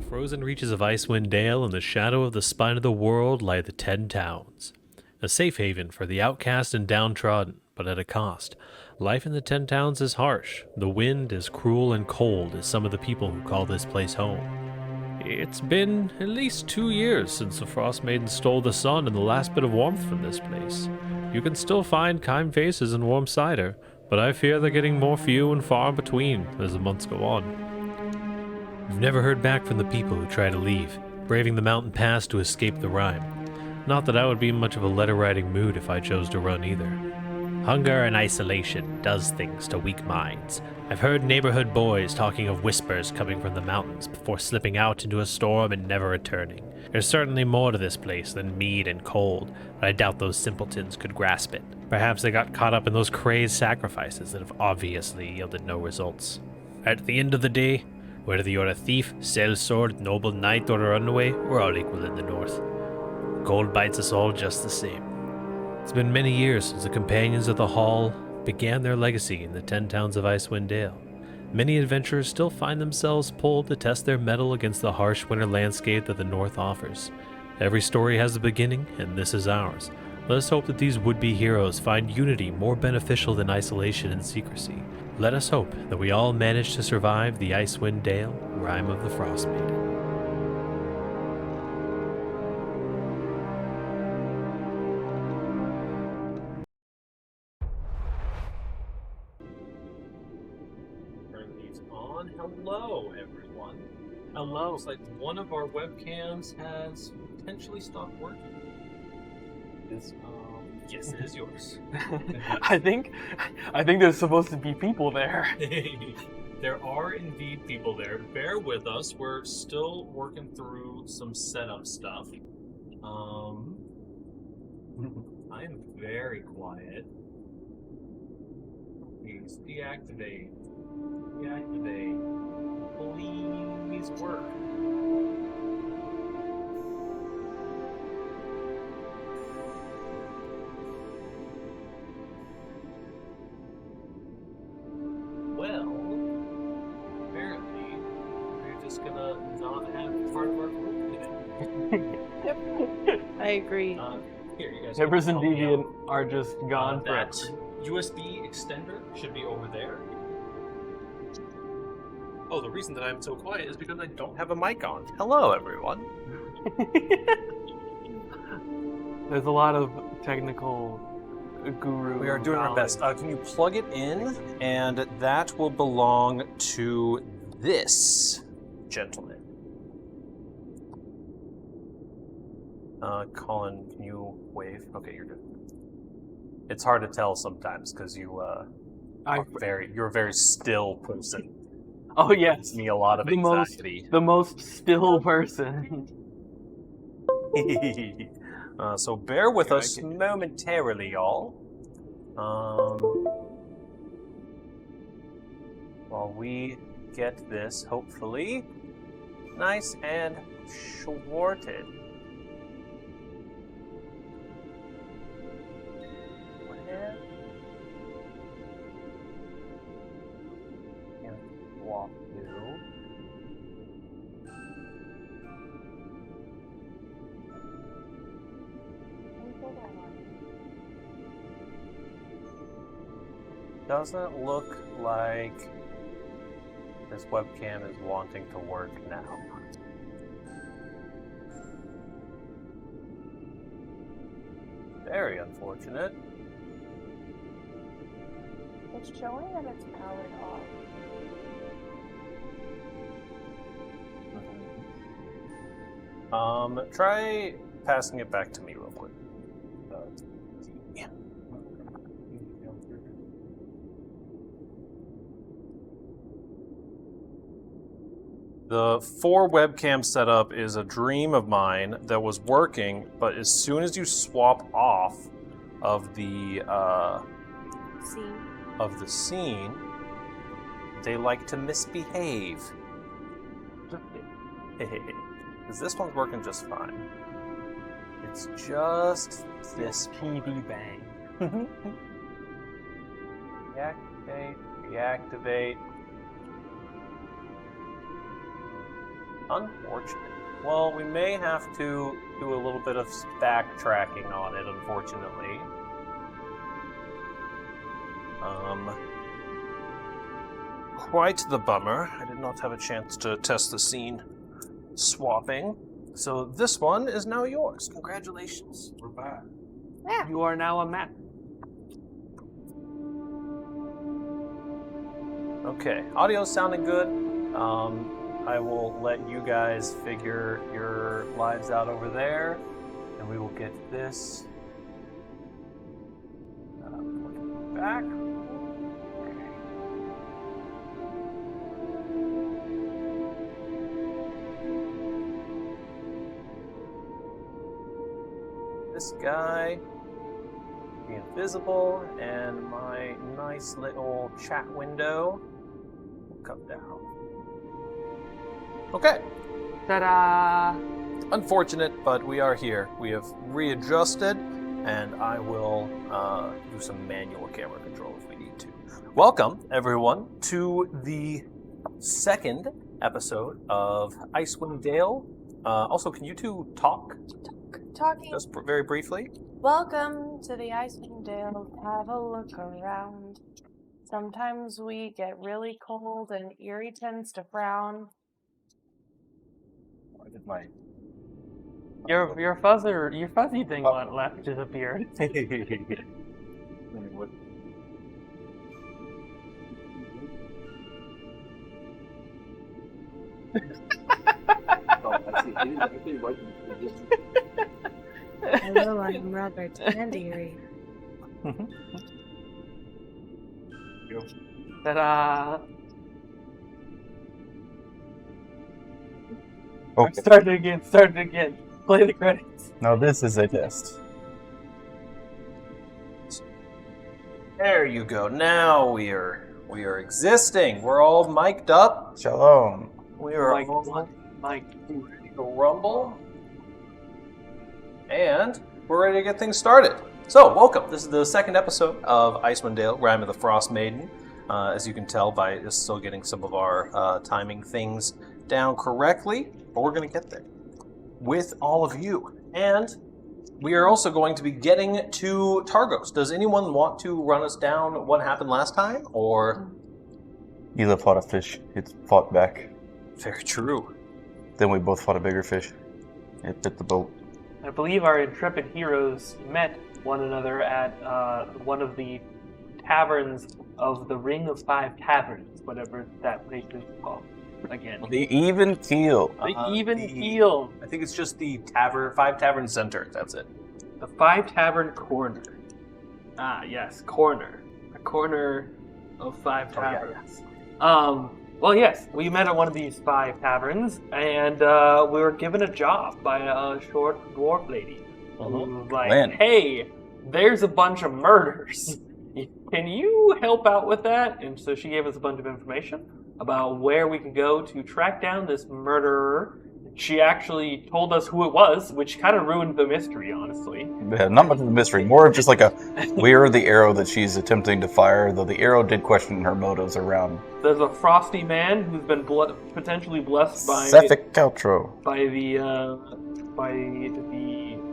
frozen reaches of Icewind Dale, in the shadow of the spine of the world, lie the 10 Towns. A safe haven for the outcast and downtrodden, but at a cost. Life in the 10 Towns is harsh. The wind is cruel and cold as some of the people who call this place home. It's been at least 2 years since the frostmaiden stole the sun and the last bit of warmth from this place. You can still find kind faces and warm cider, but I fear they're getting more few and far between as the months go on. We've never heard back from the people who try to leave, braving the mountain pass to escape the rime. Not that I would be in much of a letter-writing mood if I chose to run either. Hunger and isolation does things to weak minds. I've heard neighborhood boys talking of whispers coming from the mountains before slipping out into a storm and never returning. There's certainly more to this place than mead and cold, but I doubt those simpletons could grasp it. Perhaps they got caught up in those crazed sacrifices that have obviously yielded no results. At the end of the day, whether you're a thief, sellsword, noble knight, or a runaway, we're all equal in the north. Cold bites us all just the same. It's been many years since the companions of the Hall began their legacy in the 10 Towns of Icewind Dale. Many adventurers still find themselves pulled to test their mettle against the harsh winter landscape that the north offers. Every story has a beginning, and this is ours. Let us hope that these would-be heroes find unity more beneficial than isolation and secrecy. Let us hope that we all manage to survive the Icewind Dale rime of the frostmaiden. Turn these on. Hello, everyone. Hello. Looks like one of our webcams has potentially stopped working. Yes, it is yours. I think there's supposed to be people there. There are indeed people there. Bear with us. We're still working through some setup stuff. I am very quiet. Please deactivate. Deactivate. Please work. Well, apparently, we're just gonna not have part of our group today. I agree. Here, you guys. Hippers and help me Deviant out. are just gone That forever. USB extender should be over there. Oh, the reason that I'm so quiet is because I don't have a mic on. Hello, everyone. There's a lot of technical guru. We are doing our best. Can you plug it in? And that will belong to this gentleman. Colin, can you wave? Okay, you're good. It's hard to tell sometimes because you're a very still person. Oh yes, Gives me a lot of anxiety. the most still person. So bear with Here, us momentarily, y'all. While we get this, hopefully, nice and shorted. Where? And walk through. Doesn't look like this webcam is wanting to work now. Very unfortunate. It's showing that it's powered off. Try passing it back to me real quick. Yeah. The 4 webcam setup is a dream of mine that was working, but as soon as you swap off of the scene, they like to misbehave. Because this one's working just fine. It's just this TV bang. Reactivate, reactivate. Unfortunate. Well, we may have to do a little bit of backtracking on it, unfortunately. Quite the bummer. I did not have a chance to test the scene swapping. So this one is now yours. Congratulations. We're back. Yeah. You are now a man. Okay, audio's sounding good. I will let you guys figure your lives out over there, and we will get this back. This guy be invisible, and my nice little chat window will come down. Okay. Ta-da! Unfortunate, but we are here. We have readjusted, and I will do some manual camera control if we need to. Welcome, everyone, to the second episode of Icewind Dale. Also, can you two talk? Talking. Just very briefly. Welcome to the Icewind Dale. Have a look around. Sometimes we get really cold and Erie tends to frown. I did my. Your fuzzy thing left disappeared. What? Oh, I see. I see right. Hello, I'm Robert and Erie. Ta-da! Okay. Start it again. Play the credits. Now this is a test. There you go. Now we are existing. We're all mic'd up. Shalom. We are Mike, all Mike. ready to rumble. And we're ready to get things started. So, welcome. This is the second episode of Icewind Dale, Rime of the Frostmaiden. As you can tell by just still getting some of our timing things down correctly, but we're going to get there with all of you. And we are also going to be getting to Targos. Does anyone want to run us down what happened last time, or? Ela fought a fish. It fought back. Very true. Then we both fought a bigger fish. It bit the boat. I believe our intrepid heroes met one another at one of the taverns of the Ring of Five Taverns, whatever that place is called. Again, The even keel. the even keel, I think it's just the Five Tavern Center. That's it. the Five Tavern Corner. Ah, yes, corner. A corner of five Oh, yeah, taverns. Well, yes, we met at one of these five taverns, and we were given a job by a short dwarf lady. Who was like, Lynn. hey, there's a bunch of murders. Can you help out with that? And so she gave us a bunch of information about where we could go to track down this murderer. She actually told us who it was, which kind of ruined the mystery, honestly. Yeah, not much of a mystery. More of just like a, we're the arrow that she's attempting to fire, though the arrow did question her motives around. There's a frosty man who's been potentially blessed by Sapphic Caltro. by the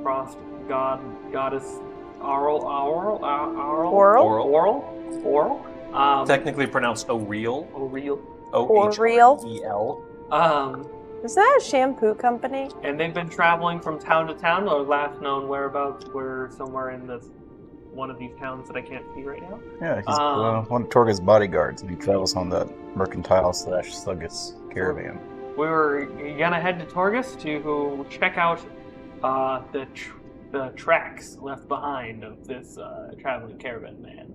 frost goddess Aurel. Technically pronounced O'Real. O'Real. O-H-R-E-L. Is that a shampoo company? And they've been traveling from town to town. Their last known whereabouts were somewhere in one of these towns that I can't see right now. Yeah, he's one of Torga's bodyguards, and he travels on that mercantile/Sluggus caravan. We were gonna head to Torgus to check out the tracks left behind of this traveling caravan man.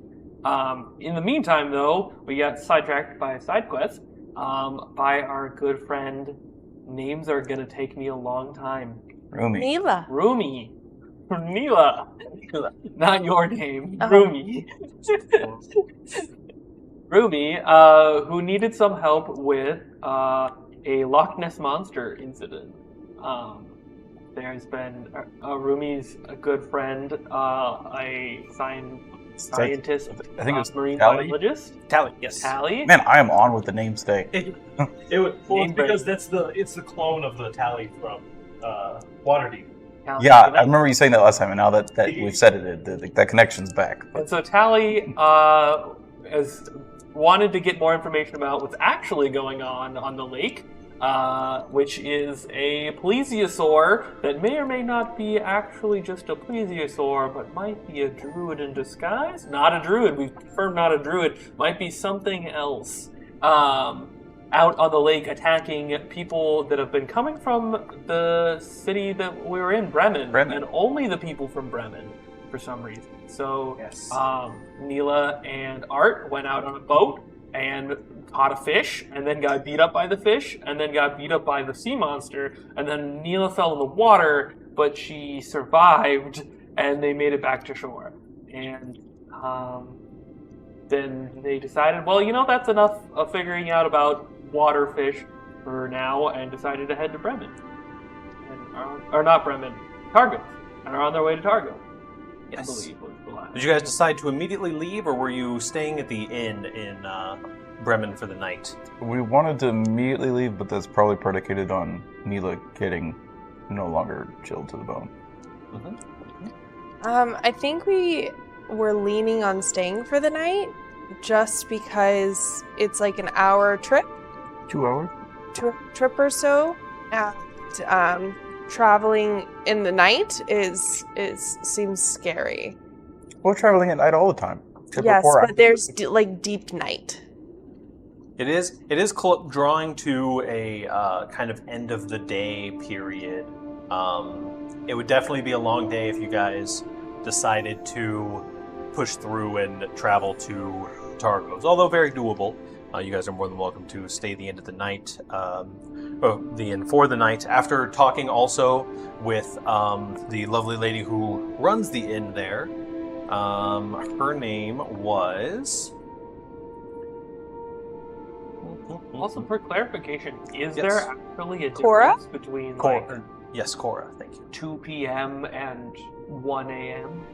In the meantime, though, we got sidetracked by a side quest by our good friend. Names are gonna take me a long time. Rumi. Neela. Rumi. Neela. Not your name. Oh. Rumi. Rumi, who needed some help with a Loch Ness Monster incident. There's been Rumi's a good friend, a scientist, I think it was marine Tally. biologist, Tally, yes. Tally. Man, I am on with the names today. Name because it's the clone of the Tally from Waterdeep. Tally Yeah, Tally. I remember you saying that last time, and now that we've said it, that connection's back. And so Tally has wanted to get more information about what's actually going on the lake, which is a plesiosaur that may or may not be actually just a plesiosaur, but might be a druid in disguise. Not a druid. We've confirmed not a druid. Might be something else. Out on the lake attacking people that have been coming from the city that we were in, Bremen. And only the people from Bremen, for some reason. So, Yes. Neela and Art went out on a boat and caught a fish, and then got beat up by the fish, and then got beat up by the sea monster, and then Neela fell in the water, but she survived, and they made it back to shore. And then they decided, well, that's enough of figuring out about water fish for now, and decided to head to Bremen. Or not Bremen, Targo. And are on their way to Targo. Yes. I believe was the last. Did you guys decide to immediately leave, or were you staying at the inn in Bremen for the night? We wanted to immediately leave, but that's probably predicated on Neela getting no longer chilled to the bone. I think we were leaning on staying for the night, just because it's like an hour trip. 2 hours? Trip or so. And traveling in the night seems scary. We're traveling at night all the time. Yes, but there's deep night. It is drawing to a kind of end of the day period. It would definitely be a long day if you guys decided to push through and travel to Targos, although very doable. You guys are more than welcome to stay the end of the night, the inn for the night. After talking also with the lovely lady who runs the inn there, her name was. Also, for clarification, is Yes. there actually a difference Cora? between Cora. Yes, Cora. Thank you. 2 p.m. and 1 a.m.?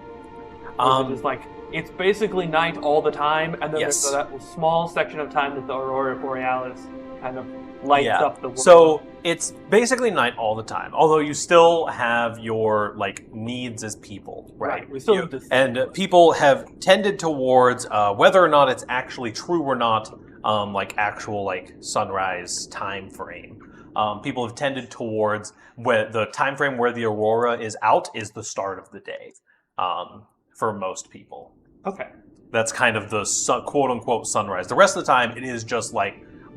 It's basically night all the time, and then Yes. there's that small section of time that the Aurora Borealis kind of lights up the world. So it's basically night all the time, although you still have your needs as people, right? We still have to and people have tended towards whether or not it's actually true or not, actual sunrise time frame. People have tended towards where the time frame where the aurora is out is the start of the day, for most people. Okay. That's kind of the quote-unquote sunrise. The rest of the time, it is just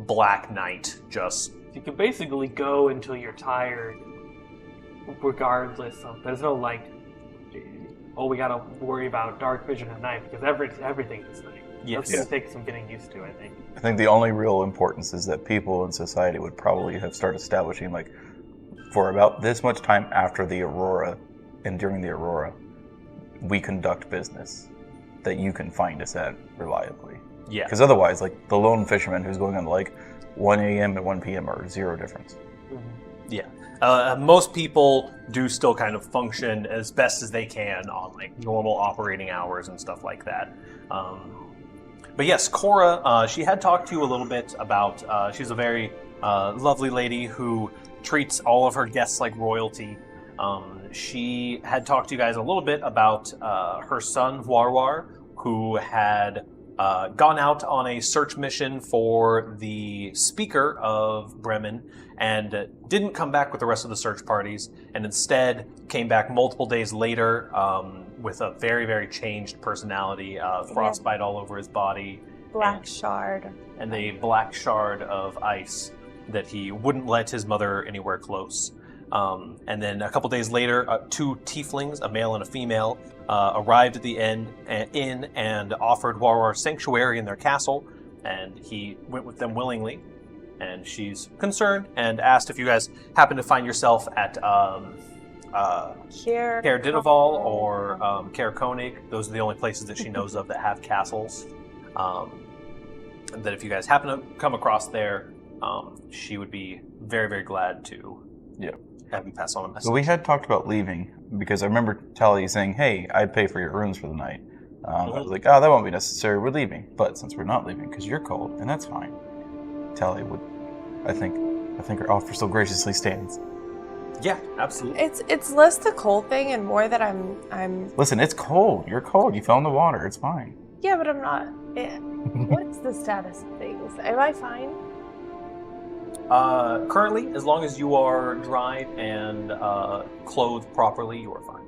black night. Just You can basically go until you're tired, regardless of. There's no we gotta worry about dark vision at night because everything is night. Yes. That's gonna take some getting used to, I think. I think the only real importance is that people in society would probably have started establishing, for about this much time after the aurora and during the aurora, we conduct business that you can find us at reliably. yeah. Because otherwise, the lone fisherman who's going on the lake, 1 a.m. and 1 p.m. are zero difference. Most people do still kind of function as best as they can on normal operating hours and stuff like that. But yes, Cora, she had talked to you a little bit about. She's a very lovely lady who treats all of her guests like royalty. She had talked to you guys a little bit about her son Warwar, who had gone out on a search mission for the speaker of Bremen and didn't come back with the rest of the search parties, and instead came back multiple days later with a very, very changed personality, frostbite all over his body, Black shard. and a black shard of ice that he wouldn't let his mother anywhere close. And then a couple days later, 2 tieflings, a male and a female, arrived at the inn and offered Warwar sanctuary in their castle, and he went with them willingly. And she's concerned and asked if you guys happen to find yourself at Caer Dineval or Caer Konig. Those are the only places that she knows of that have castles. And that if you guys happen to come across there, she would be very, very glad to have you pass on a message. So we had talked about leaving, because I remember Tally saying, hey, I'd pay for your rooms for the night. I was like, oh, that won't be necessary. We're leaving. But since we're not leaving, because you're cold, and that's fine. Tally would, I think her offer still graciously stands. Yeah, absolutely. It's less the cold thing and more that I'm. Listen, it's cold. You're cold. You fell in the water. It's fine. Yeah, but I'm not. What's the status of things? Am I fine? Currently, as long as you are dried and clothed properly, you are fine.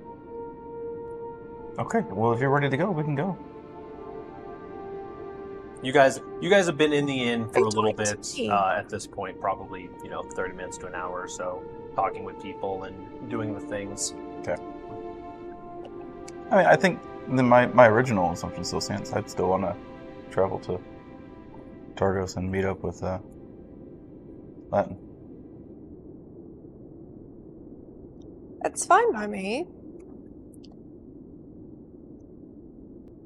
Okay, well, if you're ready to go, we can go. You guys have been in the inn for a little bit talking at this point, probably 30 minutes to an hour or so, talking with people and doing the things. Okay. I mean, I think my original assumption still stands. I'd still want to travel to Targos and meet up with Latin. That's fine by me.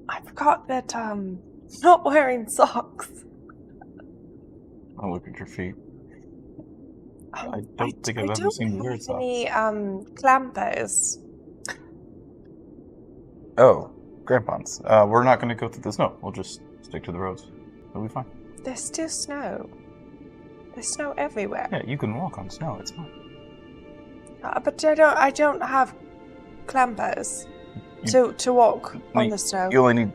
I forgot that not wearing socks. I'll look at your feet. I don't I think I've ever seen you wear socks. any clampers. Oh, crampons. We're not going to go through the snow. We'll just stick to the roads. It'll be fine. There's still snow. There's snow everywhere. Yeah, you can walk on snow. It's fine. But I don't have clampers to walk on the snow. You only need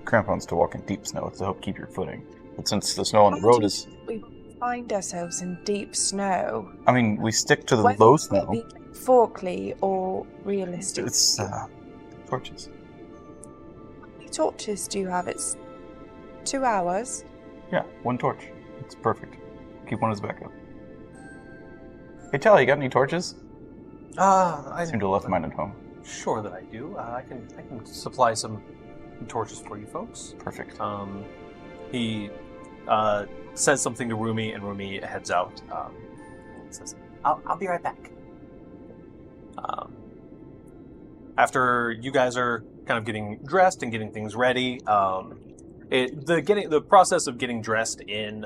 crampons to walk in deep snow to help keep your footing. But since the snow on the road is... We find ourselves in deep snow. I mean, we stick to the Whether low it snow. be metaphorically or realistically. It's torches. How many torches do you have? It's 2 hours. Yeah, one torch. It's perfect. Keep one as backup. Hey, Tally, you got any torches? I seem to have left mine at home. Sure that I do. I can supply some torches for you folks. Perfect. He says something to Rumi, and Rumi heads out. Says, "I'll be right back." After you guys are kind of getting dressed and getting things ready, the process of getting dressed in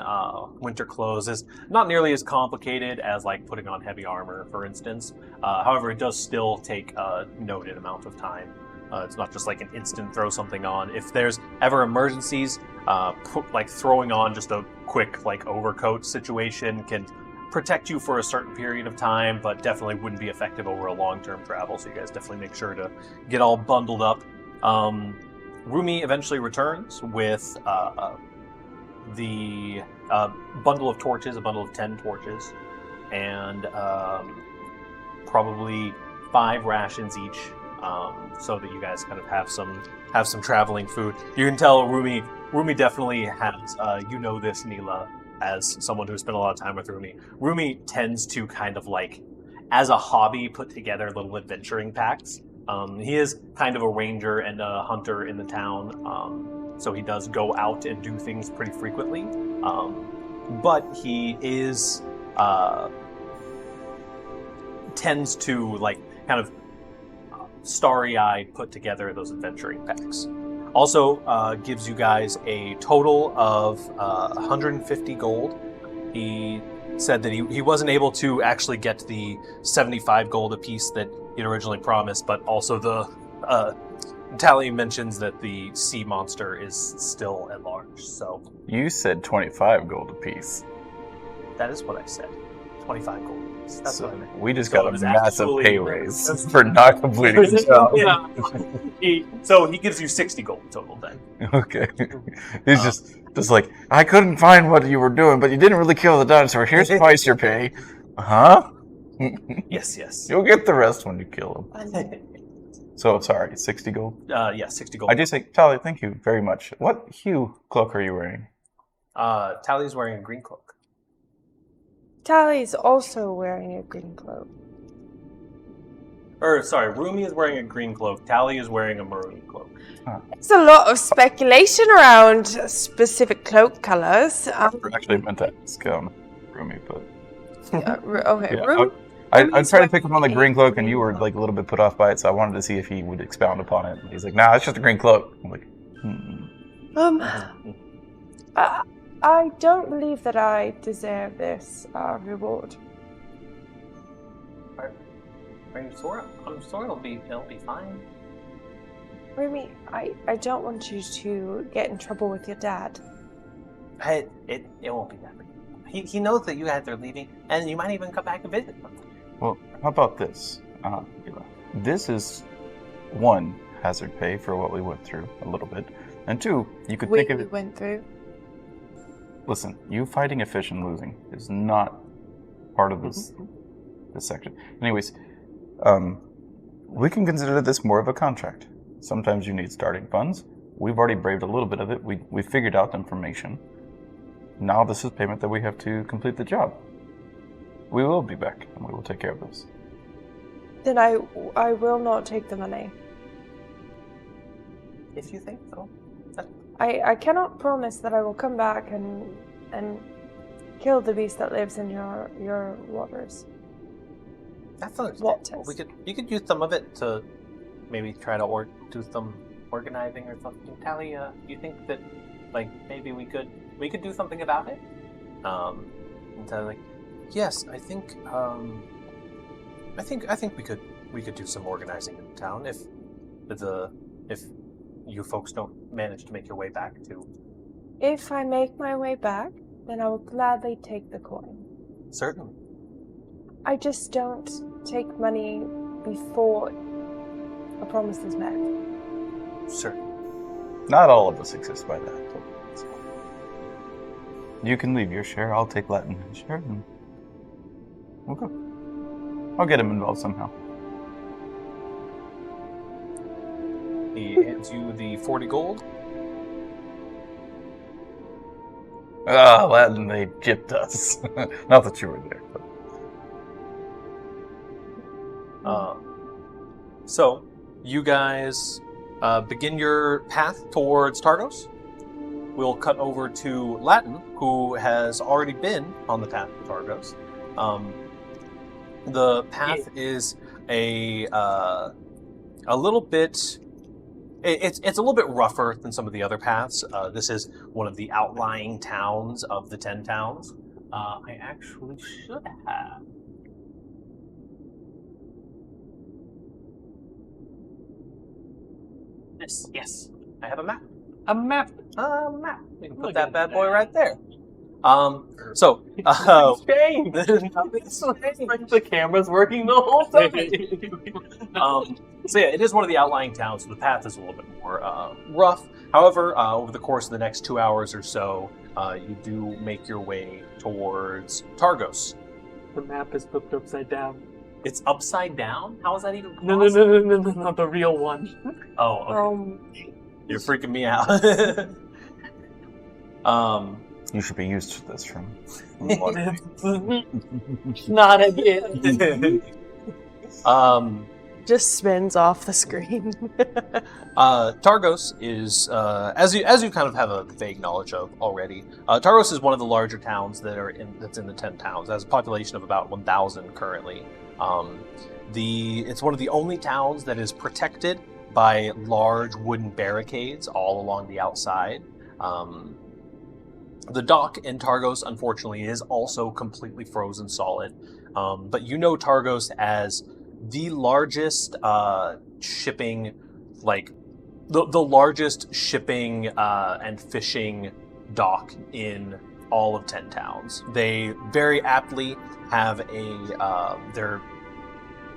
winter clothes is not nearly as complicated as like putting on heavy armor, for instance. However, it does still take a noted amount of time. It's not just like an instant throw something on. If there's ever emergencies, like throwing on just a quick like overcoat situation can protect you for a certain period of time, but definitely wouldn't be effective over a long-term travel. So you guys definitely make sure to get all bundled up. Rumi eventually returns with the bundle of torches, a bundle of 10 torches, and probably 5 rations each, so that you guys kind of have some traveling food. You can tell Rumi definitely has, this, Neela, as someone who spent a lot of time with Rumi. Rumi tends to kind of like, as a hobby, put together little adventuring packs. He is kind of a ranger and a hunter in the town, so he does go out and do things pretty frequently. But he is tends to like kind of starry-eyed put together those adventuring packs. Also gives you guys a total of 150 gold. He said that he wasn't able to actually get the 75 gold apiece that he'd originally promised, but also the Tally mentions that the sea monster is still at large. So You said 25 gold apiece. that is what I said. 25 gold apiece. That's what I meant. We just So got it a was massive actually- pay raise for not completing the job. Yeah. So he gives you 60 gold total then. Okay. He's just like, I couldn't find what you were doing, but you didn't really kill the dinosaur. Here's twice your pay. Huh? Yes. You'll get the rest when you kill him. So, sorry, 60 gold? Yeah, 60 gold. I do say, Tally, thank you very much. What hue cloak are you wearing? Tally's wearing a green cloak. Tally's also wearing a green cloak. Rumi is wearing a green cloak. Tally is wearing a maroon cloak. There's a lot of speculation around specific cloak colors. I actually meant to ask Rumi, but... Okay, Yeah, I tried to pick up on the green cloak, and you were like a little bit put off by it, so I wanted to see if he would expound upon it. And he's like, "Nah, it's just a green cloak." I'm like, I don't believe that I deserve this reward. Are you sure? I'm sure it'll be fine. Remy, I don't want you to get in trouble with your dad. It won't be that big. He knows that you guys are leaving, and you might even come back and visit him. Well, how about this? This is, one, hazard pay for what we went through a little bit, and two, you could think of it... went through? Listen, you fighting a fish and losing is not part of this section. Anyways, we can consider this more of a contract. Sometimes you need starting funds. We've already braved a little bit of it. We figured out the information. Now this is payment that we have to complete the job. We will be back, and we will take care of this. Then I will not take the money. If you think so. I cannot promise that I will come back and kill the beast that lives in your waters. That's understandable. You could use some of it to maybe try to do some organizing or something. Talia, do you think that maybe we could do something about it? And Talia's like, yes, I think we could do some organizing in town if you folks don't manage to make your way back to. If I make my way back, then I will gladly take the coin. Certainly. I just don't take money before a promise is met. Certainly. Not all of us exist by that. So you can leave your share, I'll take Latin share, and we'll go. I'll get him involved somehow. He hands you the 40 gold. Ah, Latin, they gypped us. Not that you were there. But... So, you guys begin your path towards Targos. We'll cut over to Latin, who has already been on the path to Targos. The path is a little bit... It's a little bit rougher than some of the other paths. This is one of the outlying towns of the 10 towns. I actually should have... Yes, I have a map. A map. We can put that bad boy right there. So Shame. It's like the camera's working the whole time. So yeah, it is one of the outlying towns, so the path is a little bit more rough. However, over the course of the next 2 hours or so, you do make your way towards Targos. The map is flipped upside down. It's upside down? How is that even No, possible? not the real one. Oh, okay. You're freaking me out. You should be used to this from Not again. Just spins off the screen. Targos is, as you kind of have a vague knowledge of already, Targos is one of the larger towns that's in the 10 towns. It has a population of about 1,000 currently. It's one of the only towns that is protected by large wooden barricades all along the outside. The dock in Targos, unfortunately, is also completely frozen solid. But you know Targos as the largest shipping, the largest shipping and fishing dock in all of 10 towns. They very aptly have their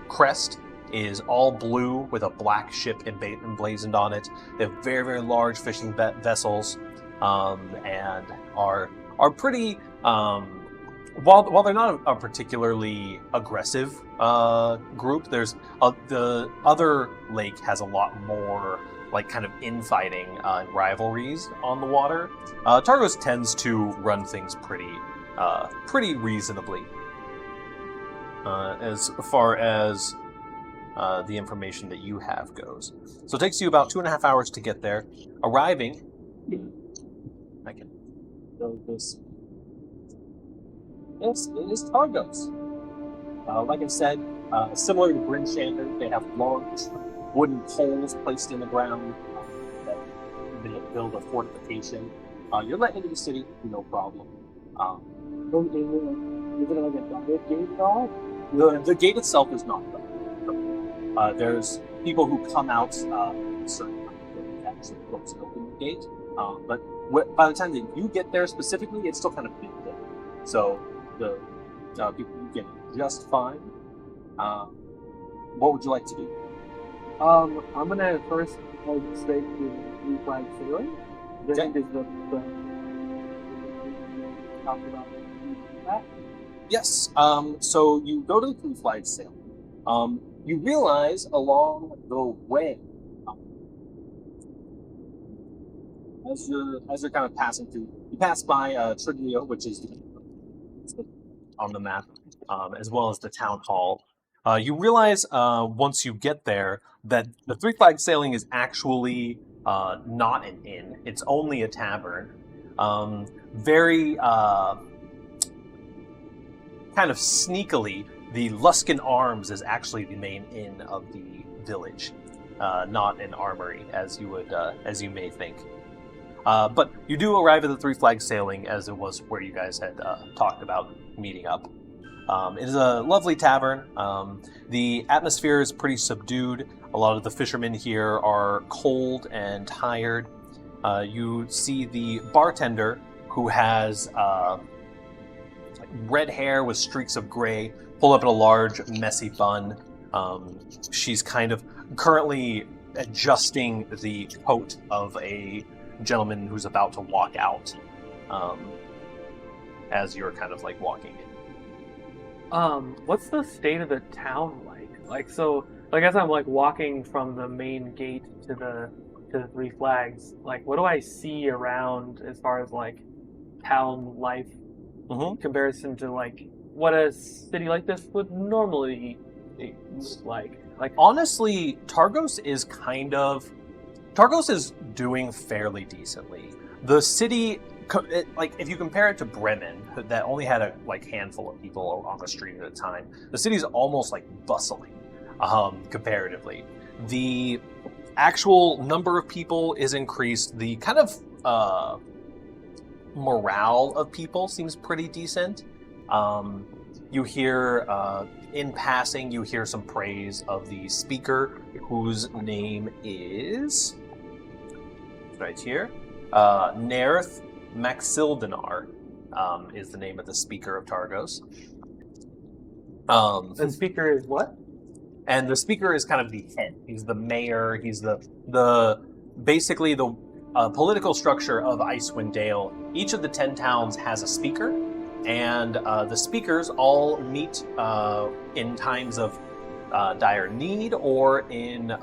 crest is all blue with a black ship emblazoned on it. They have very, very large fishing vessels. And are pretty while they're not a particularly aggressive group. There's the other lake has a lot more kind of infighting and rivalries on the water. Targos tends to run things pretty reasonably as far as the information that you have goes. So it takes you about 2.5 hours to get there. Arriving. I can build this. This is Targos. Like I said, similar to Bryn Shander, they have large wooden poles placed in the ground that they build a fortification. You're let into the city, no problem. Is it like a double gate at all? The gate itself is not double. There's people who come out certain actually close and open the gate. But by the time that you get there specifically, it's still kind of built in. So the people you get just fine. What would you like to do? I'm gonna first head straight to the flag ceiling. This Okay. is the talked about that. Yes. So you go to the Three Flags sale. You realize along the way, as you're kind of passing through, you pass by Triglio, which is on the map, as well as the town hall. You realize once you get there that the Three Flags Sailing is actually not an inn; it's only a tavern. Very kind of sneakily, the Luskin Arms is actually the main inn of the village, not an armory as you may think. But you do arrive at the Three Flags Sailing, as it was where you guys had talked about meeting up. It is a lovely tavern. The atmosphere is pretty subdued. A lot of the fishermen here are cold and tired. You see the bartender, who has red hair with streaks of gray, pulled up in a large, messy bun. She's kind of currently adjusting the coat of a gentleman who's about to walk out, as you're kind of like walking in. What's the state of the town like? Like as I'm like walking from the main gate to the Three Flags, like what do I see around as far as like town life in comparison to like what a city like this would normally look like? Like Honestly, Targos is doing fairly decently. The city, like if you compare it to Bremen, that only had a handful of people on the street at a time, the city's almost like bustling comparatively. The actual number of people is increased. The kind of morale of people seems pretty decent. You hear, in passing, you hear some praise of the speaker, whose name is right here. Nerth Maxildinar is the name of the speaker of Targos. the speaker is what? And the speaker is kind of the head. He's the mayor. He's the basically the political structure of Icewind Dale. Each of the 10 towns has a speaker, and the speakers all meet in times of dire need or in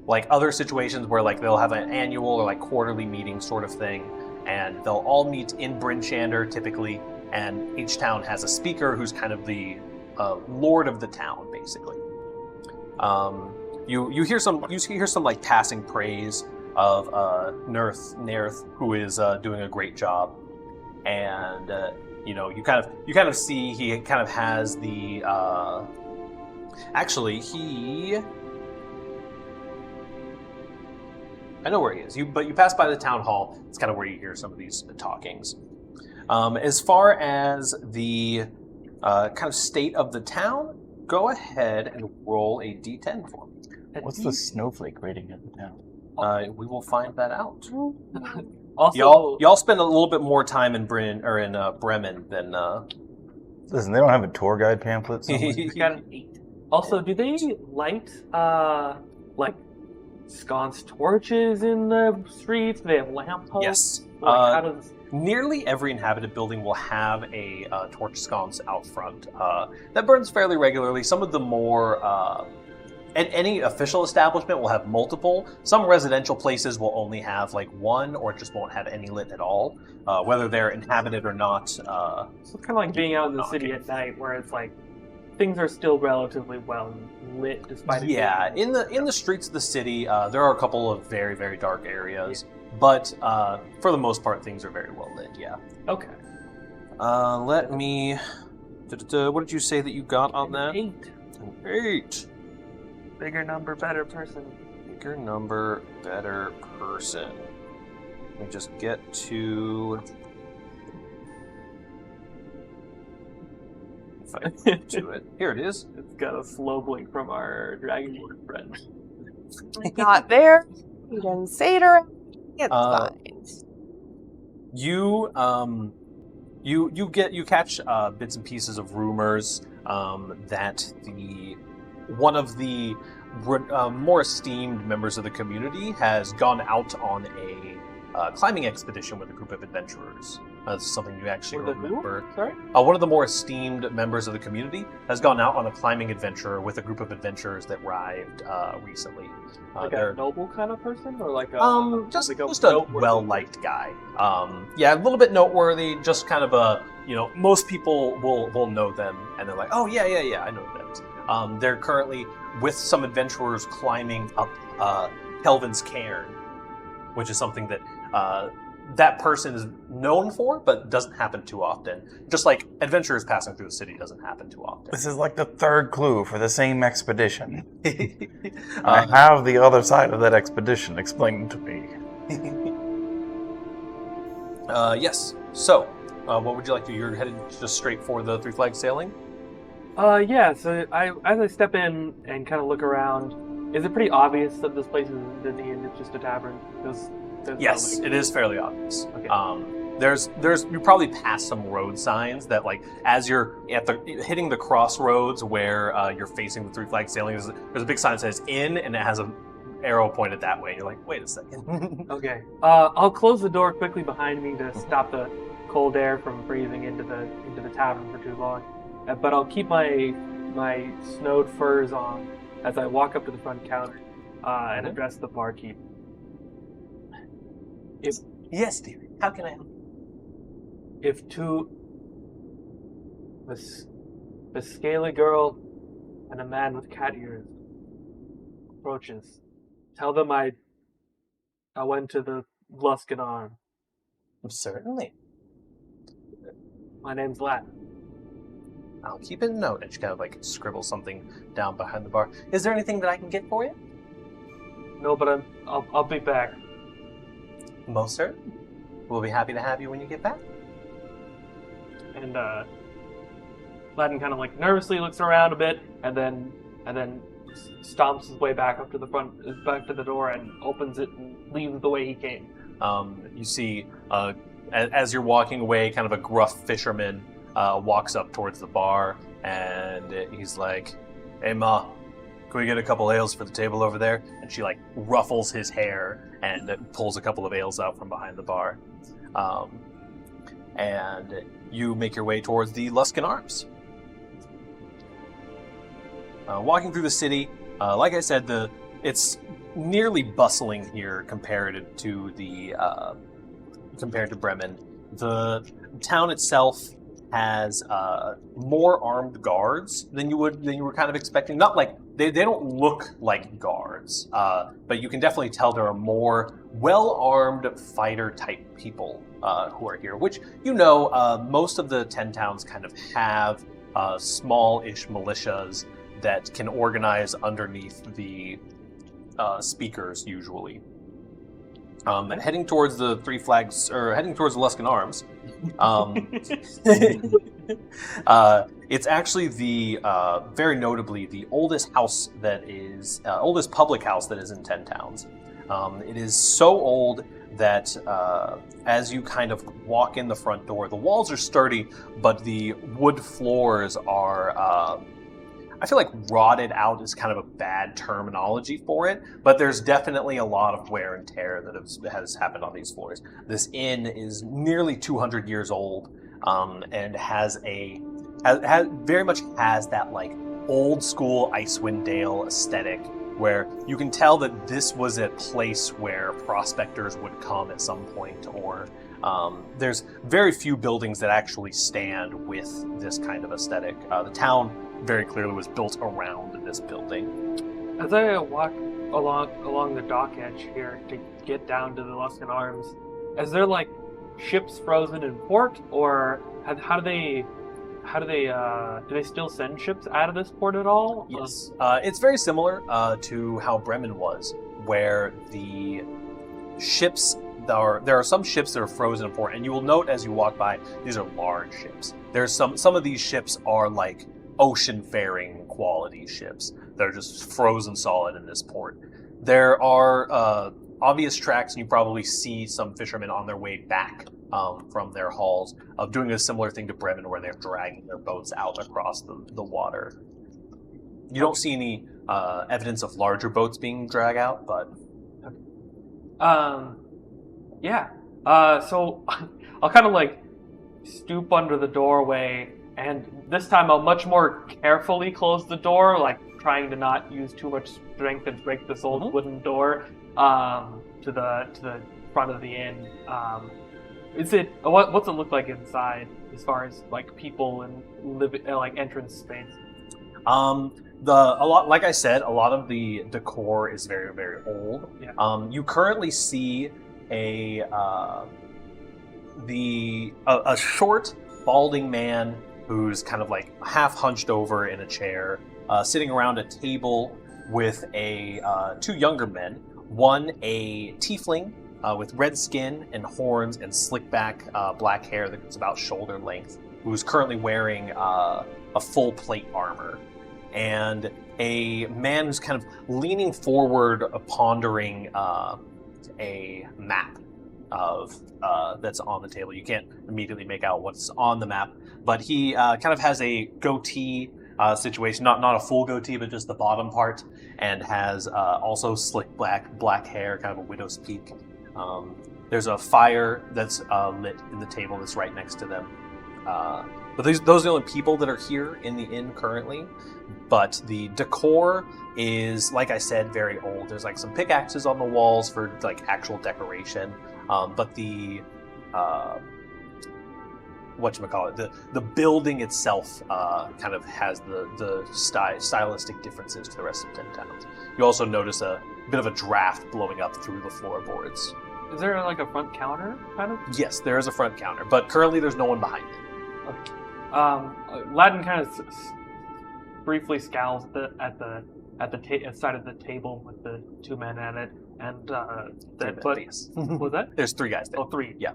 like other situations where like they'll have an annual or like quarterly meeting sort of thing, and they'll all meet in Bryn Shander typically, and each town has a speaker who's kind of the lord of the town, basically. You hear some like passing praise of Nerth, who is doing a great job, and you kind of see he kind of has the I know where he is. But you pass by the town hall. It's kind of where you hear some of these talkings. As far as the kind of state of the town, go ahead and roll a d10 for me. What's the snowflake rating of the town? We will find that out. Also, Y'all spend a little bit more time in Bremen than. Listen, they don't have a tour guide pamphlet somewhere? he's got an 8. Also, do they light like sconce torches in the streets? Do they have lampposts? Yes. Like, how does Nearly every inhabited building will have a torch sconce out front that burns fairly regularly. Some of the more and any official establishment will have multiple. Some residential places will only have like one, or just won't have any lit at all, whether they're inhabited or not. So it's kind of like being out in the city at night, where it's like things are still relatively well lit, despite it being in the streets of the city, there are a couple of very, very dark areas, but for the most part, things are very well lit. Yeah. Okay. Let me. What did you say that you got on that? 8. An 8. Bigger number, better person. Bigger number, better person. Let me just get to. If I can get to it. Here it is. It's got a slow blink from our Dragonborn friend. I got there. You didn't say it around. It's fine. You catch bits and pieces of rumors that one of the more esteemed members of the community has gone out on a climbing expedition with a group of adventurers. This is something you actually remember. Sorry? One of the more esteemed members of the community has gone out on a climbing adventure with a group of adventurers that arrived recently. Like a noble kind of person, or like a just like a well-liked guy. Yeah, a little bit noteworthy. Just kind of a most people will know them, and they're like, oh yeah, I know them. They're currently with some adventurers climbing up Kelvin's cairn, which is something that that person is known for, but doesn't happen too often. Just like adventurers passing through the city doesn't happen too often. This is like the third clue for the same expedition. I have the other side of that expedition explained to me. Yes. So, what would you like to do? You're headed just straight for the Three Flags sailing? Yeah, so as I step in and kind of look around, is it pretty obvious that this place is the inn? It's just a tavern? Yes, it is fairly obvious. Okay. There's you probably pass some road signs that, like, as you're hitting the crossroads where you're facing the Three Flags sailing, there's a big sign that says inn, and it has an arrow pointed that way. You're like, wait a second. Okay. I'll close the door quickly behind me to stop the cold air from breathing into the tavern for too long. But I'll keep my snowed furs on as I walk up to the front counter and address the barkeep. Yes, dear. How can I help? If a scaly girl and a man with cat ears approaches, tell them I went to the Luskin Arm. Certainly. My name's Lat. I'll keep a note. And she kind of like scribbles something down behind the bar. Is there anything that I can get for you? No, but I'll be back. Most certain. We'll be happy to have you when you get back. And Latin kind of like nervously looks around a bit, and then stomps his way back up to the front, back to the door, and opens it and leaves the way he came. You see, as you're walking away, kind of a gruff fisherman walks up towards the bar, and he's like, "Hey, Ma, can we get a couple ales for the table over there?" And she like ruffles his hair and pulls a couple of ales out from behind the bar. And you make your way towards the Luskin Arms. Walking through the city, like I said, it's nearly bustling here compared to Bremen. The town itself has more armed guards than you were kind of expecting. Not like they don't look like guards, but you can definitely tell there are more well-armed fighter-type people who are here. Which most of the 10 towns kind of have small-ish militias that can organize underneath the speakers usually. Heading towards the Three Flags, or heading towards the Luskin Arms. It's actually very notably, the oldest house oldest public house that is in 10 towns. It is so old that as you kind of walk in the front door, the walls are sturdy, but the wood floors are, I feel like rotted out is kind of a bad terminology for it, but there's definitely a lot of wear and tear that has happened on these floors. This inn is nearly 200 years old, and very much has that like old school Icewind Dale aesthetic, where you can tell that this was a place where prospectors would come at some point, or there's very few buildings that actually stand with this kind of aesthetic. The town very clearly was built around this building. As I walk along the dock edge here to get down to the Luskin Arms, is there like ships frozen in port, or do they still send ships out of this port at all? Yes, it's very similar to how Bremen was, where the ships there are some ships that are frozen in port, and you will note as you walk by, these are large ships. There's some of these ships are like ocean-faring quality ships that are just frozen solid in this port. There are obvious tracks, and you probably see some fishermen on their way back from their hauls of doing a similar thing to Bremen, where they're dragging their boats out across the water. You don't see any evidence of larger boats being dragged out, but Yeah. So I'll kind of like stoop under the doorway, and this time I'll much more carefully close the door, like trying to not use too much strength and break this old wooden door to the front of the inn. What's it look like inside as far as like people and like entrance space? Like I said, a lot of the decor is very, very old. Yeah. You currently see a short, balding man who's kind of like half hunched over in a chair, sitting around a table with two younger men. One, a tiefling with red skin and horns and slick back black hair that's about shoulder length, who's currently wearing a full plate armor. And a man who's kind of leaning forward, pondering a map of that's on the table. You can't immediately make out what's on the map, but he kind of has a goatee situation, not a full goatee, but just the bottom part, and has also slick black hair, kind of a widow's peak. There's a fire that's lit in the table that's right next to them. But those are the only people that are here in the inn currently. But the decor is, like I said, very old. There's like some pickaxes on the walls for like actual decoration. But the the building itself kind of has the stylistic differences to the rest of 10 towns. You also notice a bit of a draft blowing up through the floorboards. Is there like a front counter kind of? Yes, there is a front counter, but currently there's no one behind it. Okay. Latin kind of briefly scowls at the side of the table with the two men at it, and Yes. was that? There's 3 guys there. Oh, 3. Yeah.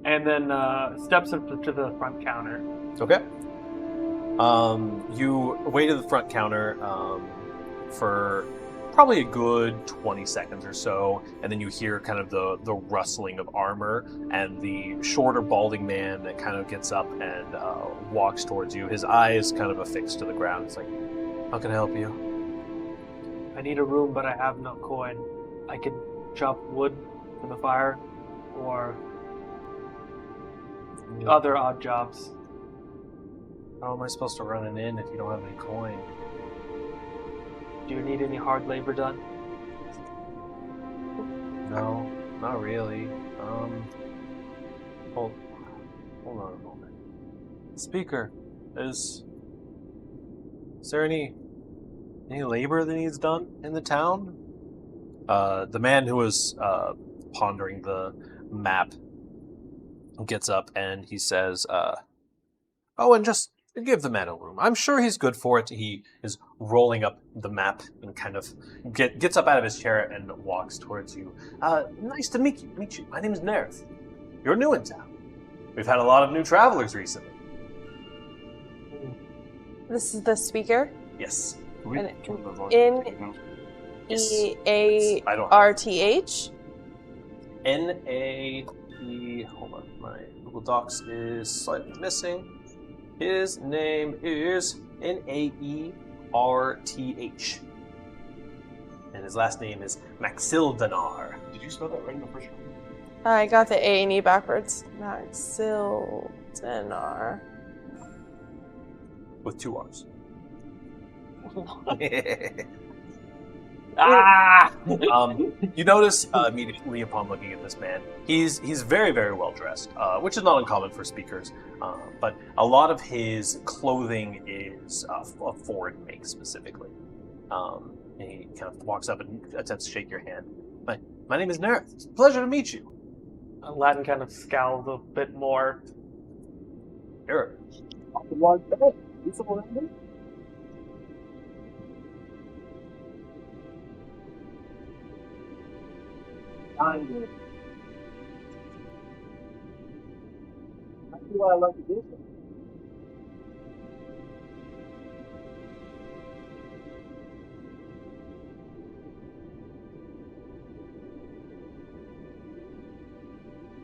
And then steps up to the front counter. Okay. You wait at the front counter for probably a good 20 seconds or so, and then you hear kind of the rustling of armor, and the shorter, balding man that kind of gets up and walks towards you. His eyes kind of affixed to the ground. It's like, how can I help you? I need a room, but I have no coin. I can chop wood for the fire, or other odd jobs. How am I supposed to run an inn if you don't have any coin? Do you need any hard labor done? No, not really. Hold on a moment. Speaker, is there any labor that needs done in the town? The man who was pondering the map gets up and he says, "Oh, and just give the man a room. I'm sure he's good for it." He is rolling up the map and kind of gets up out of his chair and walks towards you. Nice to meet you. My name is Nerth. You're new in town. We've had a lot of new travelers recently. This is the speaker. Yes. N-E-A-R-T-H? N-A-E... Hold on, my Google Docs is slightly missing. His name is N-A-E-R-T-H. And his last name is Maxildanar. Did you spell that right in the first one? I got the A and E backwards. Maxildanar. With 2 R's. You notice immediately upon looking at this man, he's very, very well dressed, which is not uncommon for speakers. But a lot of his clothing is of foreign make specifically. And he kind of walks up and attempts to shake your hand. My name is Nerth. It's a pleasure to meet you. Latin kind of scowls a bit more. Sure. That's why I like to do this.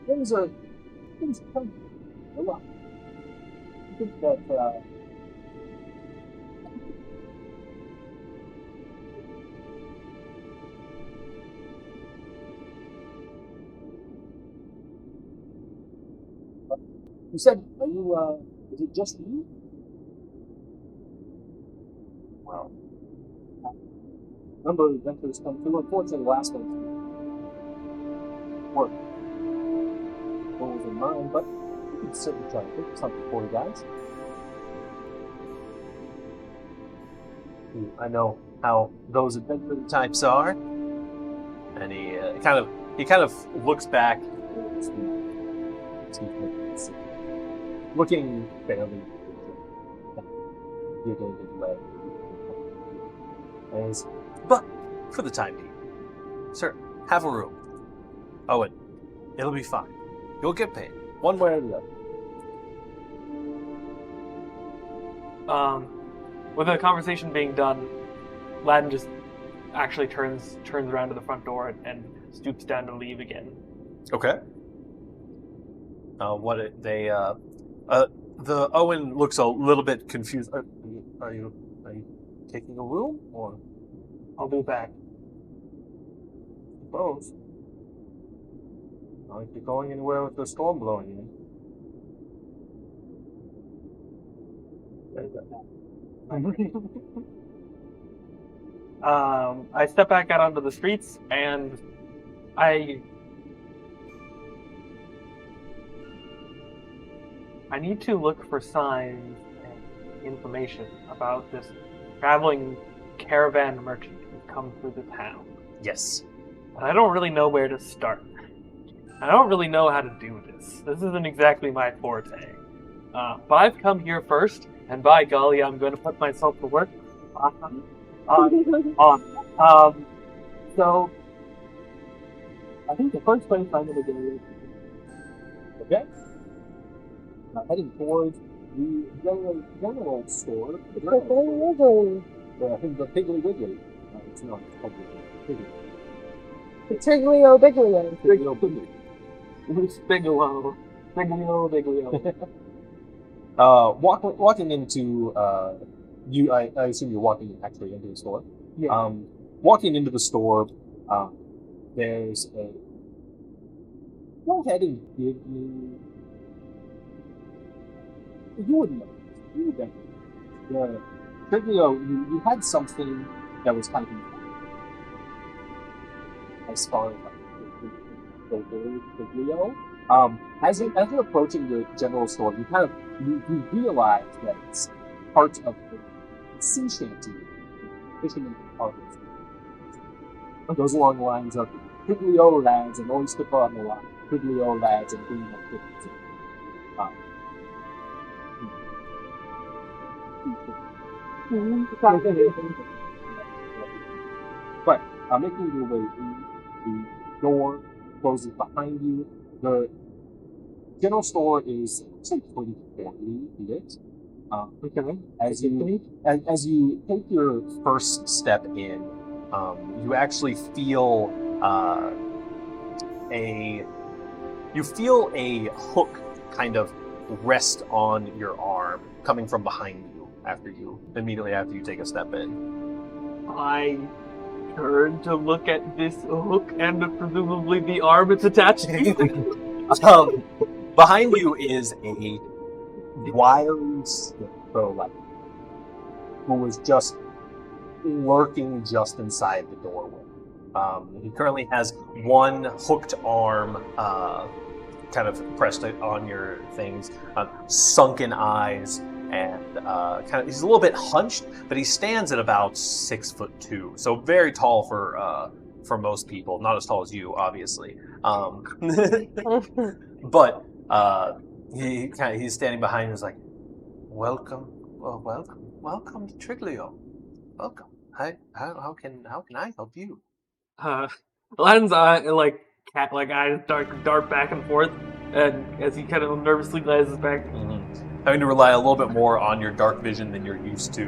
things come a lot. I think that you said, are you, is it just you? Well, a number of adventures come through. Unfortunately, the last one worked. Goals in mind, but we can certainly try to think of something for you guys. I know how those adventure types are. And he kind of looks back, looking fairly giggling his way. And he's, but for the time being, sir, have a room. Owen, it'll be fine. You'll get paid, one way or the other. With the conversation being done, Laden just actually turns around to the front door and stoops down to leave again. Okay. The Owen looks a little bit confused. Are you taking a room, or? I'll be back. Suppose. Not like you're going anywhere with the storm blowing in. I step back out onto the streets and I need to look for signs and information about this traveling caravan merchant who's come through the town. Yes. And I don't really know where to start. I don't really know how to do this. This isn't exactly my forte. But I've come here first, and by golly, I'm going to put myself to work. So, I think the first place I'm going to go is... okay? Heading towards the general store. The Piggly Wiggly. It's not Piggly. The Triglio Biglio. Piggly Piggly. Bigelow. Bigelow. Walking into I assume you're walking actually into the store. Yeah. Walking into the store, there's a. Go ahead and give me. You wouldn't know. You would know. The Triglio, you had something that was kind of as far as like the Triglio. As you're approaching the general store, you realize that it's part of the sea shanty, fisherman apartments. It goes along the lines of Triglio lads and oyster on the line, Triglio lads and green up kittens. But making your way in, the door closes behind you. The general store is pretty poorly lit. As you take your first step in, you actually feel a hook kind of rest on your arm coming from behind you immediately after you take a step in. I turn to look at this hook and presumably the arm it's attached to. Behind you is a wiry scarecrow who was just lurking just inside the doorway. He currently has one hooked arm kind of pressed on your things, sunken eyes, and he's a little bit hunched, but he stands at about 6'2", so very tall for most people. Not as tall as you, obviously. But he's standing behind you. He's like, "Welcome to Triglio. Welcome. How can I help you?" Aladdin's eyes dart back and forth, and as he kind of nervously glances back. Having to rely a little bit more on your dark vision than you're used to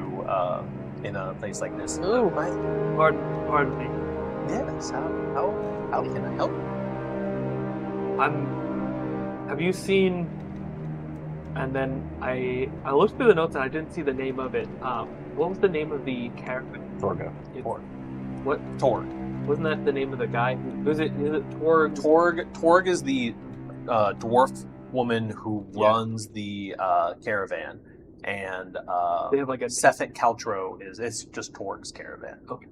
in a place like this. Oh, pardon me. Yes. How can I help? have you seen? And then I looked through the notes and I didn't see the name of it. What was the name of the character? Torgo. What? Torg. Wasn't that the name of the guy? Is it Torg? Torg is the dwarf woman who runs the caravan, and They have like a. Sefik Caltro it's just Torg's caravan. Okay.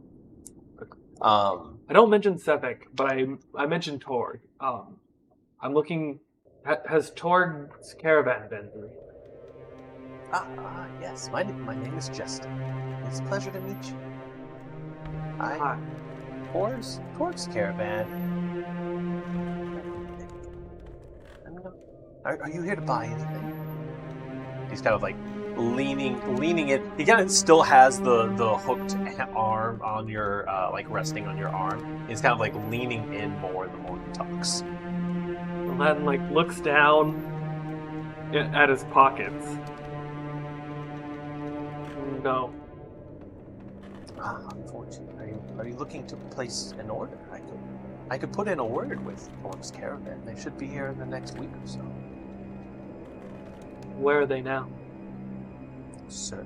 I don't mention Sefik, but I mentioned Torg. I'm looking. Has Torg's caravan been through? Yes. My name is Justin. It's a pleasure to meet you. Hi. Torg's caravan. Are you here to buy anything? He's kind of like leaning in. He kind of still has the hooked arm on your like resting on your arm. He's kind of like leaning in more the more he talks. Aladdin like looks down at his pockets. No. Unfortunately, are you looking to place an order? I could put in a word with Torg's caravan. They should be here in the next week or so. Where are they now? Sir,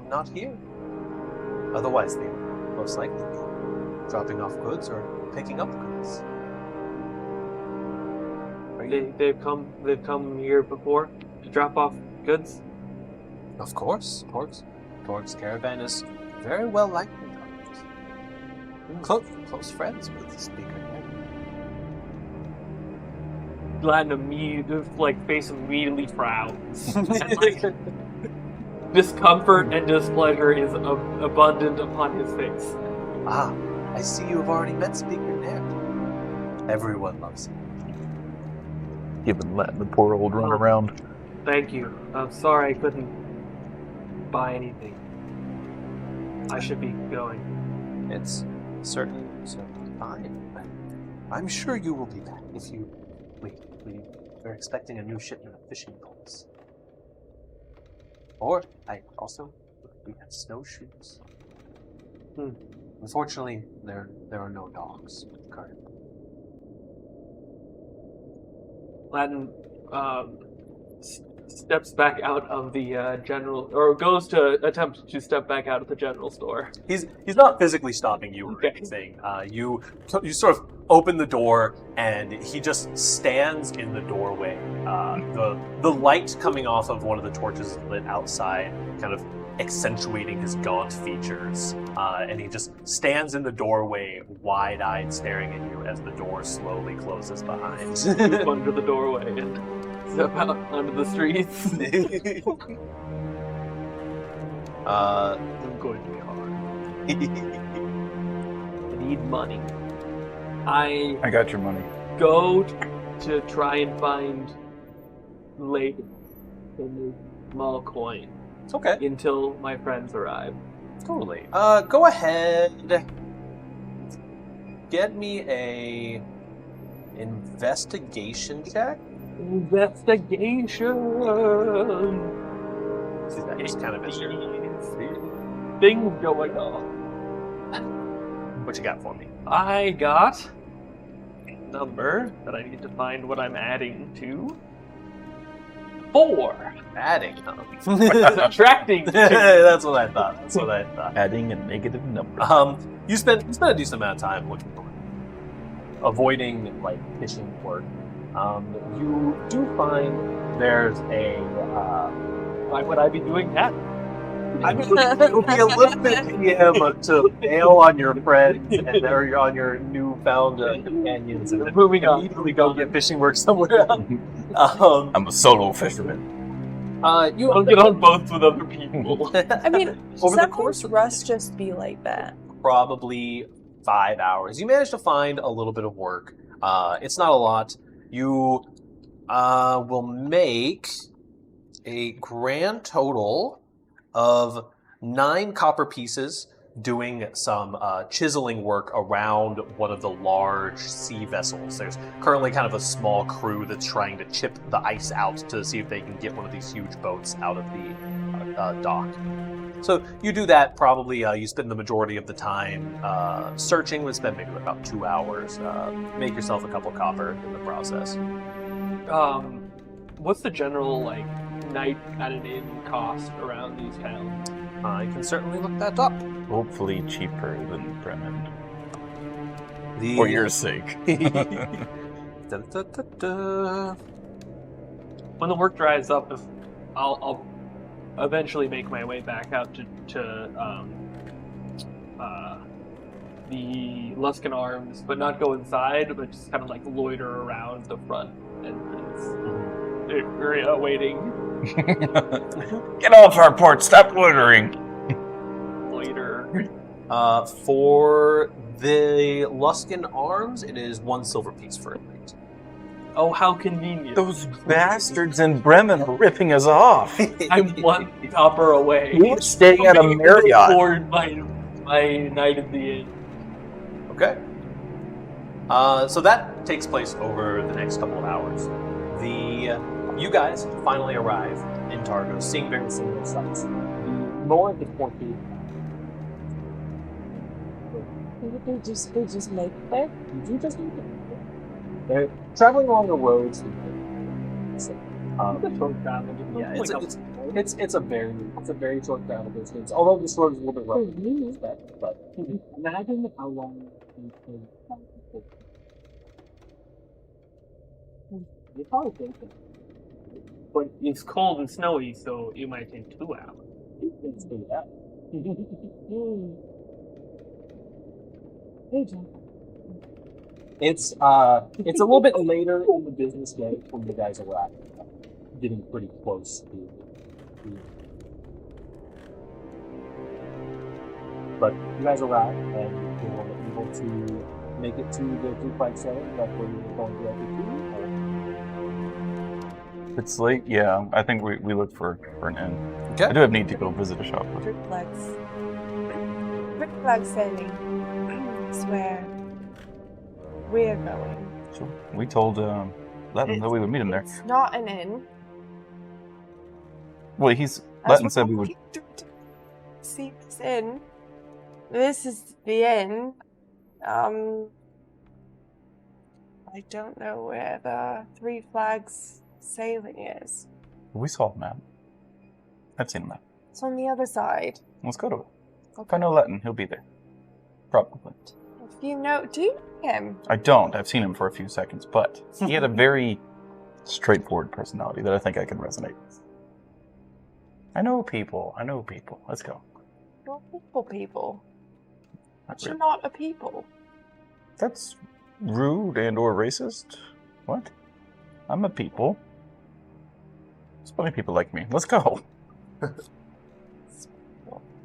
not here. Otherwise, they would most likely be dropping off goods or picking up goods. They've come here before to drop off goods? Of course, Torg's caravan is very well liked. Close friends with the speaker. Aladdin immediately, face immediately frowns. Discomfort and displeasure is abundant upon his face. I see you have already met Speaker Nair. Everyone loves him. Giving Latin the poor old run around. Thank you. I'm sorry I couldn't buy anything. I should be going. It's certainly fine. I'm sure you will be back if you... We're expecting a new shipment of fishing poles. Or, we have snowshoes. Unfortunately, there are no dogs currently. Aladdin steps back out of the general, or goes to attempt to step back out of the general store. He's not physically stopping you or Okay. anything. You sort of open the door, and he just stands in the doorway. The light coming off of one of the torches lit outside, kind of accentuating his gaunt features. And he just stands in the doorway, wide-eyed, staring at you as the door slowly closes behind. Move under the doorway and step out onto the streets. I'm going to be hard. I need money. I got your money. Go to try and find Lady in the small coin Okay, until my friends arrive. totally. Go ahead. Get me a investigation check. Investigation. See that just kind of as your Things going on. what you got for me? I got a number that I need to find what I'm adding to. 4. Adding. Subtracting 2. That's what I thought. Adding a negative number. You spend a decent amount of time looking for avoiding like fishing work. You do find there's a. Why would I be doing that? I mean, it would be a little bit PM to bail on your friends and or on your newfound companions, and then Moving on. immediately go get fishing work somewhere else. I'm a solo fisherman. You I'll get on boats with other people. I mean, Over the sometimes course of- Russ just be like that. probably 5 hours. You manage to find a little bit of work. It's not a lot. You will make a grand total of 9 copper pieces doing some chiseling work around one of the large sea vessels. There's currently kind of a small crew that's trying to chip the ice out to see if they can get one of these huge boats out of the dock. So you do that probably, you spend the majority of the time searching, would spend maybe about 2 hours, make yourself a couple copper in the process. What's the general like night at an inn cost around these towns? I can certainly look that up. Hopefully cheaper than Bremen. The, For your sake. Da-da-da-da. When the work dries up, if I'll eventually make my way back out to the Luskan Arms, but not go inside, but just kind of like loiter around the front entrance area waiting. Get off our port! Stop loitering! Loiter. For the Luskan Arms, it is 1 silver piece for a night. Oh, how convenient. Those bastards in Bremen are ripping us off. I'm 1 copper away. We were staying at a Marriott. Afford my night at the inn. Okay. So that takes place over the next couple of hours. You guys finally arrive in Targos, seeing very similar sights. More of the porky. They just make it there. Did you just make it? They're traveling along the roads. Yeah, it's a very short travel distance. Although this road is a little bit rough, but imagine how long it takes. You probably think that. But it's cold and snowy, so it might take 2 hours. It's do that. Hey, John. It's a little bit later in the business day when you guys arrive, getting pretty close to. But you guys arrive and you're able to make it to the 3 flag center. That's where you're going directly to. It's late, yeah. I think we look for an inn. Okay. I do have need to go visit a shop. Rick Flag Sailing. That's where we're going. So we told Latin that we would meet him there. It's not an inn. Well, That's Latin said we what would. See this inn. This is the inn. I don't know where the 3 Flags Sailing is. We saw a map. I've seen a map. It's on the other side. Let's go to it. If Okay. I know Latin, he'll be there. Probably. If you know, do you know him? I don't. I've seen him for a few seconds, but he had a very straightforward personality that I think I can resonate with. I know people. Let's go. You're people. Not But you're really. not a people. That's rude and or racist. What? I'm a people. There's plenty of people like me. Let's go.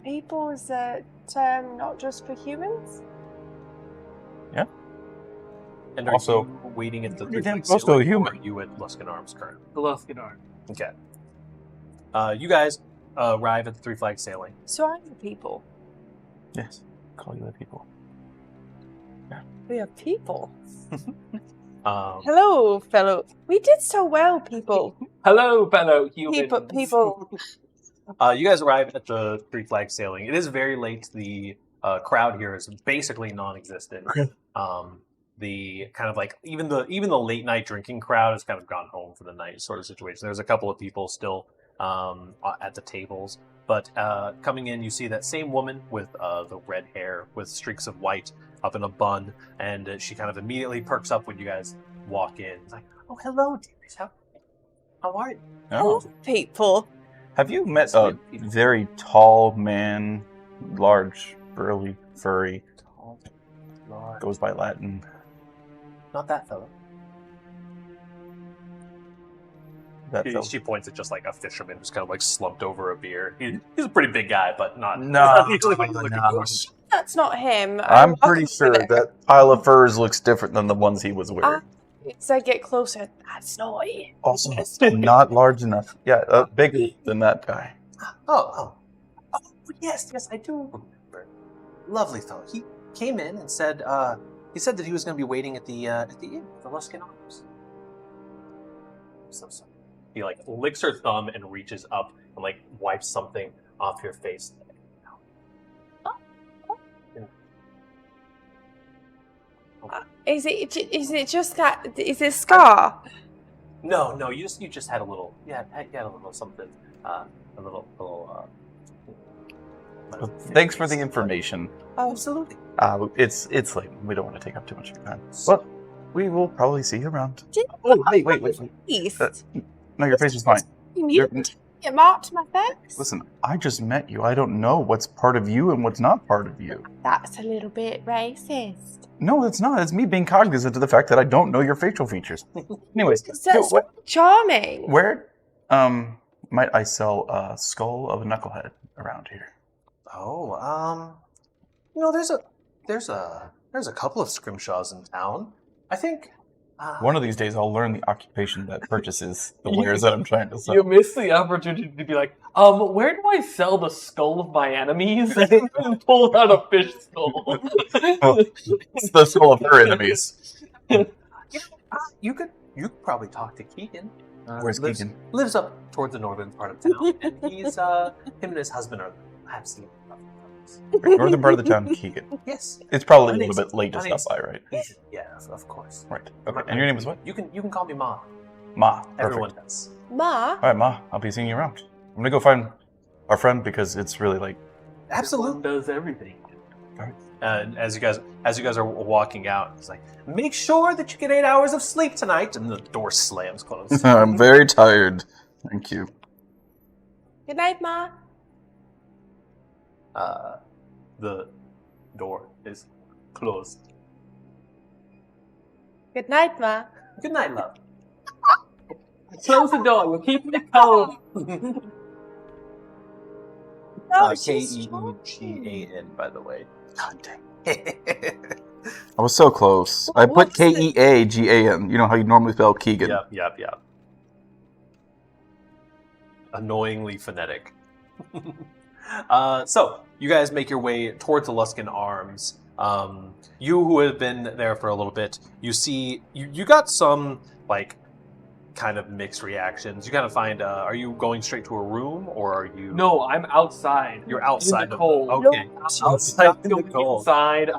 People is a term not just for humans? And are Also, you waiting at the pretty 3 damn flag close to a ceiling, or human. are you at Luskan Arms currently? The Luskan Arms. Okay. You guys arrive at the 3 flag sailing. So I'm the people. Yes. Call you the people. We are people. Um, Hello, fellow. We did so well, people. Hello, fellow humans. People. You guys arrive at the 3 flag sailing. It is very late. The crowd here is basically non-existent. The kind of like even the late night drinking crowd has kind of gone home for the night, sort of situation. There's a couple of people still at the tables, but coming in, you see that same woman with the red hair with streaks of white up in a bun, and she kind of immediately perks up when you guys walk in. It's like, oh, hello, dearies. How are you? Hello, people. Have you met a very tall man, large, burly, furry, Tall, large. goes by Latin? Not that fellow. That fella. She points at just like a fisherman who's kind of like slumped over a beer. He's a pretty big guy, but not. No, usually when you look at no. those. That's not him. I'm pretty sure there. that pile of furs looks different than the ones he was wearing. As I get closer, that's not him. Also, not large enough. Yeah, bigger than that guy. Oh, yes, I do remember. Lovely fellow. He came in and said he said that he was going to be waiting at the inn, the Luskan Arms. So sorry. He like licks her thumb and reaches up and like wipes something off your face. Is it just that? Is it scar? No, you just had a little, you had a little something, a little. Thanks for the information. Oh, Absolutely. It's late. We don't want to take up too much of your time. Well, we will probably see you around. Did- Oh, wait. East. No, your face is fine. You get marked my face. Listen, I just met you. I don't know what's part of you and what's not part of you. That's a little bit racist. No, it's not. It's me being cognizant of the fact that I don't know your facial features. Anyways, So charming. where might I sell a skull of a knucklehead around here? Oh, there's a couple of scrimshaws in town. I think. One of these days, I'll learn the occupation that purchases the wares that I'm trying to sell. You missed the opportunity to be like, where do I sell the skull of my enemies? And pull out a fish skull. It's the skull of her enemies. You could probably talk to Keegan. Where's Keegan? Lives up towards the northern part of town, and he's him and his husband are absolutely lovely fellows. Northern part of the town, Keegan. Yes. It's probably a My little name's- bit late to my stop name's- by, right? Yeah, of course. Right. Okay. And your name is what? You can call me Ma. Ma. Perfect. Everyone does. Ma. All right, Ma. I'll be seeing you around. I'm gonna go find our friend because it's really late. Absolutely. Does everything. And as you guys are walking out, it's like, make sure that you get 8 hours of sleep tonight, and the door slams closed. I'm very tired. Thank you. Good night, Ma. The door is closed. Good night, Ma. Good night, love. Close the door. We're keeping it cold. Oh, she's Keegan, by the way. God dang. I was so close. I put What's the- Keagan. You know how you normally spell Keegan. Yep. Annoyingly phonetic. So, you guys make your way towards the Luskin Arms. You who have been there for a little bit, you see, you got some, like, kind of mixed reactions. You kind of find, are you going straight to a room, or are you... No, I'm outside. You're outside in the of cold. Okay. Outside in the cold. Inside.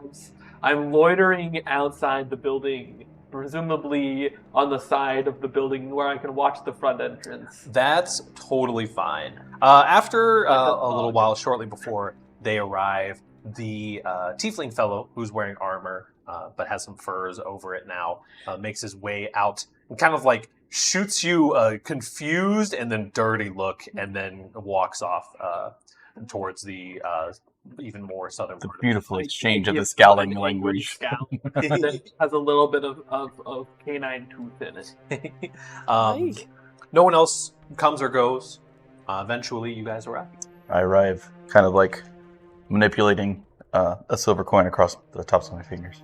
I'm loitering outside the building, presumably on the side of the building where I can watch the front entrance. That's totally fine. After a little while, shortly before they arrive, the tiefling fellow who's wearing armor but has some furs over it now makes his way out and kind of like shoots you a confused and then dirty look and then walks off towards the even more southern part. Beautiful exchange of He the has scowling an language. scowl that has a little bit of canine tooth in it. No one else comes or goes. Eventually, you guys arrive. I arrive kind of like manipulating a silver coin across the tops of my fingers.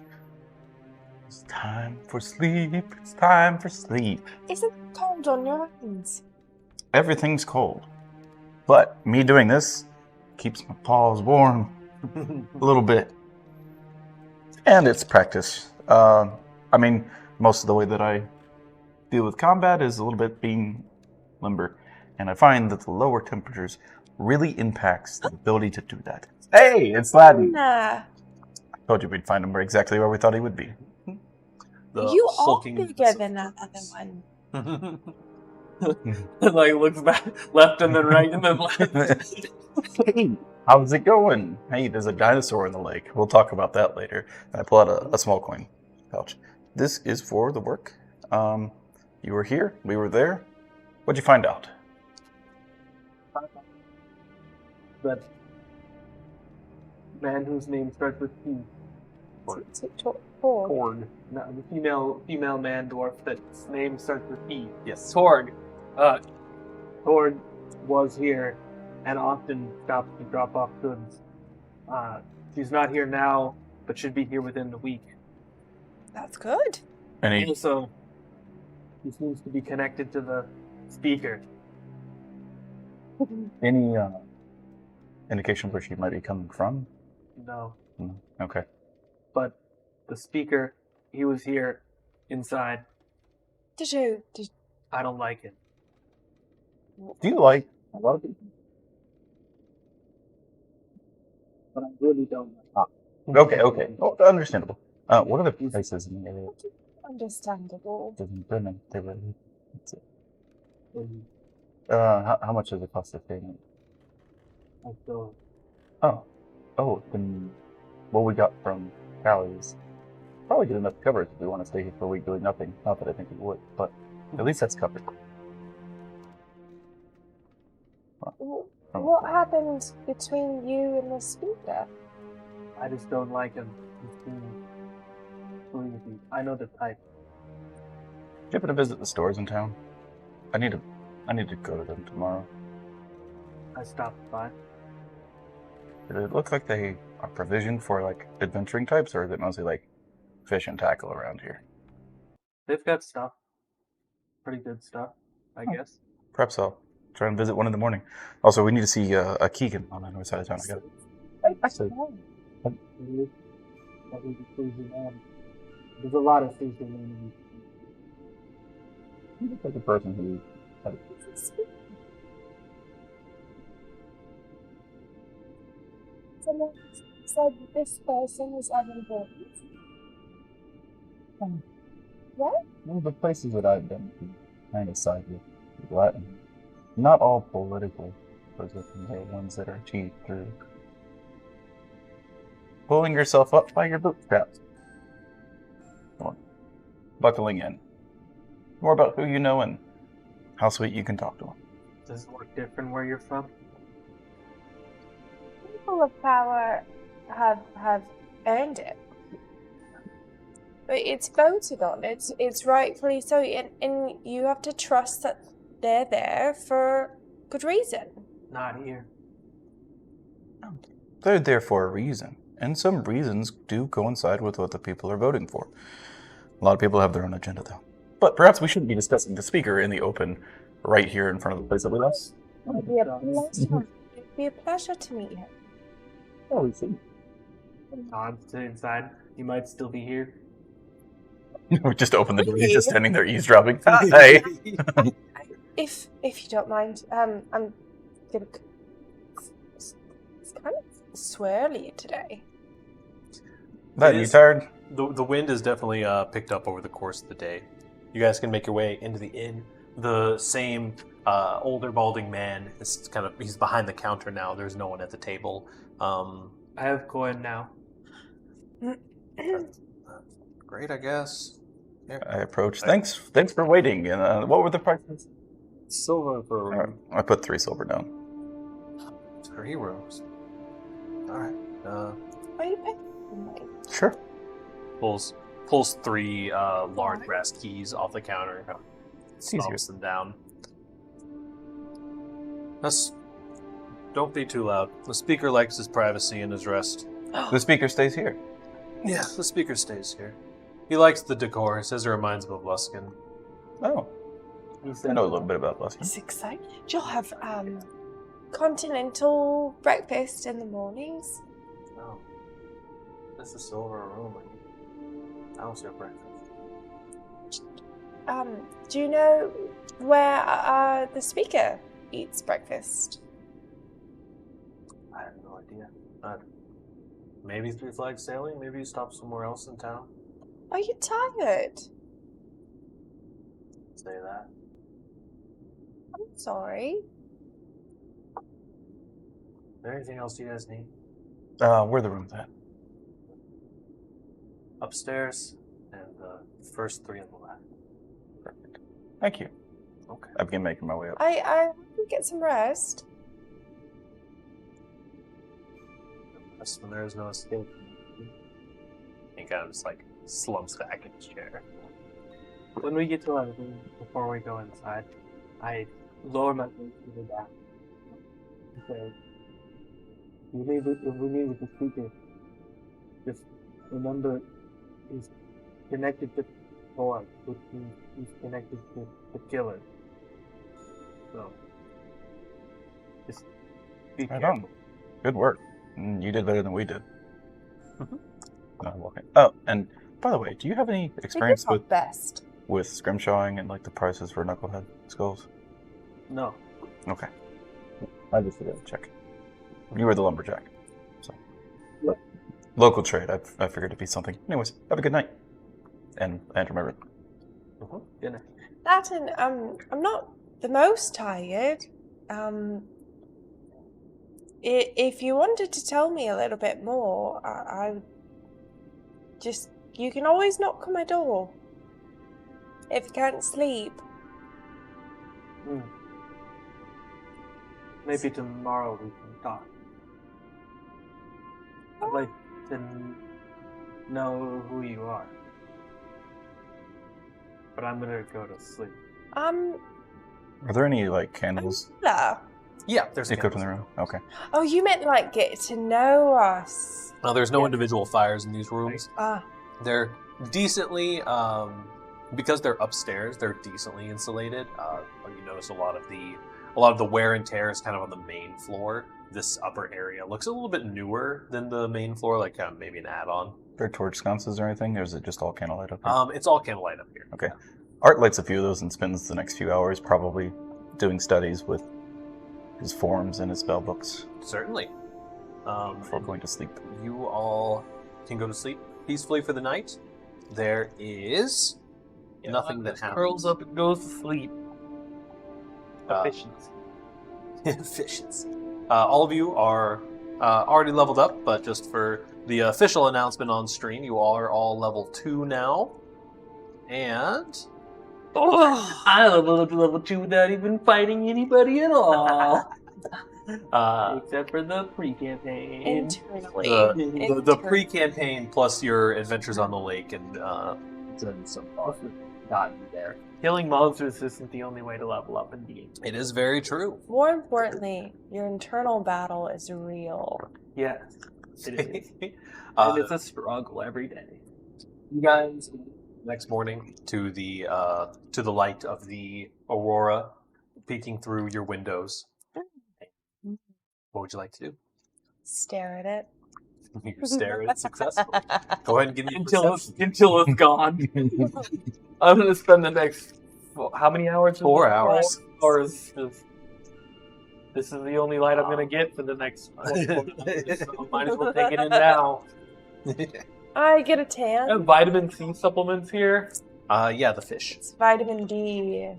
It's time for sleep. It's time for sleep. Is it cold on your hands? Everything's cold. But me doing this keeps my paws warm a little bit. And it's practice. I mean, most of the way that I deal with combat is a little bit being limber. And I find that the lower temperatures really impacts the ability to do that. Hey, it's Latin. Nah. I told you we'd find him exactly where we thought he would be. The You are hulking- bigger than that other one. Like looks back, left and then right and then left. Hey, how's it going? Hey, there's a dinosaur in the lake. We'll talk about that later. And I pull out a small coin pouch. This is for the work. You were here. We were there. What'd you find out? That man whose name starts with P. Torg. No, the female man dwarf that's name starts with P. Yes. Torg. Torg was here and often stops to drop off goods. She's not here now, but should be here within the week. That's good. Any Also, he seems to be connected to the speaker. indication where she might be coming from? No. Okay. But the speaker, he was here inside. Did I don't like it. Do you like a lot of people? But I really don't. Okay. Oh, understandable. What are the places in the area? understandable. They were And How much does it cost to stay in? I don't. Oh, then what we got from Callie is probably good enough to cover it if we want to stay here for a week doing nothing. Not that I think we would, but at least that's covered. What happened between you and the speaker? I just don't like him. He's too sleazy. I know the type. Do you happen to visit the stores in town? I need to go to them tomorrow. I stopped by. Did it look like they are provisioned for like adventuring types, or is it mostly like fish and tackle around here? They've got stuff. Pretty good stuff, I guess. Perhaps I'll try and visit one in the morning. Also, we need to see a Keegan on the north side of town. I got it. Actually, There's a lot of things going on. you look like the person who. Someone said this person was unimportant. What? One of the places that I've been to kind of side with Latin. Not all political positions are ones that are achieved through pulling yourself up by your bootstraps. Come on. Buckling in. More about who you know and how sweet you can talk to them. Does it look different where you're from? People of power have earned it. But it's voted on. It's rightfully so, and you have to trust that they're there for good reason. Not here. They're there for a reason, and some reasons do coincide with what the people are voting for. A lot of people have their own agenda, though. But perhaps we shouldn't be discussing the speaker in the open right here in front of the place that we left. It'd be a pleasure. It'd be a pleasure to meet you. Oh, we see. Todd, stay inside. You might still be here. We just opened the door. He's just standing there eavesdropping. Hey. If you don't mind, I'm gonna. It's kind of swirly today. That, It you is. tired? The wind is definitely picked up over the course of the day. You guys can make your way into the inn. The same older balding man is he's behind the counter now. There's no one at the table. I have coin now. Great, I guess. Yeah. I approached. Thanks for waiting. And what were the prices? Silver for a room. I put 3 silver down. For heroes. All right. Are you paying? Sure. Pulls 3 large brass keys off the counter and It's easier. stomps them down. Don't be too loud. The speaker likes his privacy and his rest. The speaker stays here. Yeah, the speaker stays here. He likes the decor. He says it reminds him of Luskin. Oh, I know a little bit about Luskin. It's exciting. You'll have continental breakfast in the mornings. Oh. This is silver room. I don't see a breakfast. Do you know where the speaker eats breakfast? I have no idea. Maybe 3 Flags Sailing? Maybe you stop somewhere else in town? Are you tired? Say that. I'm sorry. Is there anything else you guys need? Where are the rooms at? Upstairs, and the first 3 on the left. Perfect. Thank you. Okay. I begin making my way up. I can get some rest. That's when there is no escape. He kind of just slumps back in his chair. When we get to our room, before we go inside, I lower my voice to the back. Okay. If we meet with the speaker, just remember he's connected to Thor, which means he's connected to the killer. So, just be Right careful. on. Good work. You did better than we did. Okay. Oh, and by the way, do you have any experience with best. scrimshawing and the prices for knucklehead skulls? No. Okay. I just forgot to check. You were the lumberjack, so Yep. Local trade. I figured it'd be something. Anyways, have a good night, and remember, Dinner. That and I'm not the most tired. If you wanted to tell me a little bit more, I just you can always knock on my door if you can't sleep. Maybe tomorrow we can talk. I'd like to know who you are. But I'm gonna go to sleep. Are there any like candles Yeah, there's equipped in candles. the room? Okay. Oh, you meant like get to know us. There's no Yeah. individual fires in these rooms. Ah, They're decently, because they're upstairs, they're decently insulated. You notice a lot of the wear and tear is kind of on the main floor. This upper area looks a little bit newer than the main floor, like maybe an add-on. Are there torch sconces or anything, or is it just all candlelight up here? It's all candlelight up here. Okay. Art lights a few of those and spends the next few hours probably doing studies with his forms and his spell books Certainly. before going to sleep. You all can go to sleep peacefully for the night. There is nothing that happens. Curls up and goes to sleep. Efficiency. Efficiency. All of you are already leveled up, but just for the official announcement on stream, you all are all level 2 now. And Oh, I leveled up to level 2 without even fighting anybody at all. Except for the pre-campaign. internally. the pre-campaign plus your adventures on the lake and Done some awesome gotten there. Killing monsters isn't the only way to level up in D&D. it is very true. More importantly, your internal battle is real. Yes, it is. And Uh, it's a struggle every day. You guys, next morning to the light of the aurora peeking through your windows. What would you like to do? Stare at it. You stare at it successfully. Go ahead and give me a Until perception. it's gone. I'm gonna spend the next how many hours? 4 hours. 4 hours. This is the only light I'm gonna get for the next 24 hours, so might as well take it in now. I get a I tan. have vitamin C supplements here. Yeah, the fish. It's vitamin D.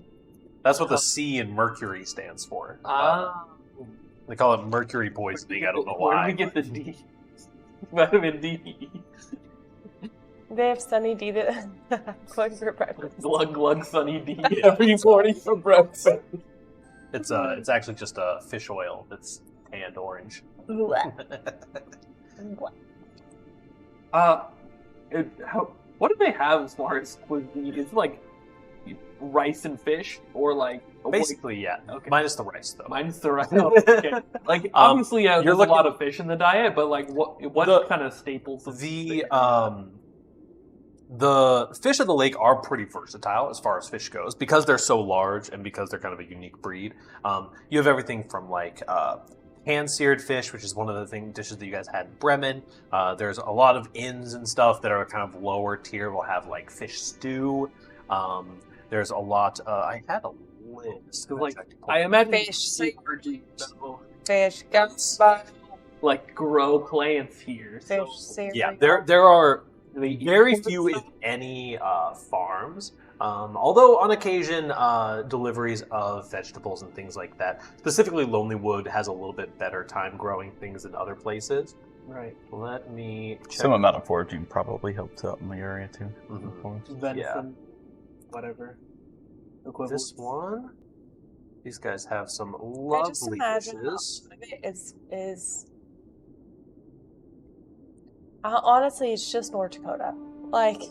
That's what the C in mercury stands for. They call it mercury poisoning. I don't know Where why. do we get the D? Vitamin D. They have Sunny D that going for breakfast. Glug glug Sunny D every morning for breakfast. It's actually just a fish oil that's tanned orange. What do they have as far as cuisine? Is it like rice and fish, or like Basically, yeah. Okay. Minus the rice, though. Minus the rice. Okay. Like obviously, you're there's looking- a lot of fish in the diet, but like what kind of staples? Of The fish of the lake are pretty versatile as far as fish goes because they're so large and because they're kind of a unique breed. You have everything from like hand-seared fish, which is one of the dishes that you guys had in Bremen. There's a lot of inns and stuff that are kind of lower tier. We'll have like fish stew. There's a lot. I had a list. like I imagine Fish, CRG, though, Fish, gumbo, like grow plants here. fish, So cereal. Yeah, there are they very few, if any, farms. Although on occasion, deliveries of vegetables and things like that. Specifically, Lonelywood has a little bit better time growing things than other places. right. Let me check. Some amount of foraging probably helps out in the area too. Mhm. Of course. Venison, whatever. Equivalent. This one. These guys have some I just lovely imagine dishes. how it is honestly, it's just North Dakota. Like,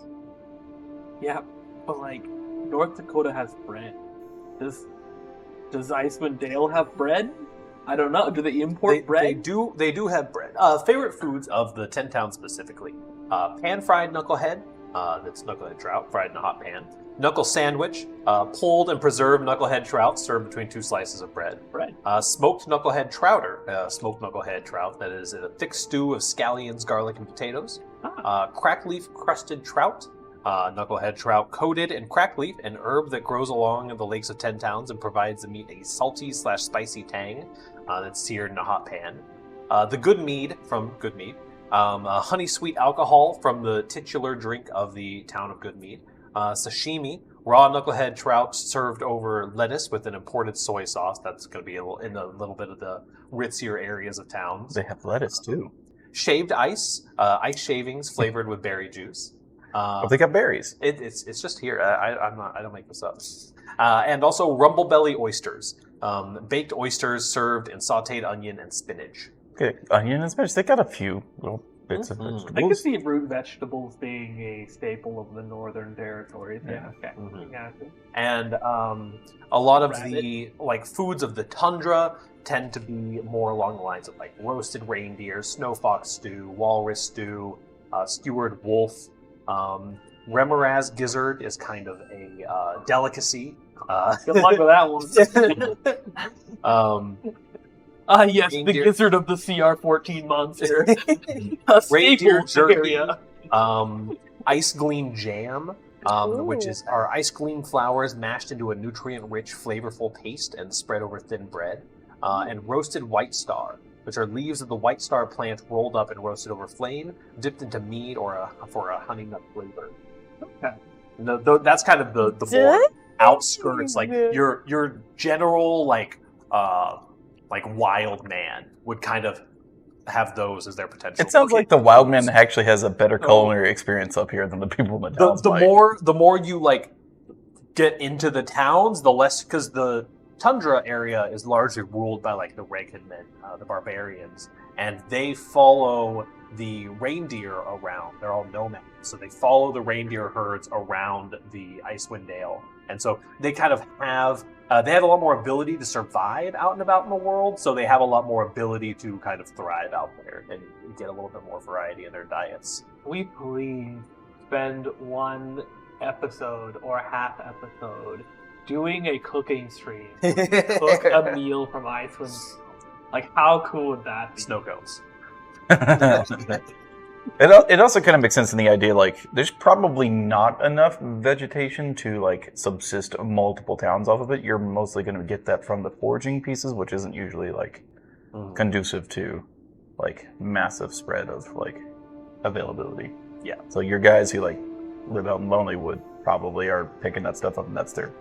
Yeah, but like North Dakota has bread. Does Icewind Dale have bread? I don't know. Do they import bread? They do have bread. Favorite foods of the 10 towns specifically: pan-fried knucklehead. That's knucklehead trout fried in a hot pan. Knuckle sandwich, pulled and preserved knucklehead trout served between 2 slices of bread. Smoked knucklehead trouter, smoked knucklehead trout that is in a thick stew of scallions, garlic, and potatoes. Crackleaf crusted trout, knucklehead trout coated in crackleaf, an herb that grows along the lakes of 10 towns and provides the meat a salty/spicy tang that's seared in a hot pan. The good mead from Good Mead, honey sweet alcohol from the titular drink of the town of Good Mead. Sashimi, raw knucklehead trout served over lettuce with an imported soy sauce. That's going to be in a little bit of the ritzier areas of towns. They have lettuce too. Shaved ice shavings flavored with berry juice. Oh, they got berries. It's just here. I don't make this up. And also rumble belly oysters, baked oysters served in sautéed onion and spinach. Okay, onion and spinach. They got a few little bits of I could vegetables. see root vegetables being a staple of the northern territories. Yeah. Okay. Mhm. Gotcha. And a lot of Rabbit. the foods of the tundra tend to be more along the lines of like roasted reindeer, snow fox stew, walrus stew, skewered wolf. Remoraz gizzard is kind of a delicacy. Good luck with that one. Yes, the Reindeer. gizzard of the CR-14 monster. Reindeer jerky, area. ice gleam jam, which is our ice gleam flours mashed into a nutrient-rich, flavorful paste and spread over thin bread, and roasted white star, which are leaves of the white star plant rolled up and roasted over flame, dipped into mead or for a honey nut flavor. Okay. That's kind of the more outskirts, like your general like wild man would kind of have those as their potential. It sounds like the wild man actually has a better culinary experience up here than the people in the towns. The more you like get into the towns, the less, because the tundra area is largely ruled by like the Reghan men, the barbarians, and they follow the reindeer around. They're all nomads, so they follow the reindeer herds around the Icewind Dale, and so they kind of have they have a lot more ability to survive out and about in the world. So they have a lot more ability to kind of thrive out there and get a little bit more variety in their diets. We please spend one episode or half episode doing a cooking stream. Cook a meal from Icewind. Like, how cool would that be? Snow cones. It also kind of makes sense in the idea, like, there's probably not enough vegetation to, like, subsist multiple towns off of it. You're mostly going to get that from the foraging pieces, which isn't usually, like, conducive to, like, massive spread of, like, availability. Yeah. So your guys who, like, live out in Lonelywood probably are picking that stuff up, and that's their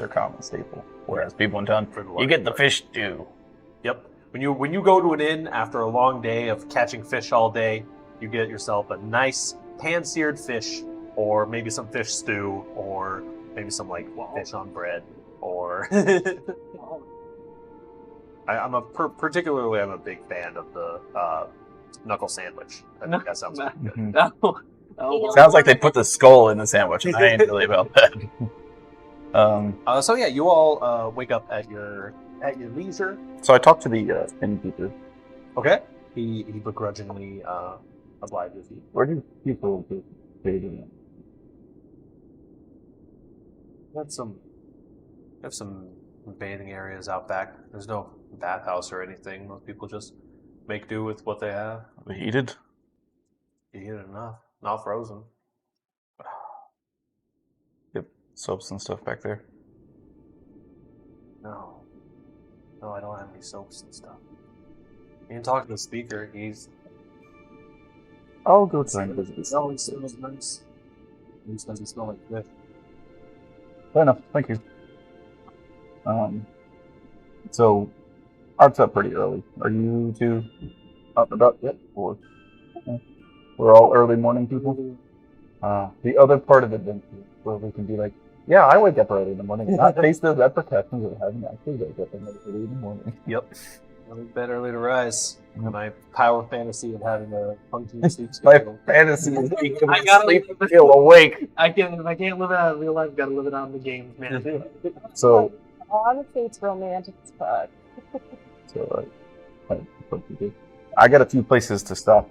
common staple. Whereas people in town, you get the fish stew. Yep. When you go to an inn after a long day of catching fish all day, you get yourself a nice pan-seared fish, or maybe some fish stew, or maybe some like fish on bread, or I'm a big fan of the knuckle sandwich. I think that sounds good. Mm-hmm. Sounds like they put the skull in the sandwich, and I ain't really about that. So yeah, you all wake up at your leisure. So I talked to the innkeeper. Okay. He begrudgingly obliges you. Where do people get paid in? We have some bathing areas out back. There's no bathhouse or anything. Most people just make do with what they have. Heated? You eat enough. Not frozen. Yep, soaps and stuff back there. No, I don't have any soaps and stuff. You can talk to the speaker. I'll go try and visit this. It always smells nice. At least doesn't smell like fish. Fair enough, thank you. So, Art's up pretty early. Are you two up and about yet? Or we're all early morning people? The other part of adventure where we can be like, yeah, I wake up early in the morning, not face the repercussions of having to actually wake up early in the morning. Yep. I'm in bed early to rise. My power fantasy of having a functioning sleep My schedule. fantasy is being able I to gotta sleep and feel awake. I can't live it out in real life. Gotta live it out in the games, man. So, Honestly, it's romantic as fuck. I got a few places to stop.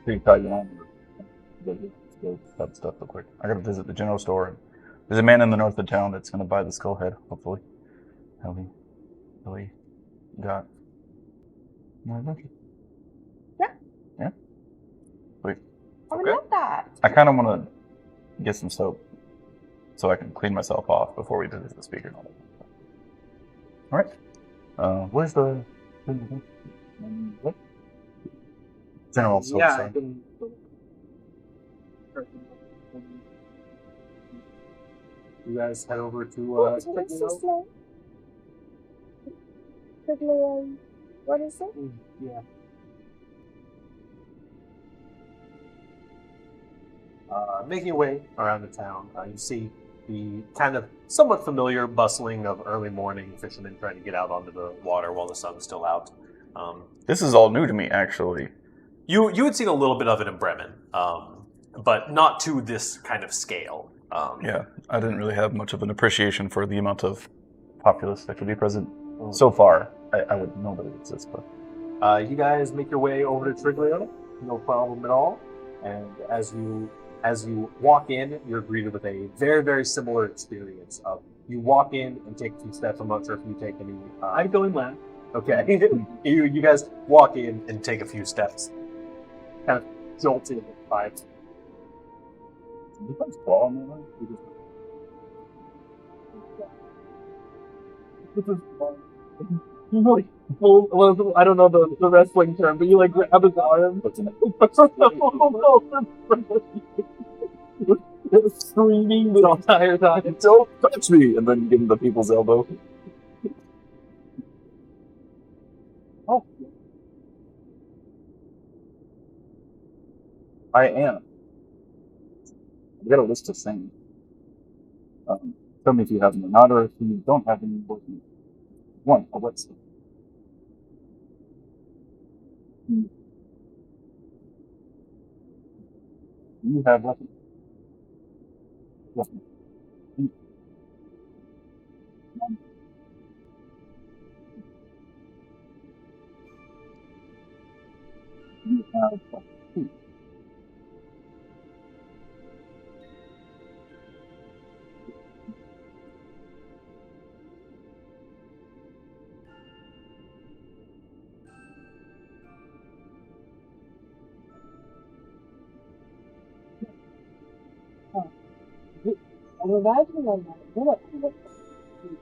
So you probably want to go cut stuff real quick. I gotta visit the general store. There's a man in the north of town that's gonna buy the skull head, hopefully. How he got my adventure. Yeah. Yeah? Wait. I would Okay. love that. I kinda wanna get some soap so I can clean myself off before we visit the speaker and all that. Alright. Where's the what? General soap, Yeah, sorry. I can. You guys head over to What's his Triglio. name? Triglio. What is it? Yeah. Making your way around the town, you see the kind of somewhat familiar bustling of early morning fishermen trying to get out onto the water while the sun's still out. This is all new to me, actually. You had seen a little bit of it in Bremen, but not to this kind of scale. Yeah, I didn't really have much of an appreciation for the amount of populace that could be present so far. I would know that it exists, but You guys make your way over to Triglio, no problem at all. And as you walk in, you're greeted with a very, very similar experience. Of you walk in and take 2 steps. I'm not sure if you take any. I go in left. Okay, you guys walk in and take a few steps, kind of jolted by. did you guys fall on that? You really pull, well, I don't know the wrestling term, but you like grab his arm. Screaming the entire time. Don't touch me! And then give him the people's elbow. Oh, I am. I've got a list of things. Tell me if you have any or not, or if you don't have any. One, a wet stick. You have weapons. Weapons. You have weapons. I'm imagining I'm not good at it.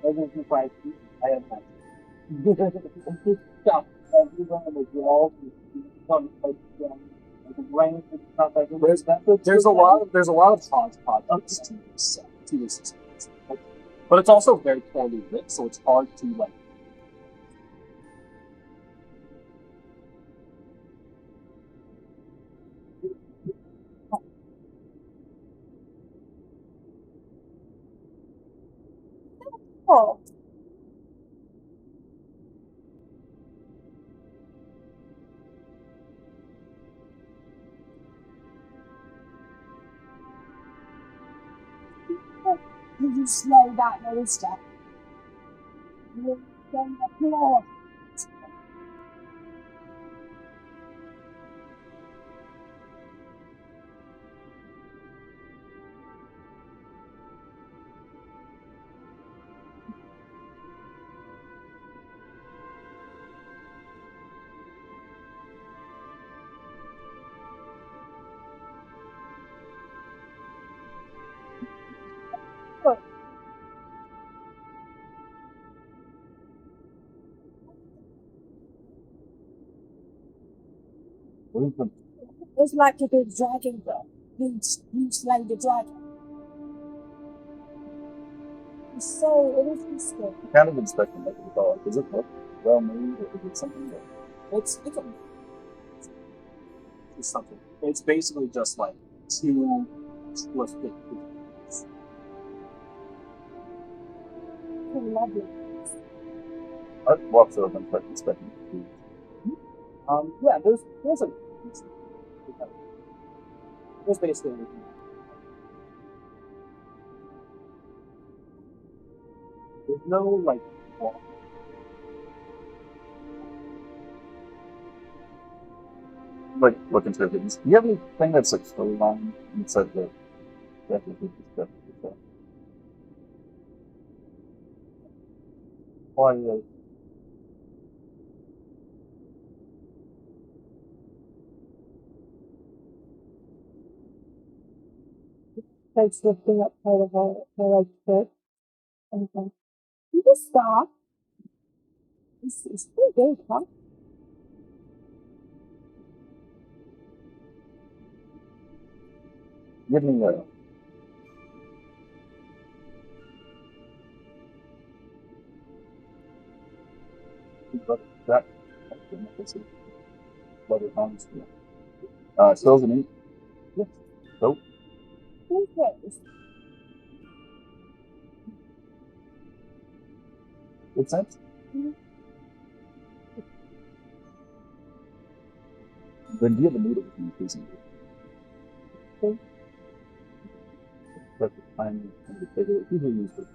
Doesn't surprise me. I have that. It's stuff. Everyone on the wall some like the rank and stuff like that. There's a lot of hodgepodge to this experience. But it's also very poorly lit, so it's hard to like. Oh. Did you slow that little step? You're going to floor. It's like a big dragon, bro. You slay the dragon. So, it is peaceful. I'm kind of expecting like a dog. Does it look well made, or is it something that It's something. It's basically just like 2 twisted pieces. Lovely. I walked through them quite expecting to be. Yeah, there's a there's basically everything. There's no like wall. Like looking through things. Do you have anything that's like storyline inside the stuff? Why Like lifting up part of her like foot. Okay. You just stop. It's pretty good, huh? Give me a That. Leather hands. Spells and ink. Yes. Nope. Yes. Good sense. Then do you have a needle with you, please? Perfect. I'm going to take it. Usually use this.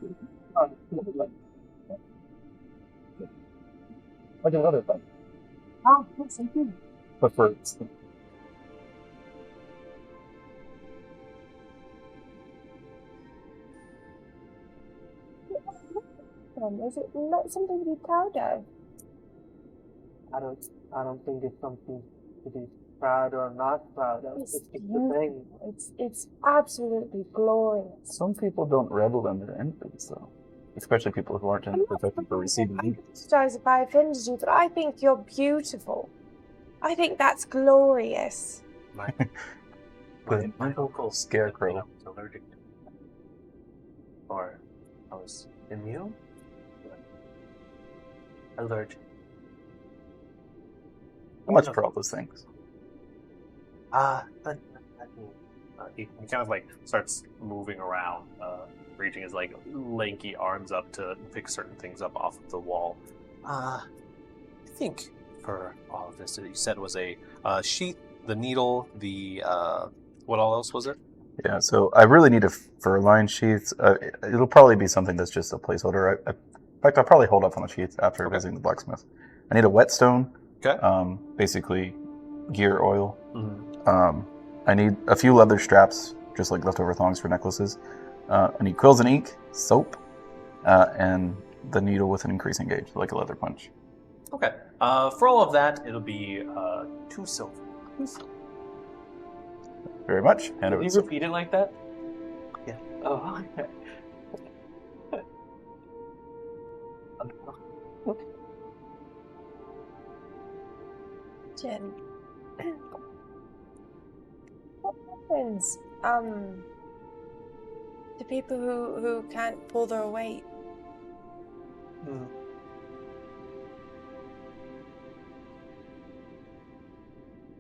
Like another thing. Ah, yes, thank you. But first. Is it not something to be proud of? I don't think it's something to be proud or not proud of. It's It's just a beautiful. thing. It's absolutely glorious. Some people don't revel in their enemies, though. Especially people who aren't protected for receiving I needs. apologize if I offended you, but I think you're beautiful. I think that's glorious. My The uncle scarecrow. I was allergic to, or I was immune. Allergic. How much for all those things? But he kind of like starts moving around, reaching his like lanky arms up to pick certain things up off of the wall. I think for all of this that you said was a sheath, the needle, the what all else was it? Yeah, so I really need for a line sheath. It'll probably be something that's just a placeholder. In fact, I'll probably hold off on the sheath after visiting the blacksmith. I need a whetstone. Okay. Basically, gear oil. Mm-hmm. I need a few leather straps, just like leftover thongs for necklaces. I need quills and ink, soap, and the needle with an increasing gauge, like a leather punch. Okay. For all of that, it'll be 2 silver. Very much. And Did you repeat it like that? Yeah. Oh, okay. Jen. What happens to people who can't pull their weight?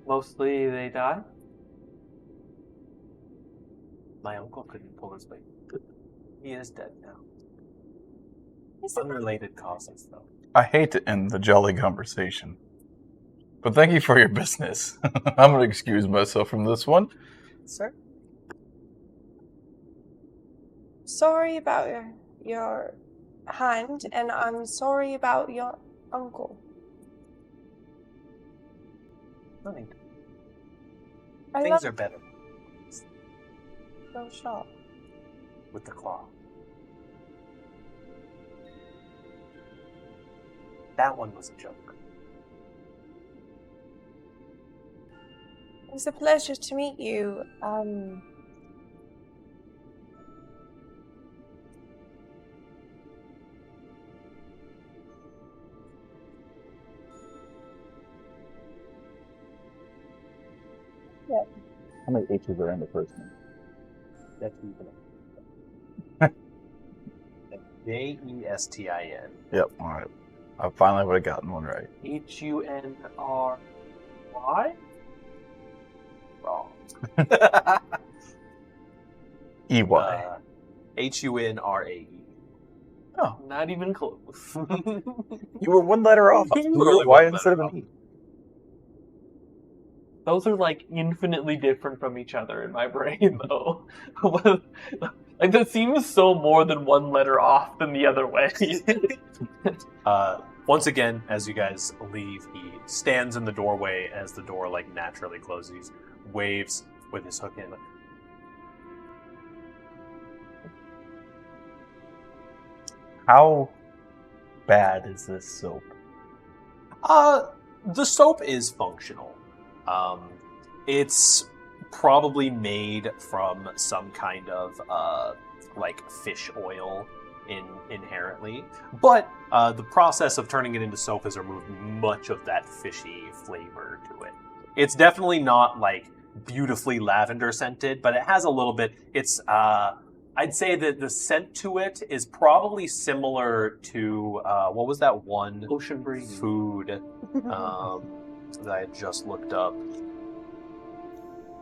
Mostly they die. My uncle couldn't pull his weight. He is dead now. Is it Unrelated causes, though. I hate to end the jolly conversation, but thank you for your business. I'm going to excuse myself from this one. Sir? sorry about your hand, and I'm sorry about your uncle. No need. I Things love are better so sharp. with the claw. That one was a joke. It was a pleasure to meet you. How many H's are in the first name? That's even. Jestin. Yep, all right. I finally would have gotten one right. Hunry? Wrong. EY. Hunrae. Oh, Not even close. you were one letter off. Literally Why one instead of letter an E? Those are like infinitely different from each other in my brain, though. Like that seems so more than one letter off than the other way. Once again, as you guys leave, he stands in the doorway as the door like naturally closes, waves with his hook in. How bad is this soap? The soap is functional. It's probably made from some kind of like fish oil inherently, but the process of turning it into soap has removed much of that fishy flavor to it. It's definitely not like beautifully lavender scented, but it has a little bit. It's I'd say that the scent to it is probably similar to what was that one Ocean breeze. food that I had just looked up?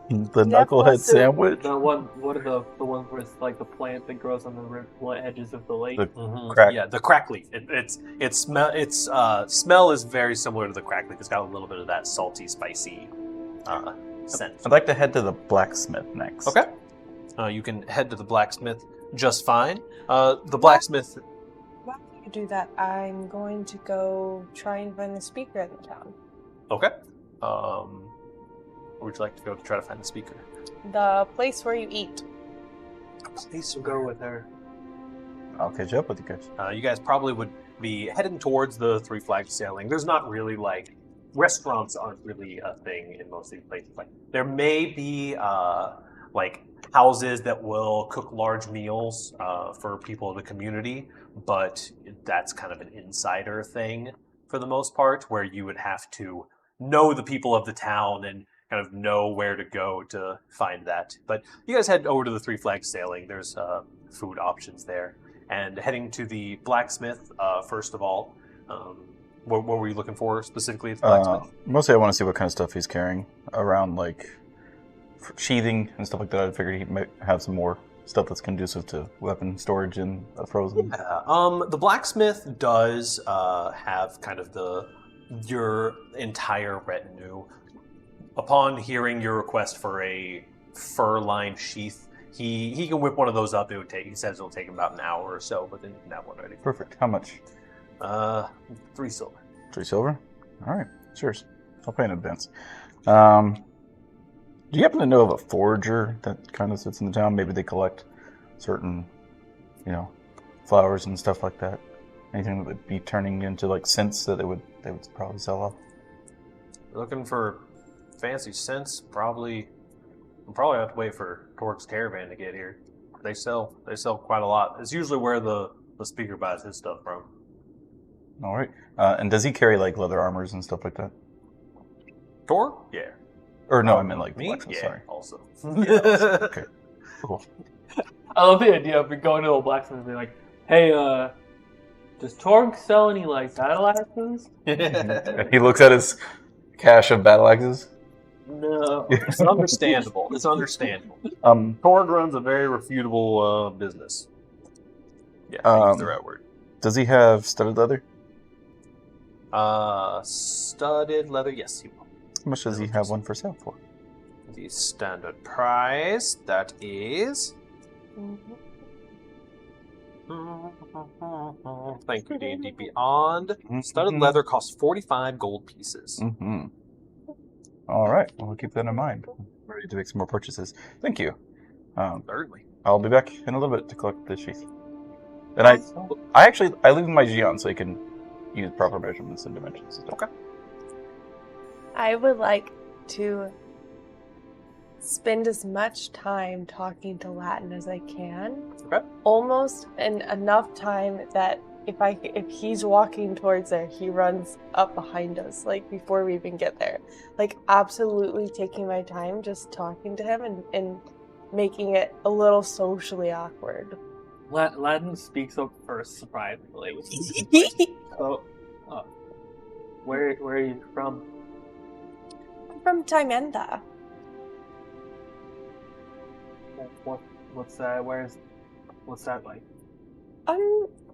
The knucklehead sandwich. The one. What are the ones where it's like the plant that grows on the edges of the lake? The crack. Yeah, the crack leaf. Its smell is very similar to the crack leaf. It's got a little bit of that salty, spicy scent. I'd like to head to the blacksmith next. Okay. You can head to the blacksmith just fine. The blacksmith. While you do that, I'm going to go try and find the speaker in the town. Okay. Where would you like to go to try to find the speaker? The place where you eat. Please go with her. I'll catch up with you guys. You guys probably would be heading towards the Three Flags Sailing. There's not really like restaurants aren't really a thing in most of these places. Like there may be like houses that will cook large meals for people in the community, but that's kind of an insider thing for the most part, where you would have to know the people of the town and kind of know where to go to find that. But you guys head over to the Three Flags Sailing. There's food options there. And heading to the blacksmith, first of all, what were you looking for specifically at the blacksmith? Mostly I want to see what kind of stuff he's carrying around, like sheathing and stuff like that. I figured he might have some more stuff that's conducive to weapon storage in a frozen. Yeah. The blacksmith does have kind of your entire retinue. Upon hearing your request for a fur-lined sheath, he can whip one of those up. He says it'll take him about an hour or so, but then you can have one ready. Perfect. How much? 3 silver. 3 silver? All right. Cheers. I'll pay in advance. Do you happen to know of a forager that kind of sits in the town? Maybe they collect certain, flowers and stuff like that. Anything that would be turning into like scents that they would probably sell off. Looking for fancy scents? We'll probably have to wait for Torque's caravan to get here. They sell quite a lot. It's usually where the speaker buys his stuff from. All right. And does he carry like leather armors and stuff like that? Torque? Yeah. Or no, I meant like me? blacksmith, Yeah, sorry. also. Okay. Cool. I love the idea of going to a blacksmith and being like, "Hey, does Torg sell any like battle axes?" He looks at his cache of battle axes. No. It's understandable. Torg runs a very refutable business. Yeah, that's the right word. Does he have studded leather? Studded leather, yes, he will. How much does he have one for sale for? The standard price, that is... Thank you, D&D Beyond. Studded leather costs 45 gold pieces. Mm-hmm. All right, well, we'll keep that in mind. I'm ready to make some more purchases. Thank you. Certainly. I'll be back in a little bit to collect the sheath. And I leave my Gion so he can use proper measurements and dimensions. Okay. I would like to spend as much time talking to Latin as I can. Okay. Almost in enough time that if he's walking towards there, he runs up behind us, like before we even get there. Like absolutely taking my time just talking to him and making it a little socially awkward. Latin speaks up first, surprisingly. So, where are you from? I'm from Timenda. What's that? What's that like?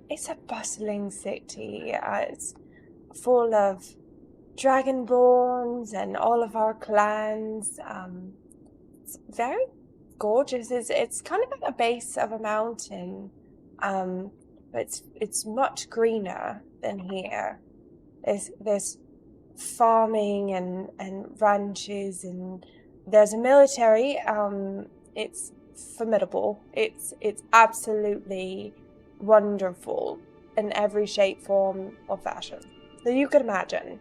It's a bustling city. It's full of dragonborns and all of our clans. It's very gorgeous. It's kind of at the base of a mountain, but it's much greener than here. There's farming and ranches, and there's a military. It's formidable. It's absolutely wonderful in every shape, form, or fashion that you could imagine.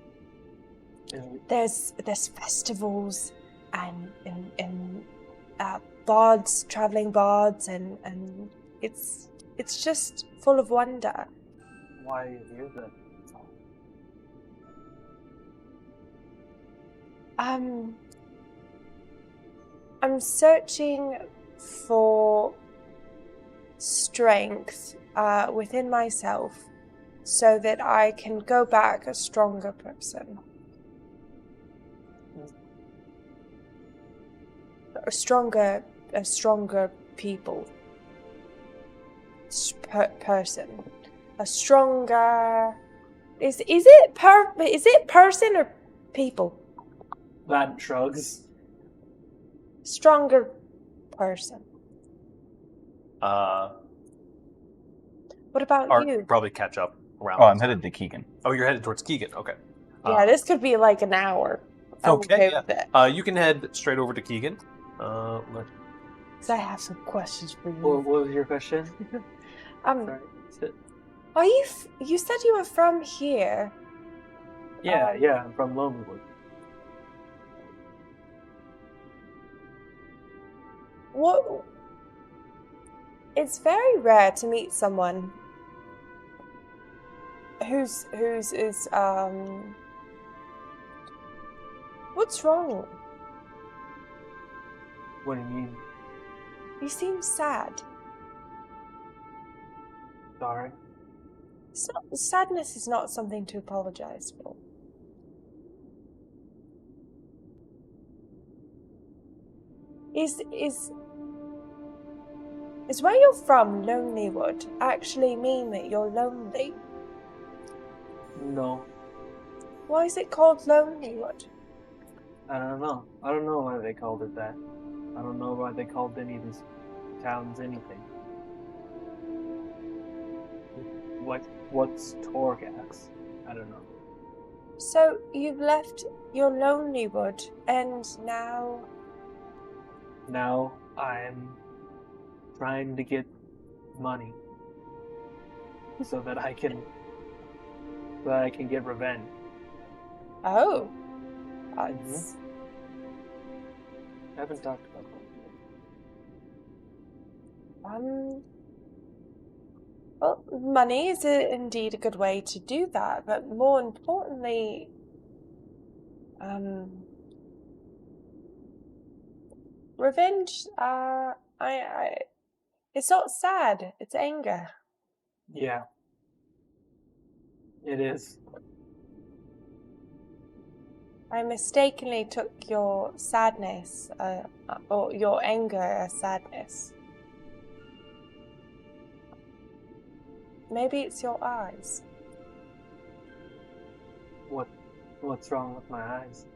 There's festivals and bards, traveling bards, and it's just full of wonder. Why are you here then? I'm searching for strength within myself so that I can go back a stronger person. A stronger people. Person. A stronger... Is it person or people? That shrugs. Stronger person. What about Art you? probably catch up around. Oh, I'm headed to Keegan. Oh, you're headed towards Keegan. Okay. Yeah, this could be like an hour. I'm Okay, with it. You can head straight over to Keegan. So I have some questions for you. What was your question? Sorry. Are you? You said you were from here. Yeah, I'm from Lonelywood. What? It's very rare to meet someone who's is What's wrong? What do you mean? You seem sad. Sorry. Sadness is not something to apologize for. Is where you're from, Lonelywood, actually mean that you're lonely? No, Why is it called Lonelywood? I don't know. I don't know why they called it that. I don't know why they called any of these towns anything. What's Torgax? I don't know. So you've left your Lonelywood, and now Now I'm trying to get money so that I can get revenge. oh, that's I haven't talked about that. Well, money is indeed a good way to do that, but more importantly, revenge. It's not sad. It's anger. Yeah, it is. I mistakenly took your sadness, or your anger as sadness. Maybe it's your eyes. What's wrong with my eyes?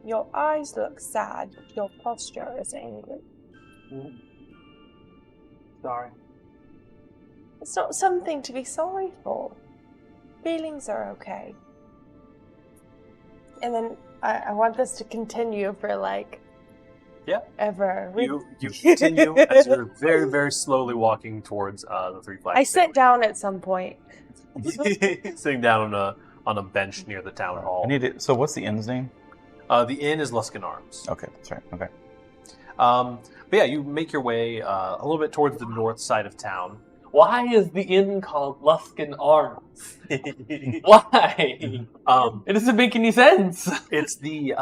Your eyes look sad. Your posture is angry. Sorry. It's not something to be sorry for. Feelings are okay. And then I want this to continue for ever. You continue as you're very, very slowly walking towards the Three Flags. I sit down at some point. Sitting down on a bench near the town hall. So what's the inn's name? The inn is Luskin Arms. Okay, that's right. Okay. But yeah, you make your way a little bit towards the north side of town. Why is the inn called Luskin Arms? Why? It doesn't make any sense. It's the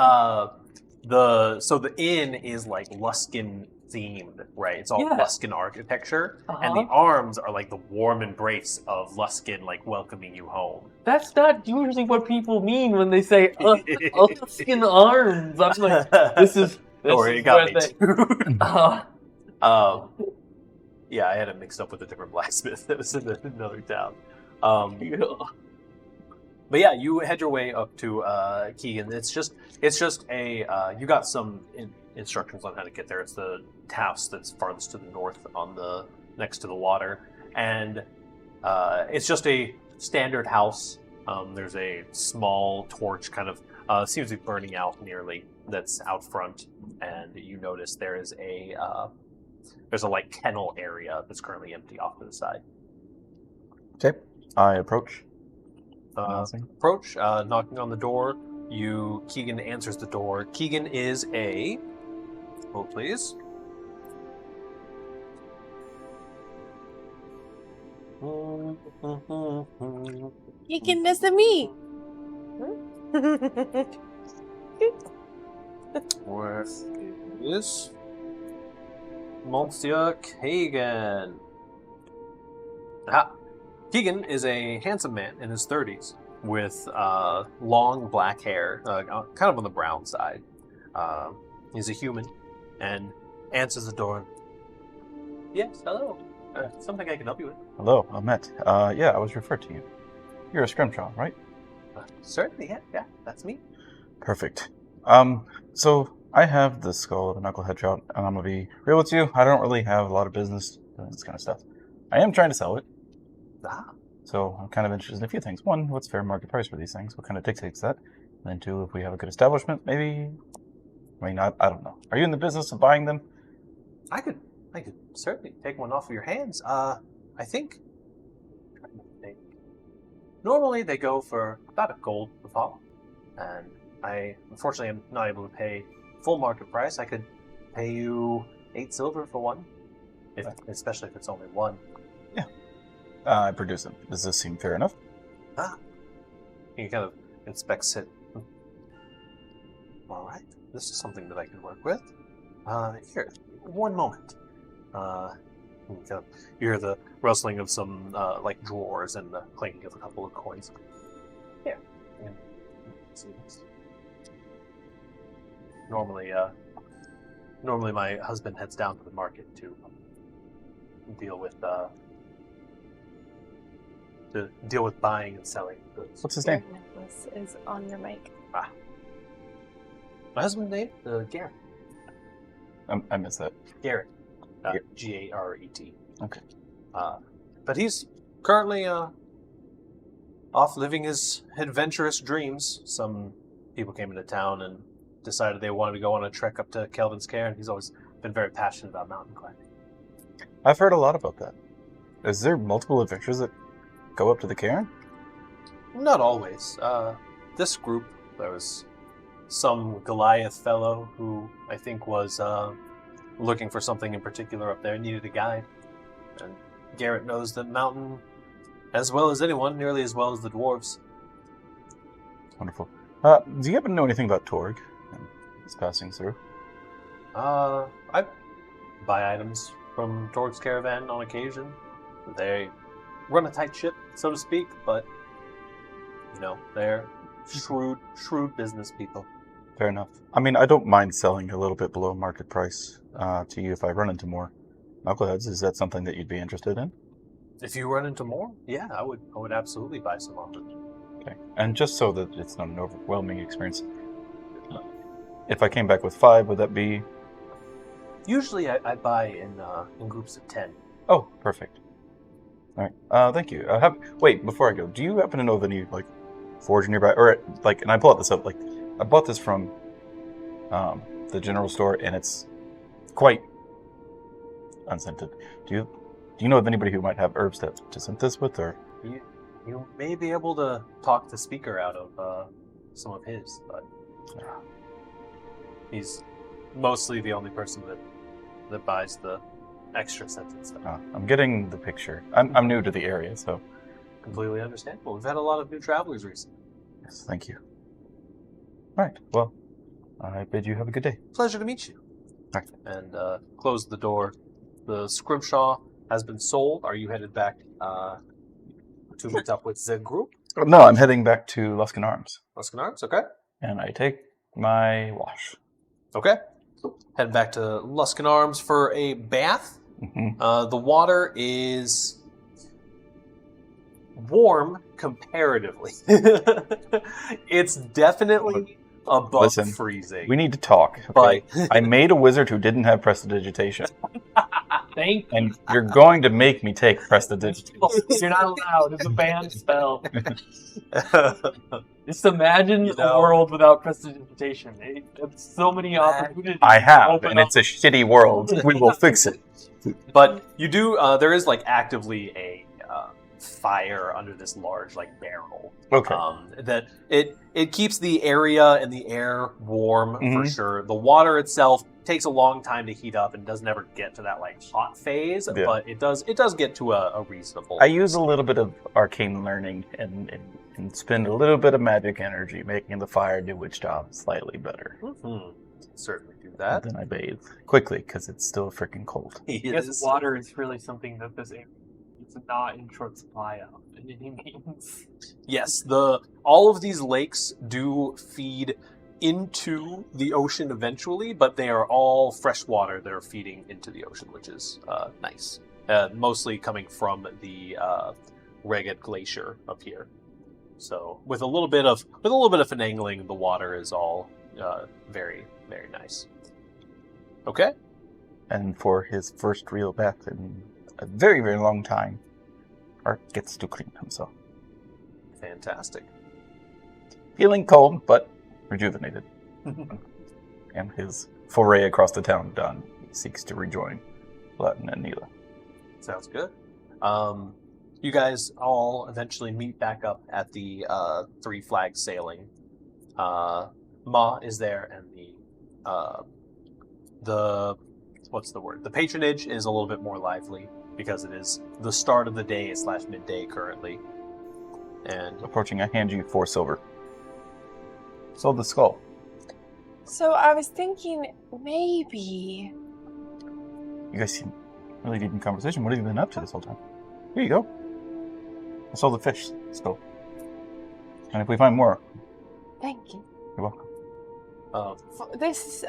inn is like Luskin themed, right? It's all Luskin architecture, and the arms are like the warm embrace of Luskin, like welcoming you home. That's not usually what people mean when they say Luskin Arms. I'm like, this is. Don't worry, it got me too. Yeah, I had it mixed up with a different blacksmith that was in another town. But yeah, you head your way up to Keegan. It's just a you got some instructions on how to get there. It's the house that's farthest to the north on the next to the water, and it's just a standard house. There's a small torch, kind of seems to be burning out nearly. That's out front, and you notice there's a like kennel area that's currently empty off to the side. Okay, I approach. Approach, knocking on the door. Keegan answers the door. Keegan is a... Hold, please. Keegan, this is me. Where is Monsieur Keegan? Ah, Keegan is a handsome man in his 30s with long black hair, kind of on the brown side. He's a human and answers the door. Yes, hello. Something I can help you with? Hello, Ahmet. Yeah, I was referred to you. You're a scrimshaw, right? Certainly, yeah, that's me. Perfect. So I have the skull of a knucklehead trout, and I'm gonna be real with you. I don't really have a lot of business doing this kind of stuff. I am trying to sell it. Ah, So I'm kind of interested in a few things. One, what's fair market price for these things? What kind of dictates that? And then two, if we have a good establishment, maybe. I mean, I don't know. Are you in the business of buying them? I could certainly take one off of your hands. I think. Normally they go for about a gold per fall, and I unfortunately am not able to pay full market price. I could pay you 8 silver for one, especially if it's only one. Yeah. I produce them. Does this seem fair enough? He kind of inspects it. All right, this is something that I can work with. Here, one moment. You kind of hear the rustling of some like drawers and the clanking of a couple of coins. Here, see this. Normally my husband heads down to the market to deal with buying and selling goods. What's his Your name? necklace is on your mic. My husband's name? Garrett. I missed that. Garrett. Garet. Okay. But he's currently off living his adventurous dreams. Some people came into town and decided they wanted to go on a trek up to Kelvin's Cairn. He's always been very passionate about mountain climbing. I've heard a lot about that. Is there multiple adventures that go up to the cairn? Not always. This group, there was some Goliath fellow who I think was looking for something in particular up there, needed a guide. And Garrett knows the mountain as well as anyone, nearly as well as the dwarves. Wonderful. Do you happen to know anything about Torg and his passing through? I buy items from Torg's caravan on occasion. They run a tight ship, so to speak, but they're shrewd business people. Fair enough. I mean, I don't mind selling a little bit below market price to you if I run into more knuckleheads. Is that something that you'd be interested in? If you run into more, yeah, I would absolutely buy some off it. Okay. And just so that it's not an overwhelming experience, if I came back with 5, would that be? Usually, I buy in groups of 10. Oh, perfect. All right. Thank you. Wait, before I go, do you happen to know of any forge nearby, or and I pull out this up. I bought this from the general store, and it's quite unscented. Do you know of anybody who might have herbs to scent this with, or? You may be able to talk the speaker out of some of his, but he's mostly the only person that buys the extra scented stuff. I'm getting the picture. I'm new to the area, so. Completely understandable. We've had a lot of new travelers recently. Yes, thank you. All right. Well, I bid you have a good day. Pleasure to meet you. All right. And close the door. The scrimshaw has been sold. Are you headed back to meet up with the group? No, I'm heading back to Luskan Arms. Luskan Arms, okay. And I take my wash. Okay. Head back to Luskan Arms for a bath. Mm-hmm. The water is warm comparatively. It's definitely above freezing. We need to talk. Okay? But I made a wizard who didn't have prestidigitation. Thank you. And you're going to make me take prestidigitation. You're not allowed. It's a banned spell. Just imagine a world without prestidigitation. It's so many opportunities. I have, and it's a shitty world. We will fix it. But you do. There is actively a fire under this large barrel. Okay. That it keeps the area and the air warm for Mhm. sure. The water itself takes a long time to heat up and doesn't ever get to that hot phase, Yeah. but it does get to a reasonable. I use a little bit of arcane learning and spend a little bit of magic energy making the fire do its job slightly better. Mhm. Certainly do And that. then I bathe quickly because it's still freaking cold. I guess water is really something that this area it's not in short supply of in any means. Yes, all of these lakes do feed into the ocean eventually, but they are all fresh water that are feeding into the ocean, which is nice. Mostly coming from the Ragged Glacier up here. So with a little bit of finagling, the water is all very, very nice. Okay. And for his first real bath in a very, very long time, Art gets to clean himself. Fantastic. Feeling cold, but rejuvenated. And his foray across the town done, he seeks to rejoin Latin and Neela. Sounds good. You guys all eventually meet back up at the Three Flags Sailing. Ma is there, and the what's the word? The patronage is a little bit more lively because it is the start of the day / midday currently. And Approaching, I hand you 4 silver. Sold the skull. So I was thinking maybe. You guys seem really deep in conversation. What have you been up to this whole time? Here you go. I sold the fish skull. And if we find more, Thank you. you're welcome. This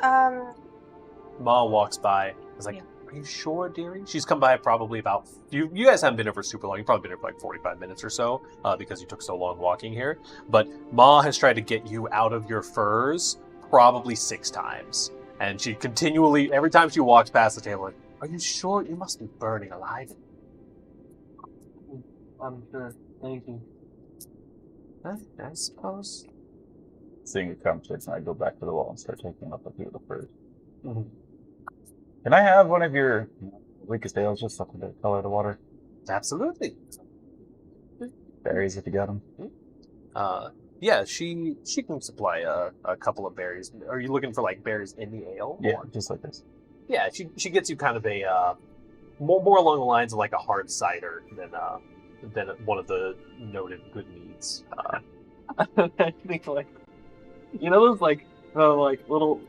Ma walks by. Is like, Yeah. "Are you sure, dearie?" She's come by probably about. You guys haven't been here for super long. You've probably been here for like 45 minutes or so because you took so long walking here. But Ma has tried to get you out of your furs probably 6 times, and she continually, every time she walks past the table, like, "Are you sure? You must be burning alive." I'm sure. Thank you. I suppose. Seeing the conversation, I go back to the wall and start taking up a few of the furs. Mm-hmm. Can I have one of your weakest ales, just something to color the water? Absolutely. Berries, if you got them. Yeah, she can supply a couple of berries. Are you looking for like berries in the ale? Yeah, Or- just like this. Yeah, she gets you kind of a more along the lines of like a hard cider than one of the noted good meads. I think like, you know those like little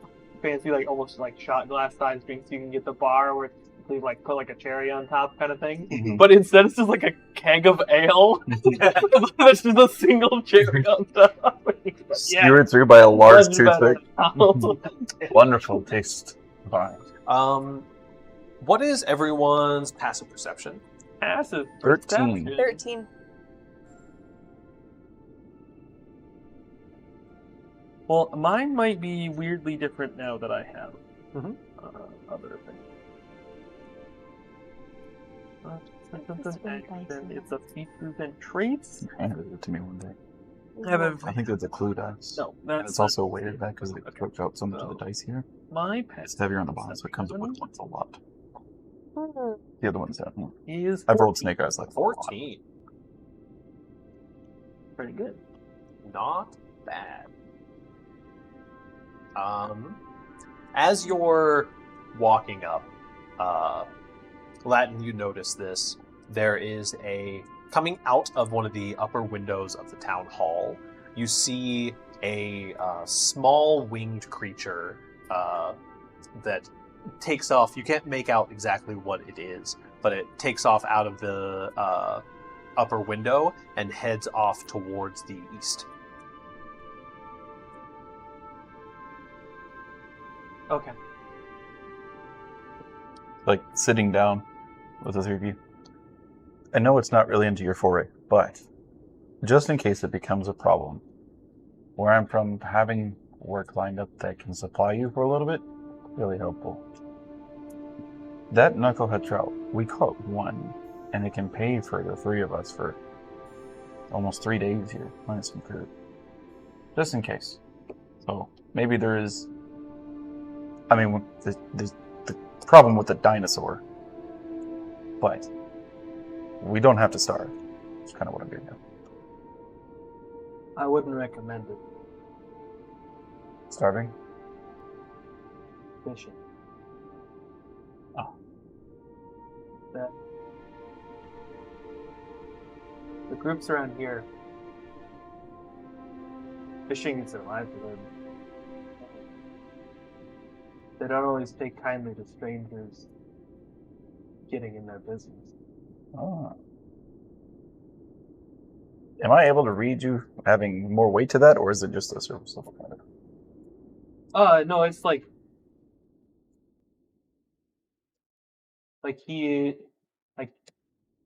fancy like almost like shot glass sized drinks you can get at the bar where they like put like a cherry on top kind of thing, Mhm. but instead it's just like a keg of ale. It's just a single cherry on top. Skewered through by a large Much better toothpick. now. Wonderful taste. Fine. What is everyone's passive perception? Passive 13. perception. 13. Well, mine might be weirdly different now that I have Mhm. other things. It's a features and traits. Handed it to me one day. I think that's a clue dice. No, And that's it's also weighted back because they took out so much of the dice here. my It's passive heavier on the bottom, so it comes up with points a lot. The other one's down here. is I've rolled 14. snake eyes like a lot. 14. Pretty good. Not bad. As you're walking up, Latin, you notice this. There is coming out of one of the upper windows of the town hall, you see a small winged creature that takes off. You can't make out exactly what it is, but it takes off out of the upper window and heads off towards the east. Okay. Like sitting down with the 3 of you. I know it's not really into your foray, but just in case it becomes a problem, where I'm from, having work lined up that can supply you for a little bit, really helpful. That knucklehead trout, we caught 1, and it can pay for the 3 of us for almost 3 days here, minus some food. Just in case. So maybe there is. I mean, there's the problem with the dinosaur, but we don't have to starve. That's kind of what I'm doing now. I wouldn't recommend it. Starving? Fishing. Oh. The groups around here, fishing is their livelihood. They don't always take kindly to strangers getting in their business. Oh. Am I able to read you having more weight to that, or is it just a surface level kind of? No, it's like he, like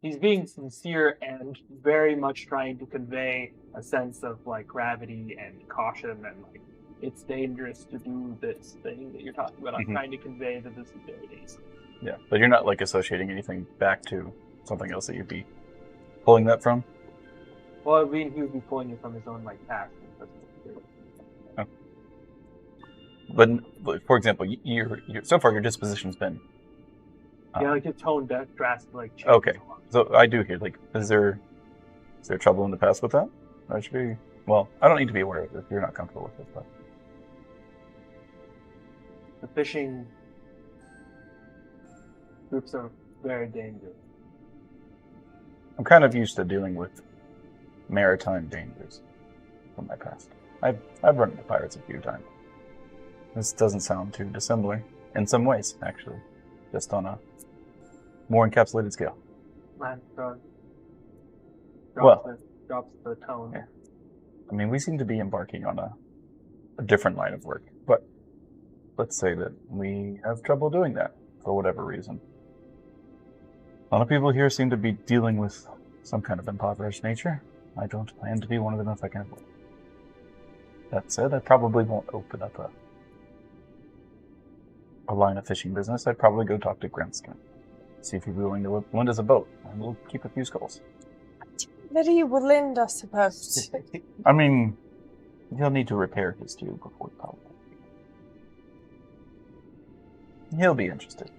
he's being sincere and very much trying to convey a sense of like gravity and caution and like it's dangerous to do this thing that you're talking about. I'm trying to convey that this is very dangerous. Yeah, but you're not like associating anything back to something else that you'd be pulling that from? Well, I mean, he would be pulling it from his own like past. Oh. But for example, you're so far your disposition's been. Yeah, like his tone drastically like changes. Okay, so I do hear like, is there trouble in the past with that? I should be. Well, I don't need to be aware of it if you're not comfortable with it. But The fishing groups are very dangerous. I'm kind of used to dealing with maritime dangers from my past. I've run into pirates a few times. This doesn't sound too dissimilar in some ways, actually, just on a more encapsulated scale. Man, drops the tone. Yeah. I mean, we seem to be embarking on a different line of work, but let's say that we have trouble doing that for whatever reason. A lot of people here seem to be dealing with some kind of impoverished nature. I don't plan to be one of them if I can avoid it. That said, I probably won't open up a line of fishing business. I'd probably go talk to Grenskin. See if he'd be willing to lend us a boat, and we'll keep a few skulls. Very willing, I suppose. I mean, he'll need to repair his tube before he probably. He'll be interested.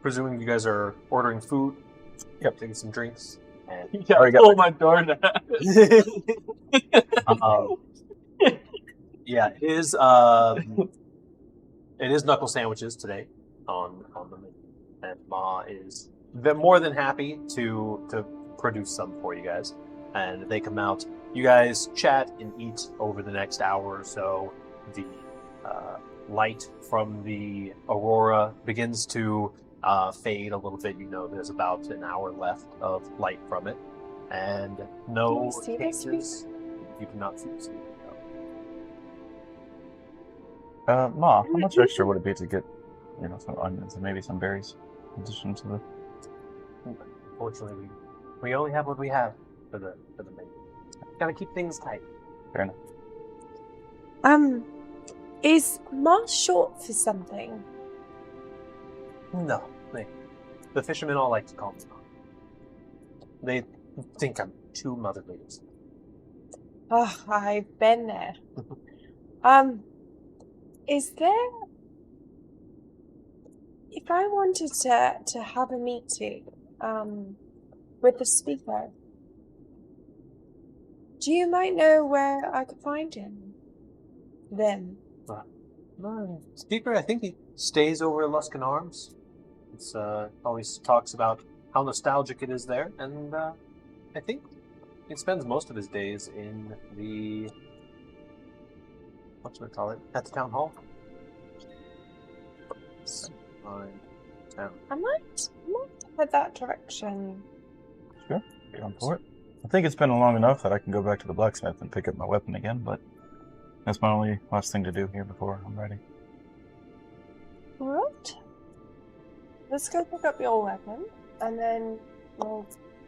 Presuming you guys are ordering food, Yep. taking some drinks, and Yeah, Already got pull my door down. yeah, it is knuckle sandwiches today on the menu, and Ma is more than happy to produce some for you guys, and they come out. You guys chat and eat over the next hour or so. The light from the aurora begins to fade a little bit. You know there's about an hour left of light from it, and no Do you see this cases. You do not see the sweet. Ma, how much extra would it be to get, some onions and maybe some berries in addition to the... Unfortunately, we only have what we have for the menu. Gotta keep things tight. Fair enough. Is Mars short for something? No, the fishermen all like to call me Mom. They think I'm too motherly. Oh, I've been there. Is there... If I wanted to have a meeting, with the speaker, do you might know where I could find him? Then. No, Speaker, I think he stays over at Luskan Arms. It's always talks about how nostalgic it is there, and I think he spends most of his days in the at the town hall. I might head that direction. Sure, get on for it. I think it's been long enough that I can go back to the blacksmith and pick up my weapon again, but that's my only last thing to do here before I'm ready. Right. Let's go pick up your weapon, and then we'll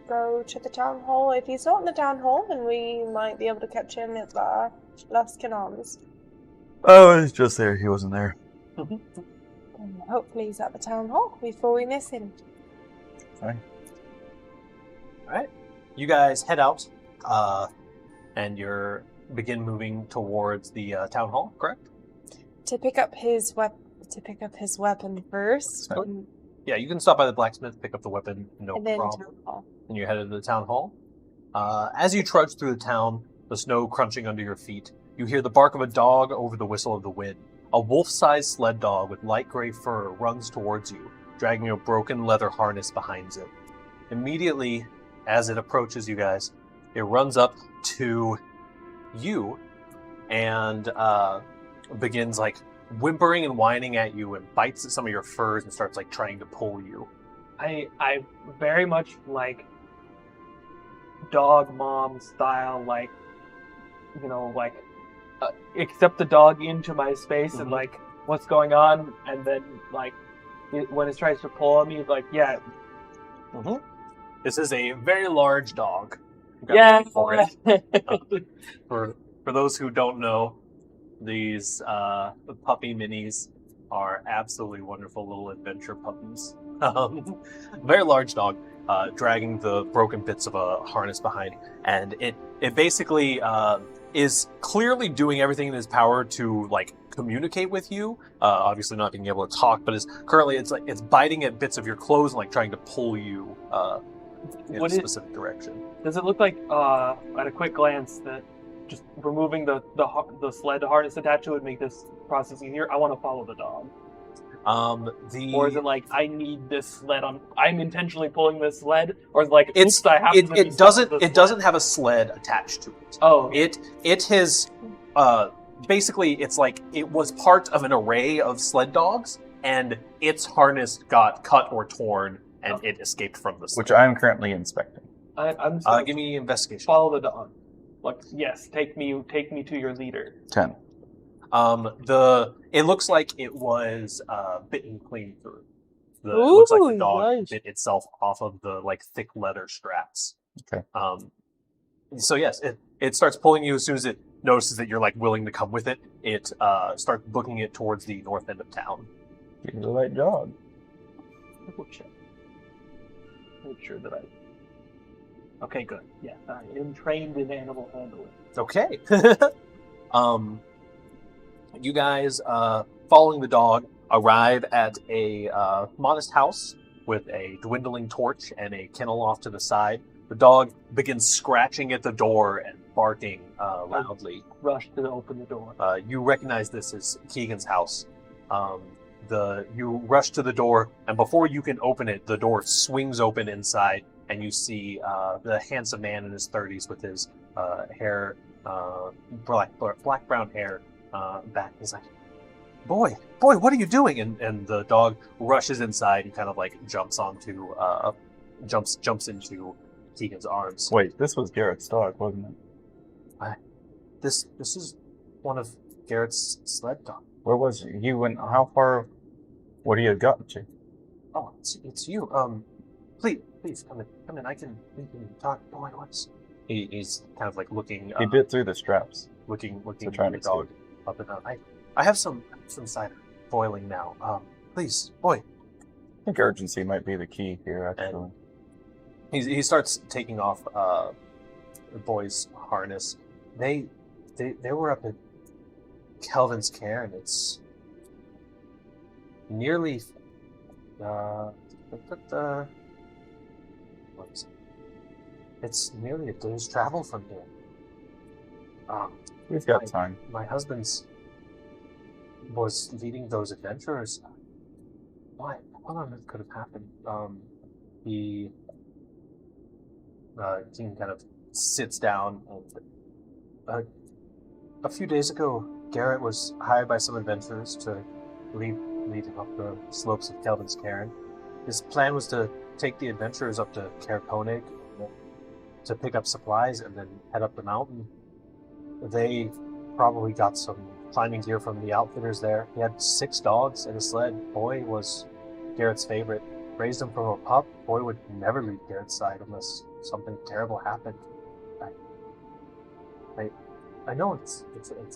go to the town hall. If he's not in the town hall, then we might be able to catch him at the Luskan Arms. Oh, he's just there. He wasn't there. And hopefully he's at the town hall before we miss him. Fine. Alright. You guys head out, and you begin moving towards the town hall, correct? To pick up his weapon first, Sure. Yeah, you can stop by the blacksmith, pick up the weapon, no and then problem. town hall. And you're headed to the town hall. As you trudge through the town, the snow crunching under your feet, you hear the bark of a dog over the whistle of the wind. A wolf-sized sled dog with light gray fur runs towards you, dragging a broken leather harness behind it. Immediately, as it approaches you guys, it runs up to you and begins like whimpering and whining at you and bites at some of your furs and starts like trying to pull you. I very much like dog mom style, like, you know, like accept the dog into my space and like what's going on, and then like when it tries to pull on me, like yeah. This is a very large dog. Yeah. For it. For those who don't know, these puppy minis are absolutely wonderful little adventure puppies. Very large dog, dragging the broken bits of a harness behind, and it basically is clearly doing everything in its power to like communicate with you. Obviously not being able to talk, but it's biting at bits of your clothes and like trying to pull you in a specific direction. Does it look like at a quick glance that just removing the sled harness attached to it would make this process easier? I want to follow the dog. Or is it like I need this sled I'm intentionally pulling this sled, or is it like it doesn't have a sled attached to it. Oh, it has basically it's like it was part of an array of sled dogs, and its harness got cut or torn, and it escaped from the sled. Which I am currently inspecting. I'm give me investigation. Follow the dog. Like yes, take me to your leader. 10. It looks like it was bitten clean through. It looks like the dog bit itself off of the like thick leather straps. Okay. So yes, it starts pulling you as soon as it notices that you're like willing to come with it. It starts booking it towards the north end of town. You did the right job. Double check. Make sure that I. Okay, good. Yeah, I am trained in animal handling. Okay. You guys, following the dog, arrive at a modest house with a dwindling torch and a kennel off to the side. The dog begins scratching at the door and barking loudly. Rush to open the door. You recognize this as Keegan's house. You rush to the door, and before you can open it, the door swings open inside, and you see the handsome man in his 30s with his hair, black brown hair. Back. He's like, boy, what are you doing? And the dog rushes inside and kind of like jumps into Keegan's arms. Wait, this was Garrett's dog, wasn't it? This is one of Garrett's sled dogs. Where was he? He went. How far would he have gotten to? Oh, it's you. Please come in. We can talk. Boy, he's kind of like looking. He bit through the straps. Looking trying the to dog up and down. I have some cider boiling now. Please, boy. I think urgency might be the key here, actually. And he starts taking off the boy's harness. They were up at Kelvin's Cairn. It's nearly it's nearly a day's travel from here. We've got time. My husband's was leading those adventurers. What on earth could have happened? King kind of sits down, and a few days ago, Garrett was hired by some adventurers to lead him up the slopes of Kelvin's Cairn. His plan was to take the adventurers up to Caer Konig to pick up supplies and then head up the mountain. They probably got some climbing gear from the outfitters there. He had 6 dogs and a sled. Boy was Garrett's favorite. Raised him from a pup. Boy would never leave Garrett's side unless something terrible happened. I know it's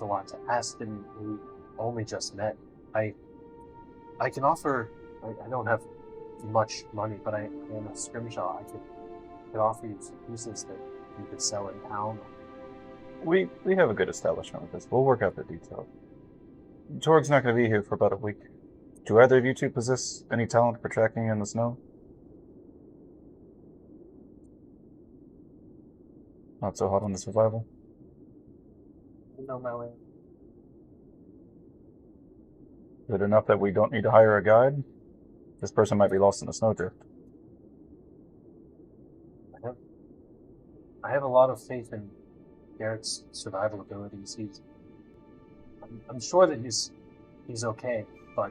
a lot to ask, and we only just met. I can offer. I don't have much money, but I am a scrimshaw. I could offer you some pieces that you could sell in town. We have a good establishment with this. We'll work out the details. Torg's not going to be here for about a week. Do either of you two possess any talent for tracking in the snow? Not so hot on the survival? No, my way. Is it enough that we don't need to hire a guide? This person might be lost in the snowdrift. I have a lot of faith in Garrett's survival abilities. I'm sure that he's okay, but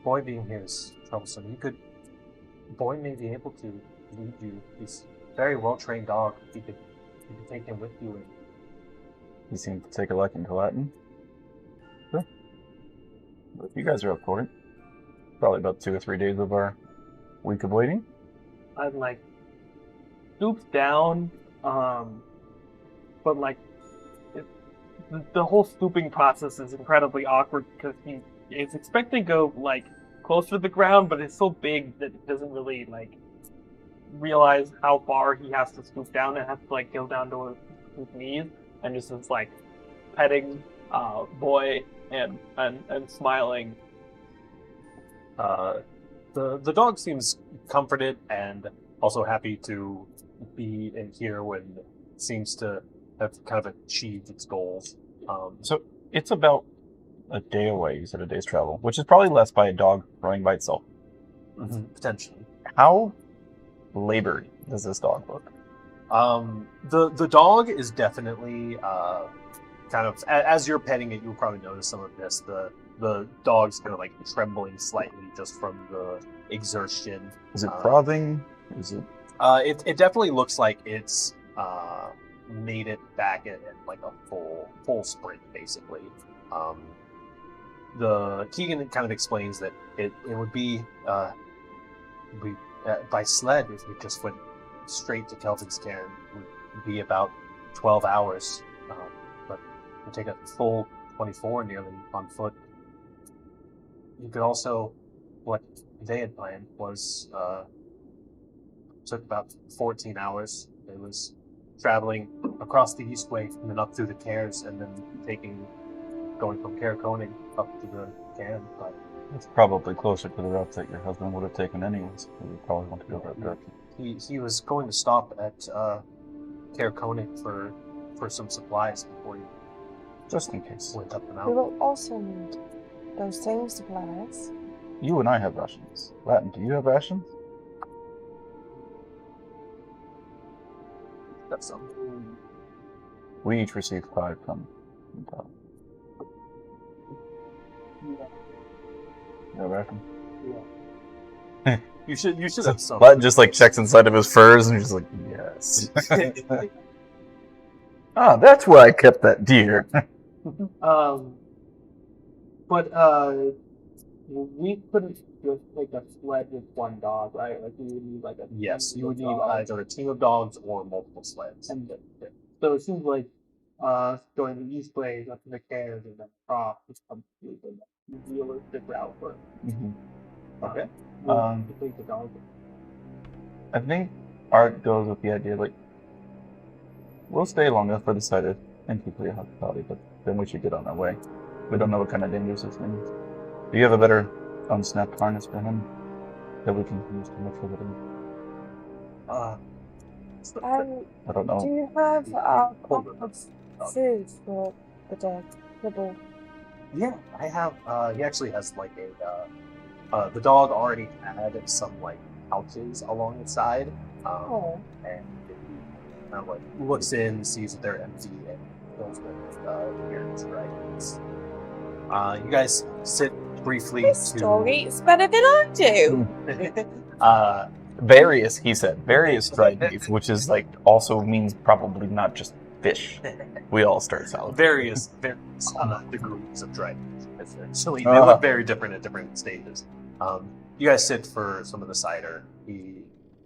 boy being here is troublesome. Boyne may be able to lead you. He's a very well-trained dog. You could take him with you. And You seem to take a liking to Latin. Sure. But if you guys are up for it, probably about 2 or 3 days of our week of waiting. I'm like stooped down, but like the whole stooping process is incredibly awkward because he is expecting to go like close to the ground, but it's so big that it doesn't really like realize how far he has to stoop down and has to like go down to his knees and just is like petting Boy and smiling. The dog seems comforted and also happy to be in here when it seems to have kind of achieved its goals. So it's about a day away, you said a day's travel, which is probably less by a dog running by itself. Potentially. How labored does this dog look? The dog is definitely kind of, as you're petting it, you'll probably notice some of this. The dog's kind of like trembling slightly just from the exertion. Is it frothing? Is it? It definitely looks like it's made it back at like a full sprint, basically. The Keegan kind of explains that it would be by sled if we just went straight to Kelvin's Cairn. It would be about 12 hours, but it would take a full 24 nearly on foot. You could also, what they had planned was took about 14 hours. It was traveling across the Eastway and then up through the Cairns and then going from Cairconing up to the Cairn. But It's probably closer to the route that your husband would have taken anyways. We would probably want to go that direction. he was going to stop at Cairconing for some supplies before he Just in case. went up the We mountain. will also need those same supplies. You and I have rations. Latin, do you have rations? That's some. We each received 5 from top. You have rations? You should have some. Latin just like checks inside of his furs and he's just like, yes. Ah, that's where I kept that deer. But we couldn't just take a sled with one dog, right? Like we would need like a Yes, you would need dog. either a team of dogs or multiple sleds. And so it seems like going the east way up to the Cairns and then across is probably the realistic route for Okay. to take the dog. I think Art goes with the idea like, we'll stay long enough for the sighted and keep your hospitality, but then we should get on our way. We don't know what kind of dangers this thing is. Do you have a better unsnapped harness for him that we can use to make sure that I don't Do know. you have a pot of food for the dog? Nibble. Yeah, I have. He actually has like the dog already had some like pouches along the side, and he kind of like looks in, sees that they're empty, and fills with beers, right? You guys sit briefly This dog eats better than I do. Various, he said. Various dried beef, which is like also means probably not just fish. We all start salad. various degrees of dried meat. Essentially, they look very different at different stages. You guys sit for some of the cider.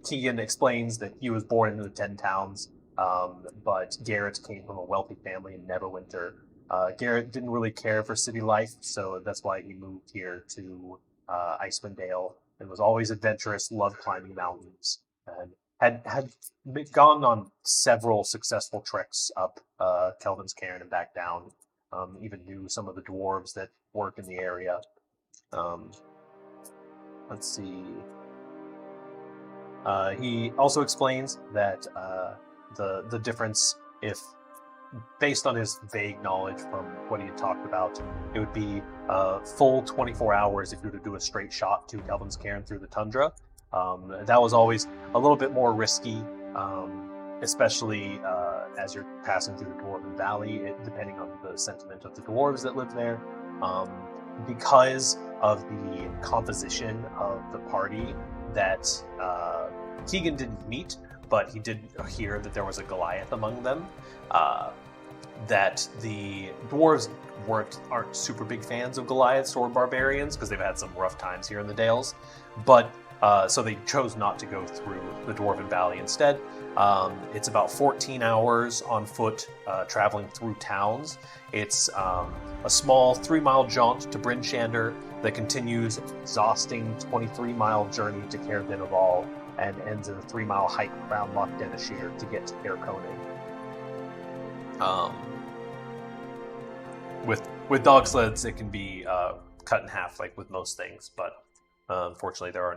Keegan explains that he was born into the 10 Towns, but Garrett came from a wealthy family in Neverwinter. Garrett didn't really care for city life, so that's why he moved here to Icewind Dale and was always adventurous, loved climbing mountains, and had gone on several successful treks up Kelvin's Cairn and back down. Even knew some of the dwarves that work in the area. Let's see. He also explains that the difference, if based on his vague knowledge from what he had talked about, it would be full 24 hours if you were to do a straight shot to Kelvin's Cairn through the tundra. That was always a little bit more risky, especially as you're passing through the Dwarven Valley, depending on the sentiment of the dwarves that live there. Because of the composition of the party, that Keegan didn't meet, but he did hear that there was a Goliath among them. That the dwarves aren't super big fans of Goliaths or barbarians because they've had some rough times here in the Dales, but so they chose not to go through the Dwarven Valley instead. It's about 14 hours on foot, traveling through towns. It's a small 3-mile jaunt to Bryn Shander that continues an exhausting 23-mile journey to Caer Dineval and ends in a 3-mile hike around Loch Denishir to get to Caer Konig. With dog sleds, it can be cut in half, like with most things. But unfortunately, there are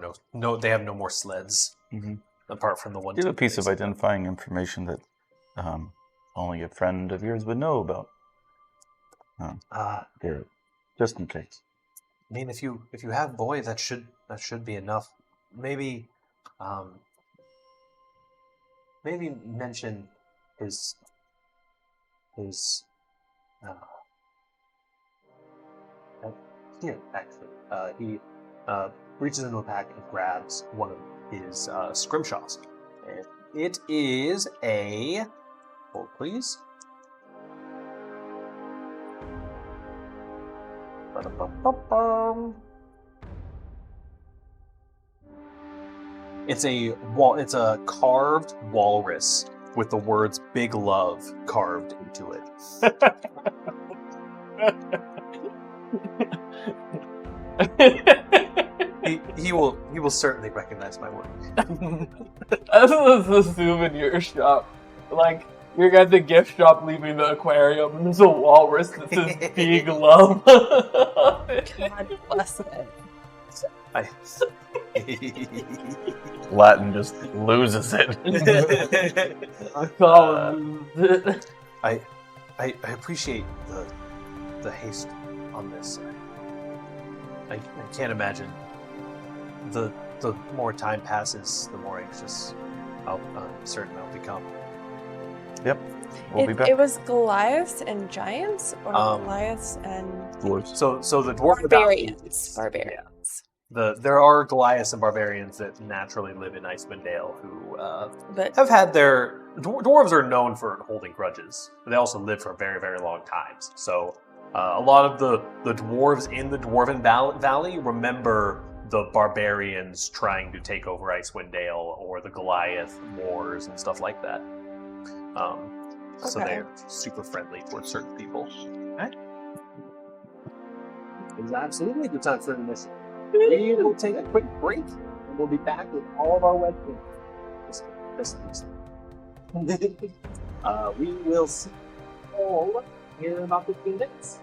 they have no more sleds apart from the one. Do you have a piece of identifying information that only a friend of yours would know about? Here, just in case. I mean, if you have boy, that should be enough. Maybe mention his. Here, actually, he reaches into a pack and grabs one of his scrimshaws. And it is a... Hold, please. Ba-da-ba-ba-bum. It's a carved walrus with the words "Big Love" carved into it. he will certainly recognize my work. This is the souvenir shop. Like, you're at the gift shop leaving the aquarium, and there's a walrus that says "Big Love." God bless it. Latin just loses it. I appreciate the haste on this. I can't imagine. The more time passes, the more anxious I'm certain I'll become. Yep, we'll be back. It was Goliaths and giants, or Goliaths and Dwarves. So the dwarf barbarians. Barbarians. There are Goliaths and barbarians that naturally live in Icewind Dale who But have had their... Dwarves are known for holding grudges, but they also live for very, very long times. So a lot of the dwarves in the Dwarven Valley remember the barbarians trying to take over Icewind Dale or the Goliath wars and stuff like that. So Okay. they're super friendly towards certain people. It's absolutely a good time for an mission. We will take a quick break, and we'll be back with all of our webcams. We will see you all here in about 15 minutes.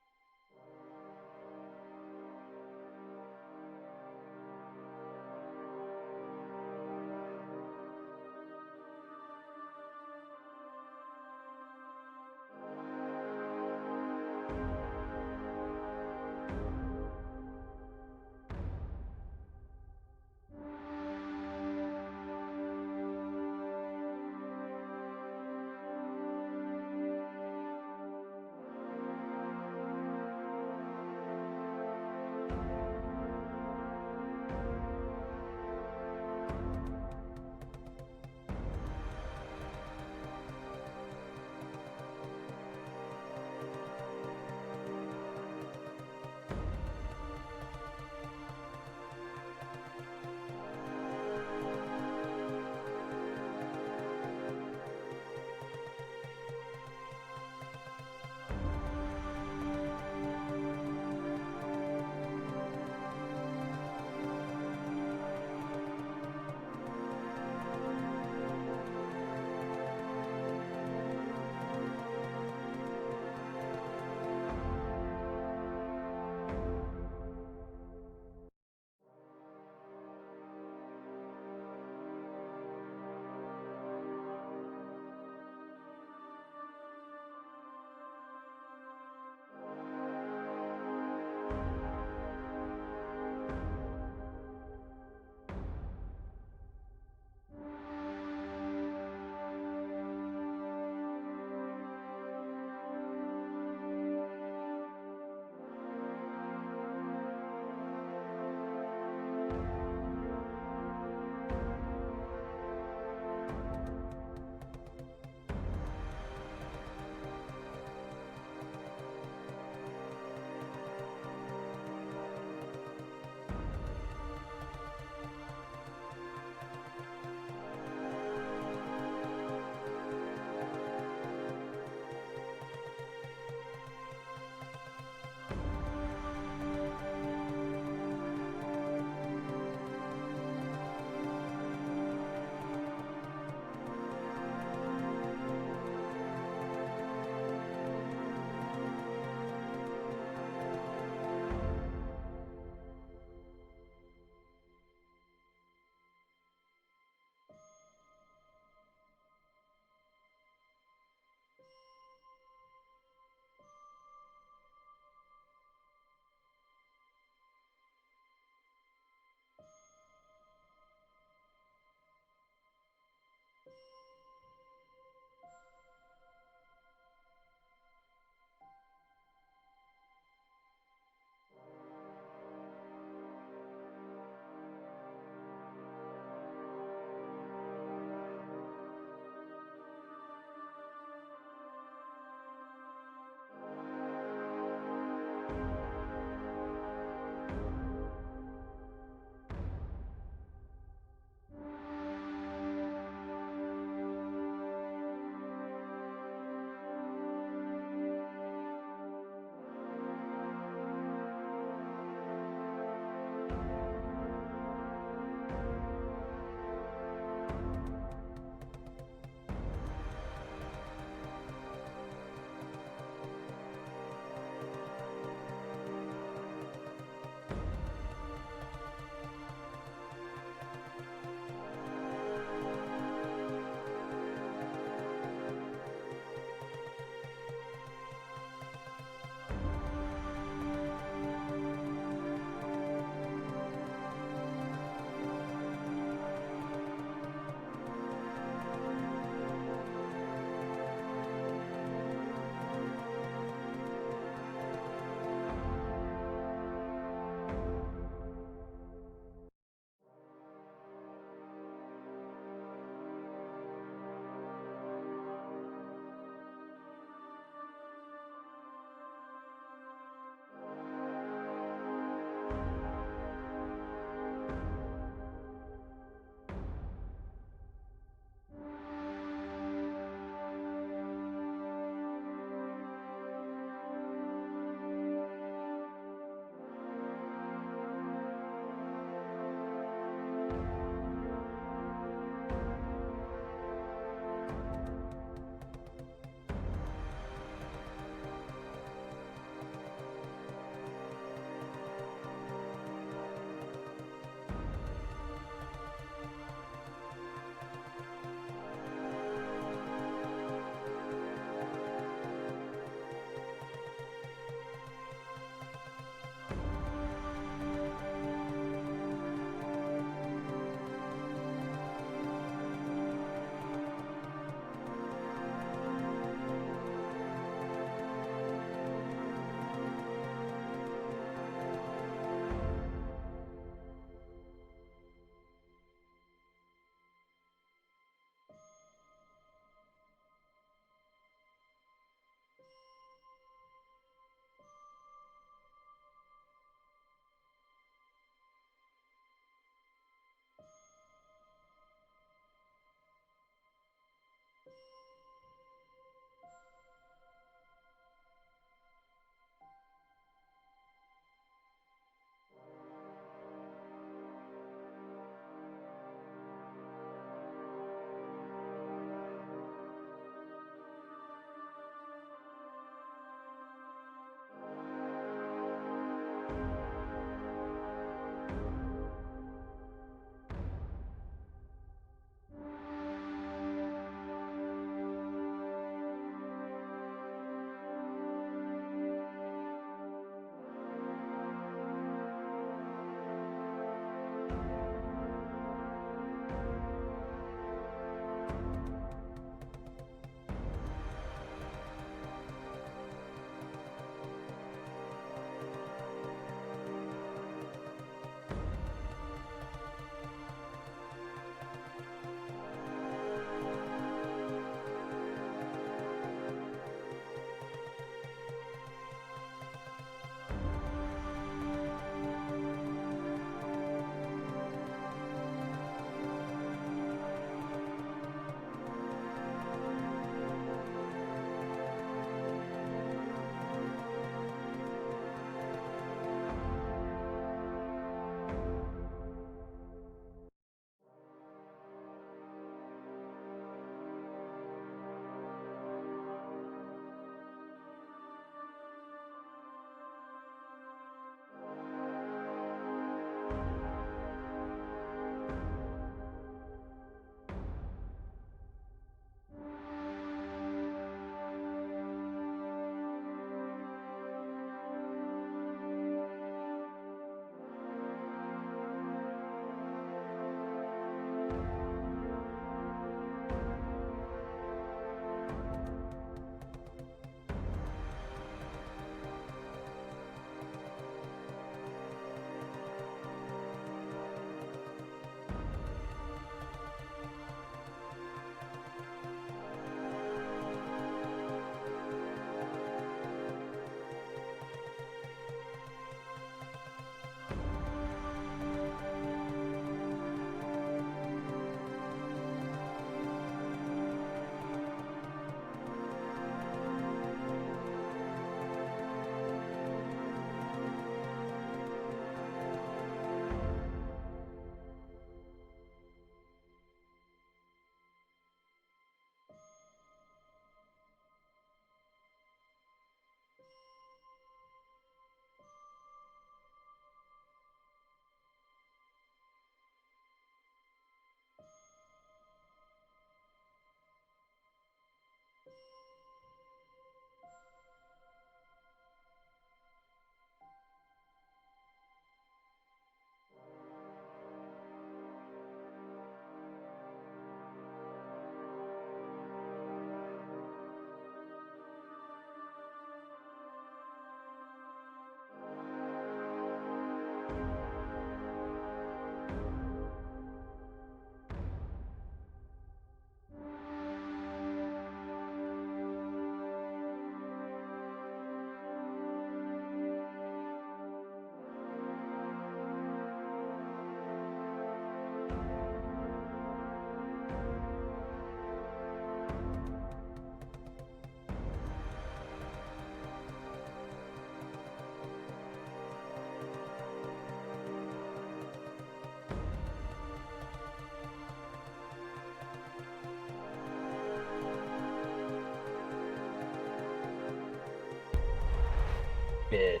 bid.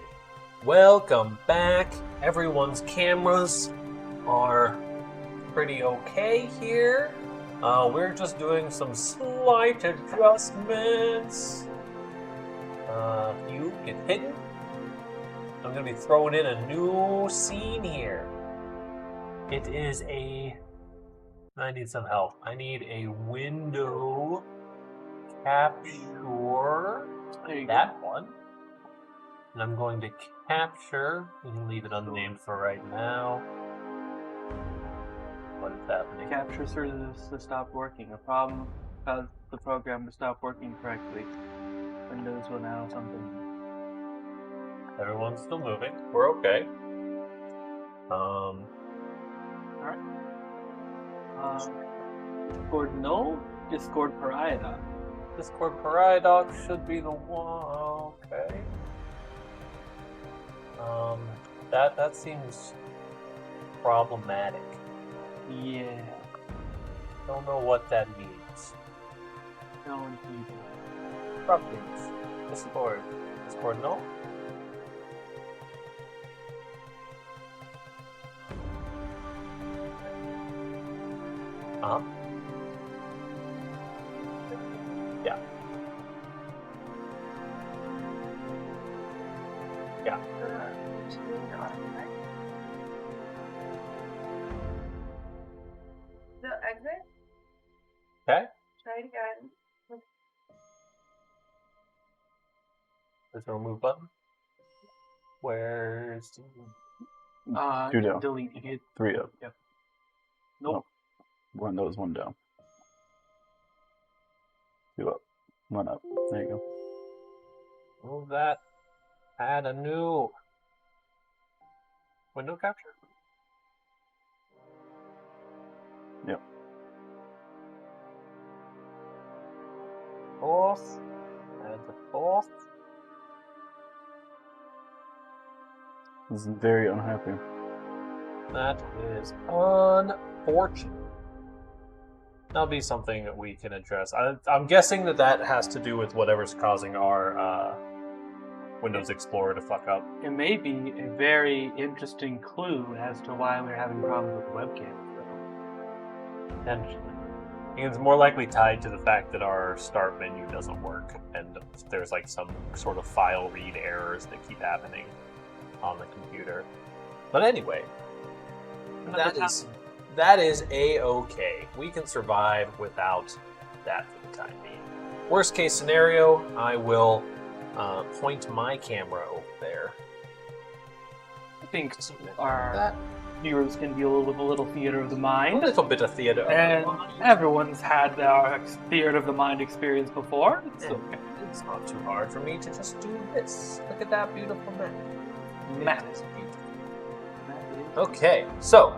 Welcome back. Everyone's cameras are pretty okay here. We're just doing some slight adjustments. You get hidden. I'm going to be throwing in a new scene here. It is I need some help. I need a window capture. That one. And I'm going to capture. You can leave it unnamed for right now. What is happening? Capture service stopped working. A problem caused the program to stop working correctly. Windows will now something. Everyone's still moving. We're okay. Alright. Discord null? Discord pariah. Discord pariah should be the one. Okay. That seems problematic. Yeah. Don't know what that means. No indeed. Properties. Discord. Discord null? Uh-huh. Yeah. Yeah. So exit. Okay. Try it again. There's a remove button. Where's the... Two down. Delete. You hit. 3 up. Yep. Nope. One, that was 1 down. 2 up. 1 up. There you go. Move that. Add a new window capture. Yep. Fourth. Add the fourth. This is very unhappy. That is unfortunate. That'll be something that we can address. I'm guessing that has to do with whatever's causing our Windows Explorer to fuck up. It may be a very interesting clue as to why we're having problems with the webcam. Potentially. It's more likely tied to the fact that our start menu doesn't work, and there's like some sort of file read errors that keep happening on the computer. But anyway, that is a-okay. We can survive without that for the time being. Worst case scenario, I will point my camera over there. I think our viewers can deal with a little theater of the mind. A little bit of theater of the And mind. everyone's had their theater of the mind experience before. It's And okay. it's not too hard for me to just do this. Look at that beautiful map. Map. It is beautiful. Okay, so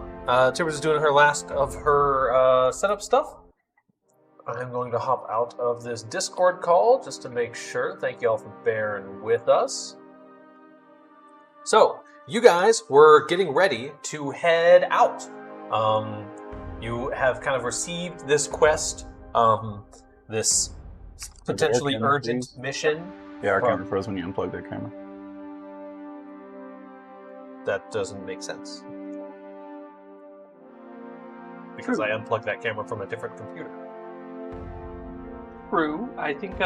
Tibbers is doing her last of her setup stuff. I'm going to hop out of this Discord call just to make sure. Thank you all for bearing with us. So, you guys were getting ready to head out. You have kind of received this quest, this potentially camera urgent freeze? mission. Yeah, our Well- camera froze when you unplugged that camera. That doesn't make sense. Because I unplugged that camera from a different computer. True. I think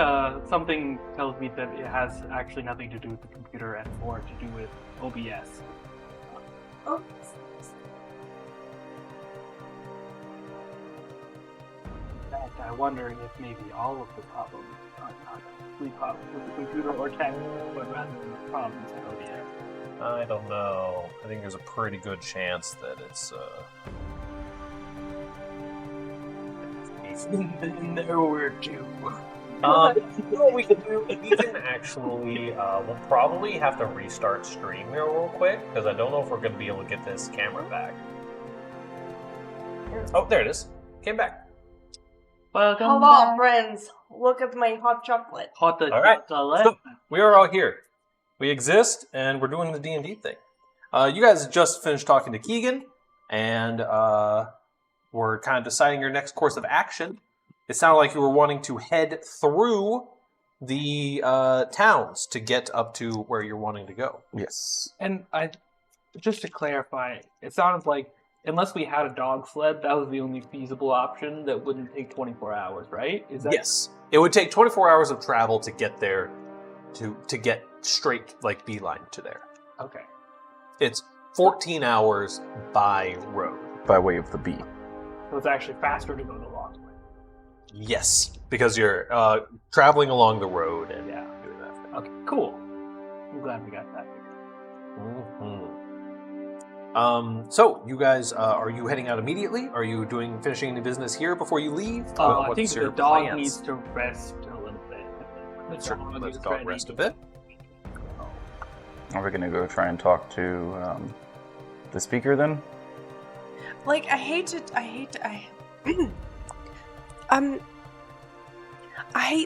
something tells me that it has actually nothing to do with the computer and more to do with OBS. Oh. In fact, I wonder if maybe all of the problems are not actually problems with the computer or tech, but rather problems with OBS. I don't know. I think there's a pretty good chance that it's Nowhere to. What we can do, we can actually, we'll probably have to restart stream here real quick, because I don't know if we're going to be able to get this camera back. Oh, there it is. Came back. Welcome Hello, back. friends. Look at my hot chocolate. Hot All right. chocolate. So, we are all here. We exist, and we're doing the D&D thing. You guys just finished talking to Keegan, and we're kind of deciding your next course of action. It sounded like you were wanting to head through the towns to get up to where you're wanting to go. Yes. And just to clarify, it sounds like unless we had a dog sled, that was the only feasible option that wouldn't take 24 hours, right? Is that Yes. It would take 24 hours of travel to get there, to get straight, like, beeline to there. okay? It's 14 hours by road. By way of the bee. So it's actually faster to go the long way. Yes, because you're traveling along the road and Yeah. doing that. Okay, cool. I'm glad we got that. So you guys, are you heading out immediately? Are you finishing any business here before you leave? I What's think your the dog plans? needs to rest a little bit. Let the is dog ready. rest a bit. Are we going to go try and talk to the speaker then? Like, I hate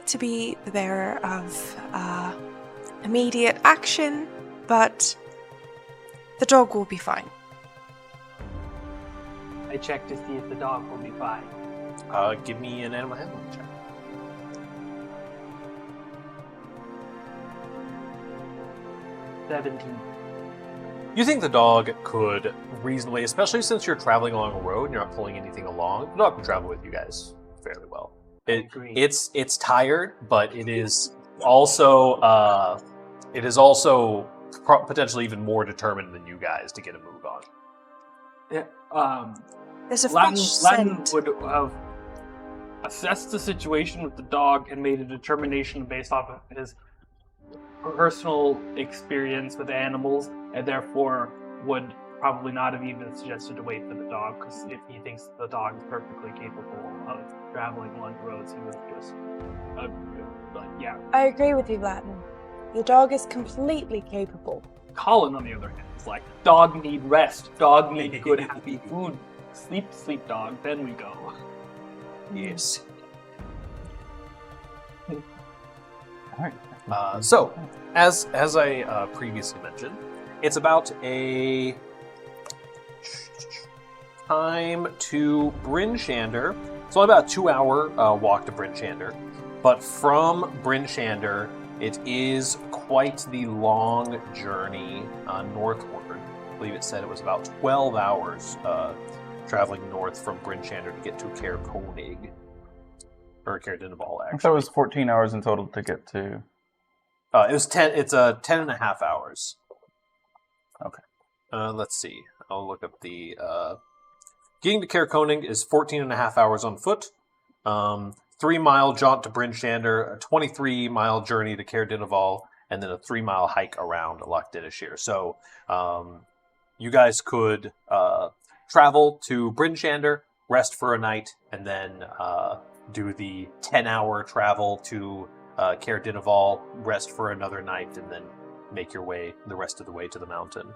to be the bearer of immediate action, but the dog will be fine. I checked to see if the dog will be fine. Give me an animal handling check. $17. You think the dog could reasonably, especially since you're traveling along a road and you're not pulling anything along, the dog can travel with you guys fairly well. Agree. It's tired, but it is also potentially even more determined than you guys to get a move on. Yeah, There's a Latin fresh scent. would have assessed the situation with the dog and made a determination based off of his personal experience with animals, and therefore would probably not have even suggested to wait for the dog, because if he thinks the dog is perfectly capable of traveling along the roads, he would just... but yeah. I agree with you, Latin. The dog is completely capable. Colin, on the other hand, is like, dog need rest, dog need good, happy food. Sleep, dog, then we go. Yes. All right. So, as I previously mentioned, it's about a time to Bryn Shander. It's only about a 2-hour walk to Bryn Shander, but from Bryn Shander, it is quite the long journey northward. I believe it said it was about 12 hours traveling north from Bryn Shander to get to Caer Konig. Or Caer Dinaval, I actually. thought it was 14 hours in total to get to. It was 10. It's 10 and a half hours. Okay. Let's see. I'll look up the. Getting to Caer Konig is 14 and a half hours on foot. 3-mile jaunt to Bryn Shander, a 23-mile journey to Caer Dinaval, and then a 3-mile hike around Loch Dinishir. So, you guys could travel to Bryn Shander, rest for a night, and then do the 10-hour travel to Caer Dinaval, rest for another night, and then make your way the rest of the way to the mountain.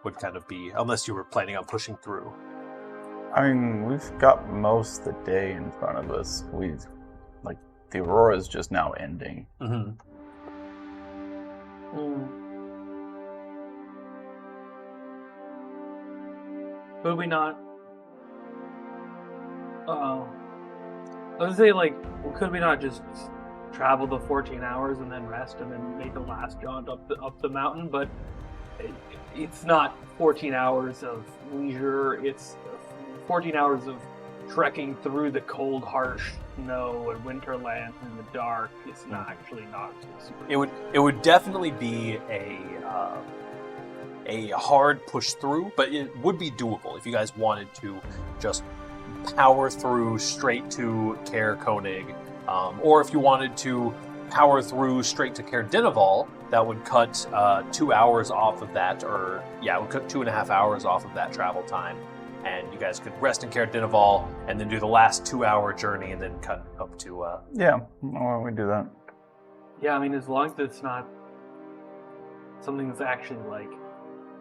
Would kind of be, unless you were planning on pushing through. I mean, we've got most of the day in front of us. The aurora is just now ending. Mm-hmm. Could we not? I would say, could we not just travel the 14 hours and then rest and then make a last jaunt up the mountain? But it's not 14 hours of leisure. It's 14 hours of trekking through the cold, harsh snow and winterland in the dark. It's not actually not super. It would definitely be a hard push through, but it would be doable if you guys wanted to just power through straight to Caer Konig, or if you wanted to power through straight to Caer Dinaval, that would cut 2 hours off of that, or it would cut 2.5 hours off of that travel time. And you guys could rest in Caer Dinaval and then do the last 2-hour journey and then cut up to... Yeah, why don't we do that? Yeah, I mean, as long as it's not something that's actually,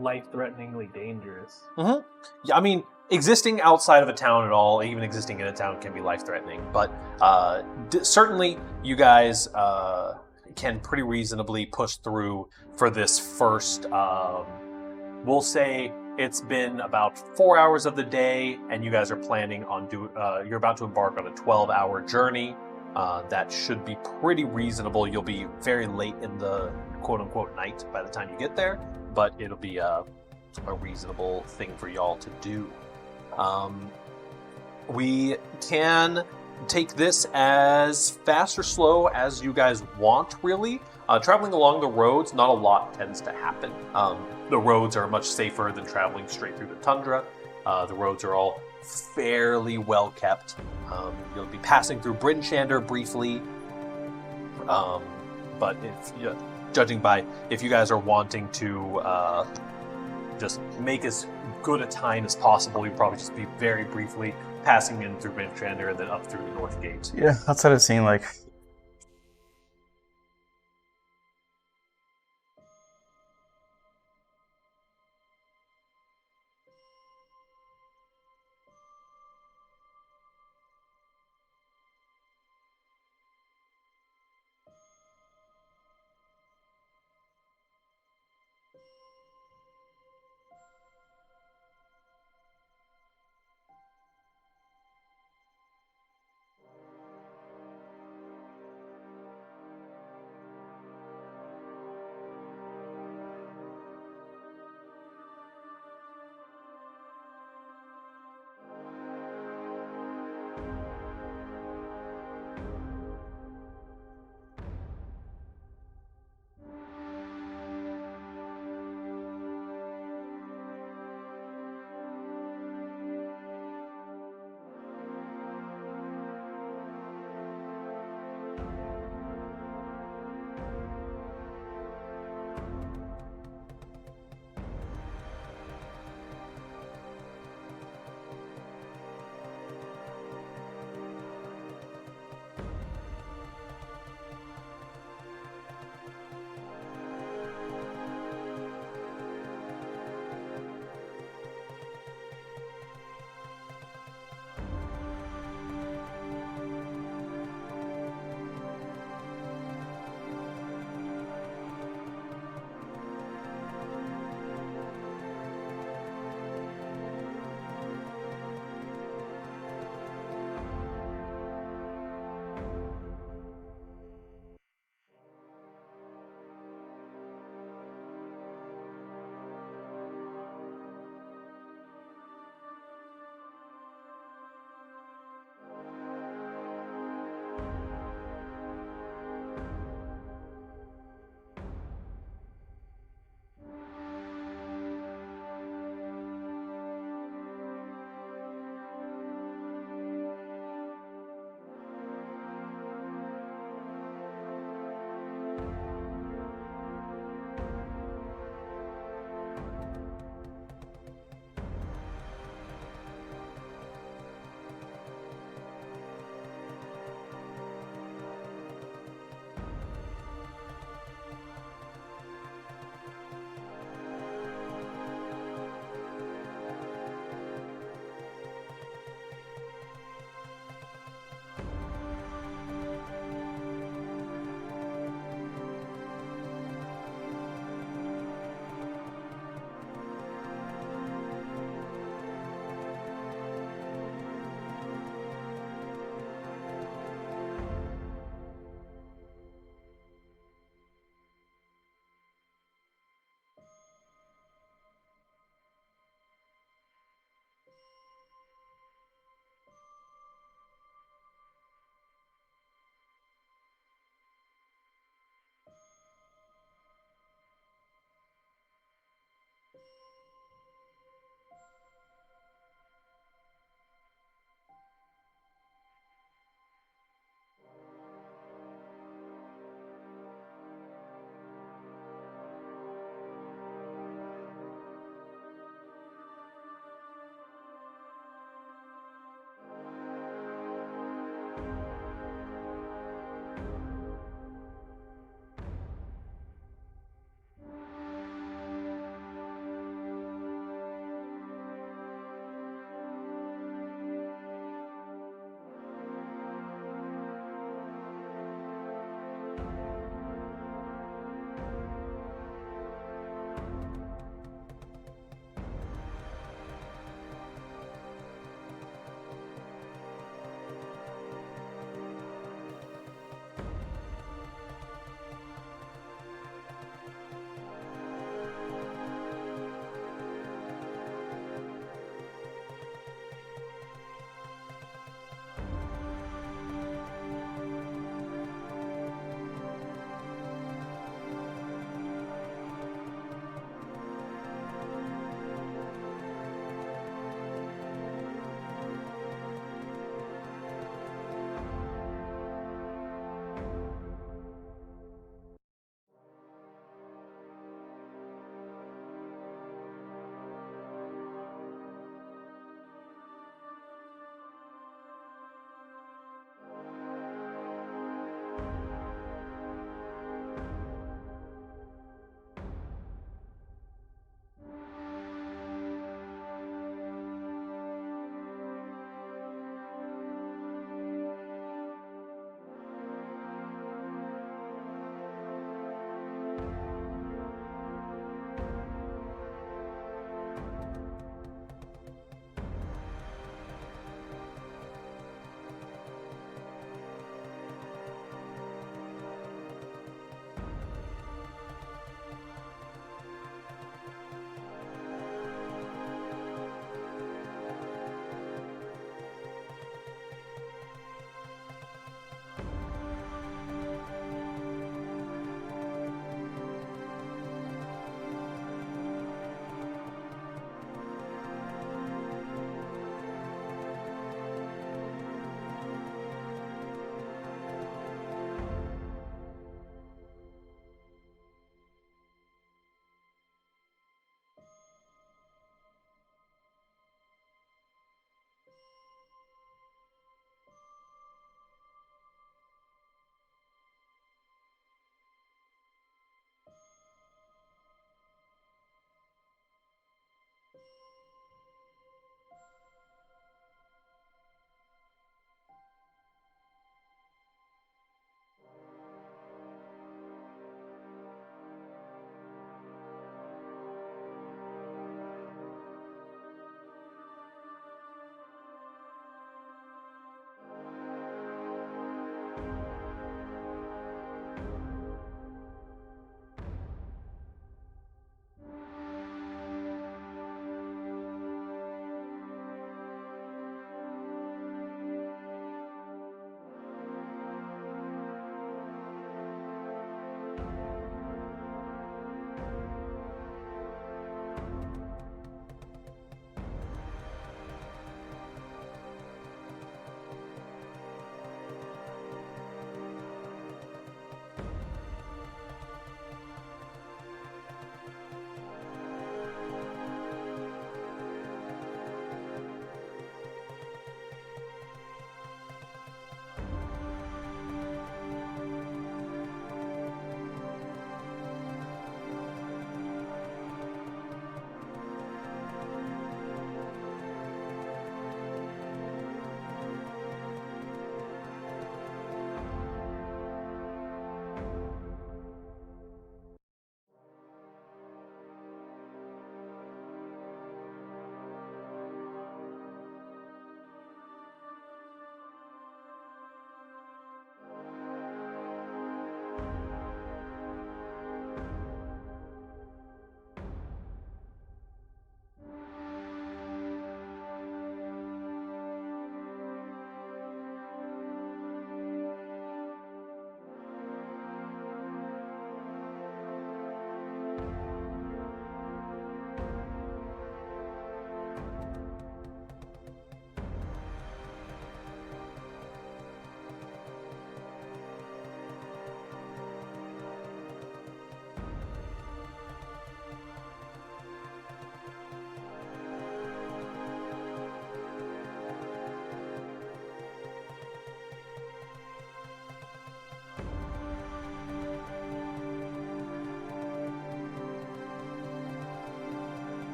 life-threateningly dangerous. Mm-hmm. Yeah, I mean, existing outside of a town at all, even existing in a town, can be life-threatening. But certainly, you guys can pretty reasonably push through for this first... we'll say it's been about 4 hours of the day, and you guys are planning on you're about to embark on a 12-hour journey. that should be pretty reasonable. You'll be very late in the quote-unquote night by the time you get there, but it'll be a reasonable thing for y'all to do. We can take this as fast or slow as you guys want, really. Traveling along the roads, not a lot tends to happen. The roads are much safer than traveling straight through the tundra. The roads are all fairly well kept. You'll be passing through Bryn Shander briefly, but judging by if you guys are wanting to just make as good a time as possible, you'll probably just be very briefly passing in through Bryn Shander and then up through the North Gate. Yeah, that's what it seemed like.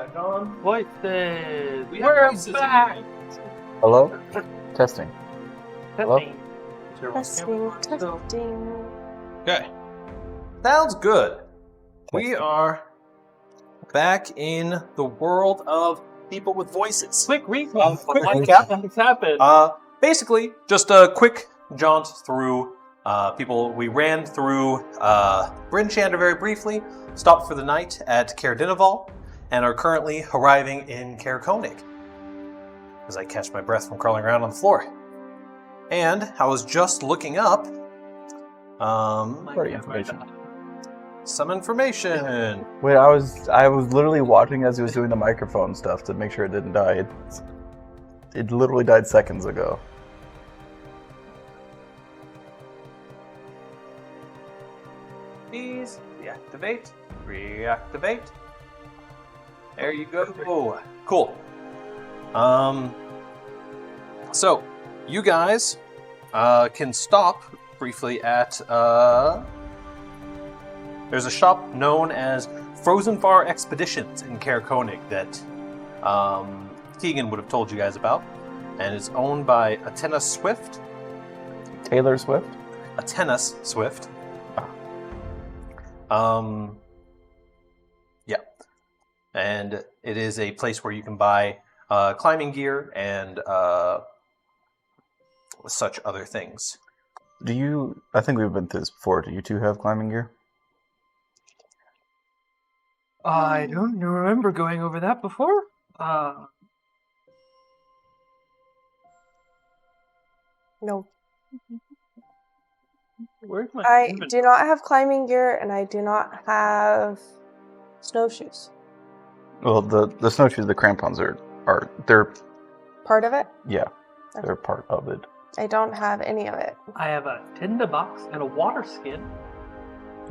back on voices. We have We're voices back. again. Hello? Testing. Hello? Testing. Testing. Okay. Sounds good. We are back in the world of people with voices. Quick recap. Quick What recap. has happened? Basically, just a quick jaunt through people. We ran through Bryn Shander very briefly, stopped for the night at Caer Dineval, and are currently arriving in Caer Koenig, as I catch my breath from crawling around on the floor. And I was just looking up Party information. some information. Wait, I was literally watching as he was doing the microphone stuff to make sure it didn't die. It literally died seconds ago. Please reactivate. Reactivate. There you go. Cool. So you guys can stop briefly at there's a shop known as Frozen Far Expeditions in Caer Koenig that Keegan would have told you guys about, and it's owned by Atenna Swift. Taylor Swift? Atennis Swift. Yeah. And it is a place where you can buy climbing gear and such other things. I think we've been through this before. Do you two have climbing gear? I don't remember going over that before. No. Where's my I inventory? do not have climbing gear, and I do not have snowshoes. Well, the snowshoes, the crampons they're Part of it? yeah, they're part of it. I don't have any of it. I have a tinderbox and a water skin.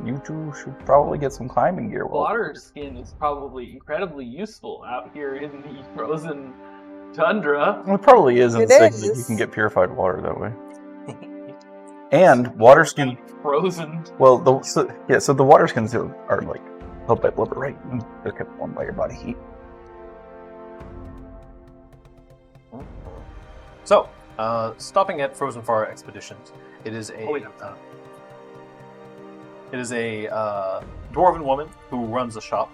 You two should probably get some climbing gear. Water skin is probably incredibly useful out here in the frozen tundra. Well, it probably is in It the sense that you is. can get purified water that way. And water skin. Frozen. Well, so the water skins are like held by blubber, right? They're kept warm by your body heat. So, stopping at Frozen Far Expeditions, it is a dwarven woman who runs a shop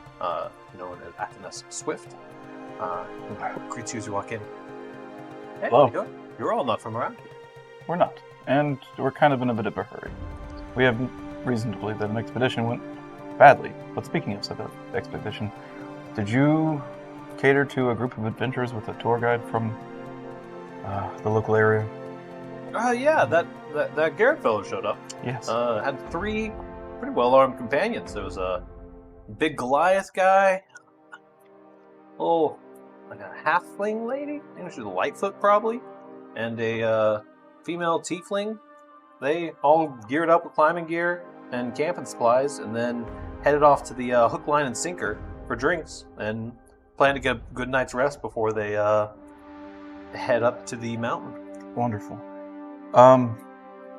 known as Atennis Swift. Who greets you as you walk in. Hey, Hello. how you doing? You're all not from around here. We're not, and we're kind of in a bit of a hurry. We have reason to believe that an expedition went badly. But speaking of said expedition, did you cater to a group of adventurers with a tour guide from the local area? Yeah, that Garrett fellow showed up. Yes. Had 3 pretty well-armed companions. There was a big Goliath guy, like a halfling lady, I think she was a Lightfoot probably, and a female tiefling. They all geared up with climbing gear and camping supplies, and then headed off to the hook, line, and sinker for drinks, and planned to get a good night's rest before they head up to the mountain. Wonderful.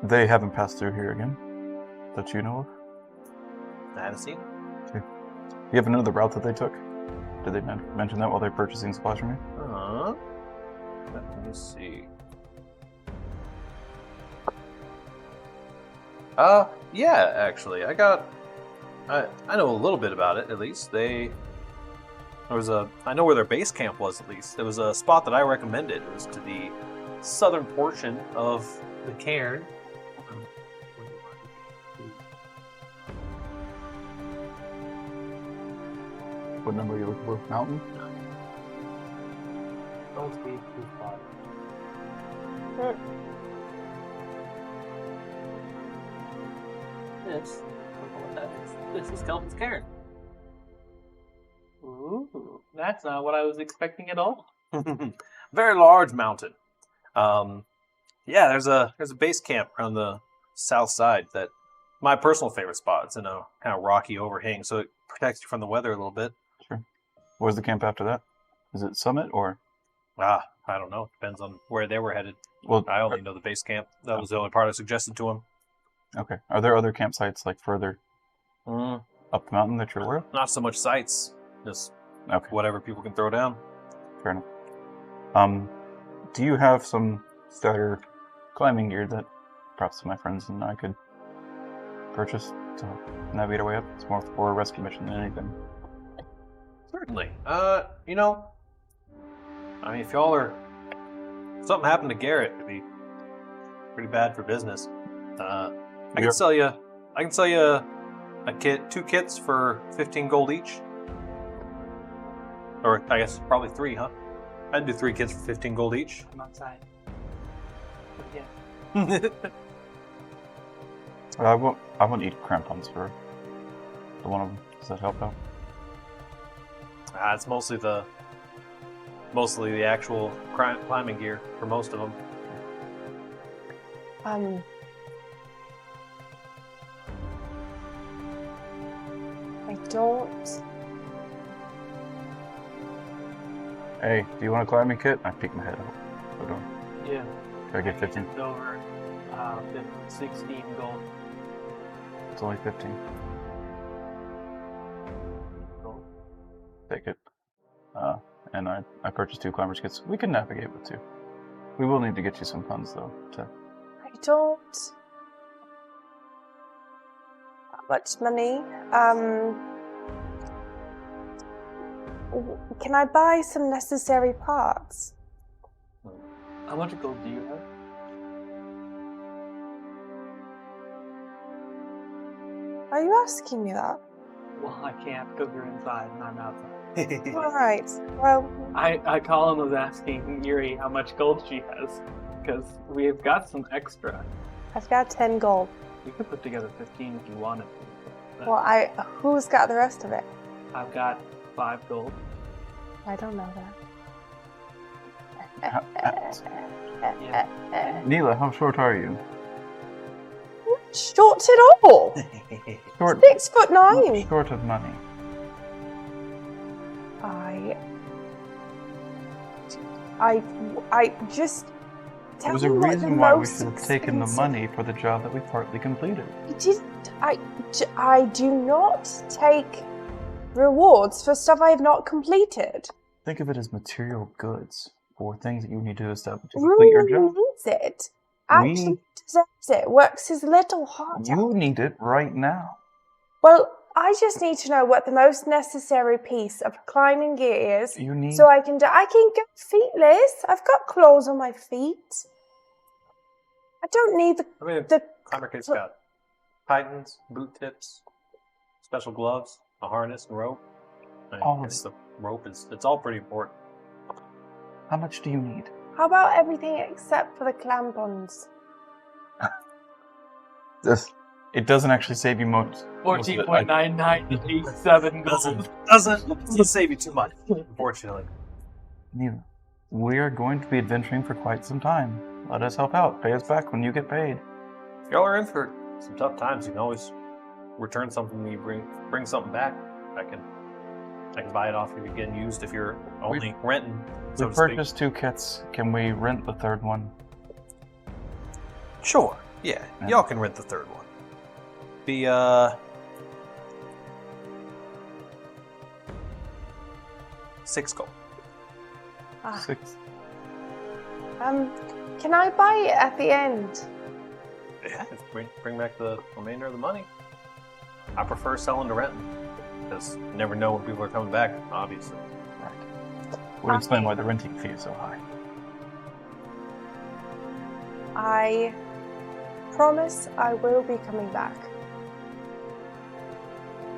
They haven't passed through here again, that you know of? I haven't seen. Do you have another route that they took? Did they mention that while they're purchasing supplies from you? Let me see. Yeah, actually, I know a little bit about it, at least. I know where their base camp was, at least. There was a spot that I recommended. It was to the southern portion of the cairn. What number are you looking for? Mountain? Don't be too far. This, I don't know what that is. This is Kelvin's cairn. Ooh, that's not what I was expecting at all. Very large mountain. Yeah, there's a base camp around the south side that my personal favorite spot. It's in a kind of rocky overhang, so it protects you from the weather a little bit. Sure. Where's the camp after that? Is it Summit or? I don't know. Depends on where they were headed. Well, I only know the base camp. That was the only part I suggested to him. okay. Are there other campsites like further up the mountain that you're aware of? Not so much sights, just Okay. whatever people can throw down. Fair enough. Do you have some starter climbing gear that perhaps my friends and I could purchase to navigate our way up? It's more for a rescue mission than anything. Certainly. You know, I mean, if y'all are, if something happened to Garrett, it'd be pretty bad for business. I can sell you a kit, 2 kits for 15 gold each. Or I guess probably 3, huh? I'd do 3 kits for 15 gold each. I'm outside. Yeah. I won't need crampons for the one of them. Does that help out? It's mostly the actual climbing gear for most of them. I don't. Hey, do you want a climbing kit? I peek my head out. Hold on. Yeah. Can I get 15? It's over 16 gold. It's only 15. Gold. Take it. And I purchased 2 climbers kits. We can navigate with 2. We will need to get you some funds though. I don't. That much money. Can I buy some necessary parts? How much gold do you have? Are you asking me that? Well, I can't because you're inside and I'm outside. Alright, well, I Colin was asking Yuri how much gold she has because we have got some extra. I've got 10 gold. You could put together 15 if you wanted. But Well, who's got the rest of it? I've got 5 gold. I don't know that. Neela, how short are you? Short at all. Short. 6'9". Short of money. I just. There was a tell me what reason the why we most should have taken the expensive- money for the job that we partly completed. I didn't. I do not take rewards for stuff I have not completed. Think of it as material goods for things that you need to establish to complete your job. Needs it. Actually deserves it. Works his little heart out. You need it right now. Well, I just need to know what the most necessary piece of climbing gear is, You need. so I can go feetless. I've got claws on my feet. I don't need I mean, the climber kit's got titans, boot tips, special gloves, a harness, and rope. All of it's the rope it's all pretty important. How much do you need? How about everything except for the clampons? It doesn't actually save you most. 14.9987 gold. Doesn't save you too much, unfortunately. Neither. We are going to be adventuring for quite some time. Let us help out. Pay us back when you get paid. If y'all are in for some tough times, you can always return something when you bring something back. I can buy it off you again used if you're only renting. So We to speak. purchased 2 kits. Can we rent the 3rd one? Sure. Yeah, y'all can rent the 3rd one. Be 6 gold. 6. Can I buy it at the end? Yeah, bring back the remainder of the money. I prefer selling to renting because you never know when people are coming back. Obviously. Would explain why the renting fee is so high. I promise I will be coming back.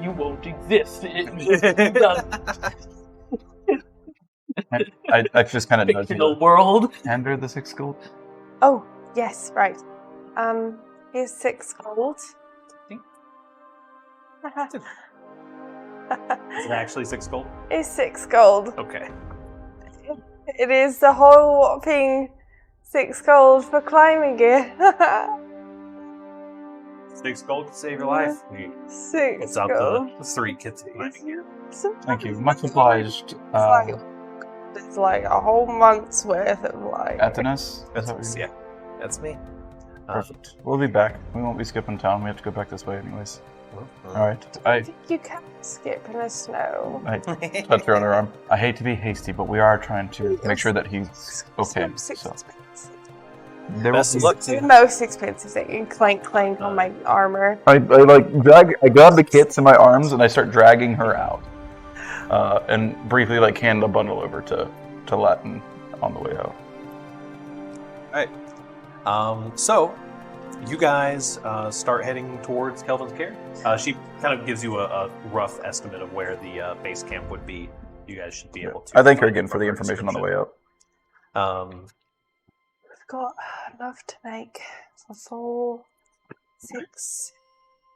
You won't exist. I just kind of nudged Fictional you. world. Under the 6 gold. Oh, yes, right. Here's 6 gold. Is it actually 6 gold? It's 6 gold. Okay. It is the whole whopping 6 gold for climbing gear. 6 gold to save your life. 6 It's out gold. the 3 kits of climbing gear. Thank you. Much obliged. It's like a whole month's worth of like. Athenas? That's me. Perfect. We'll be back. We won't be skipping town. We have to go back this way anyways. All right. I think you can skip in the snow. I touch her on her arm. I hate to be hasty, but we are trying to make sure that he's okay. So there Best will of be- luck to The you. most expensive thing. Clank, clank on my armor. I grab the kits in my arms and I start dragging her out, and briefly hand the bundle over to Latin on the way out. So, you guys start heading towards Kelvin's Care. She kind of gives you a rough estimate of where the base camp would be. You guys should be able to. I thank her again for the information on the way out. We've got enough to make a full 6.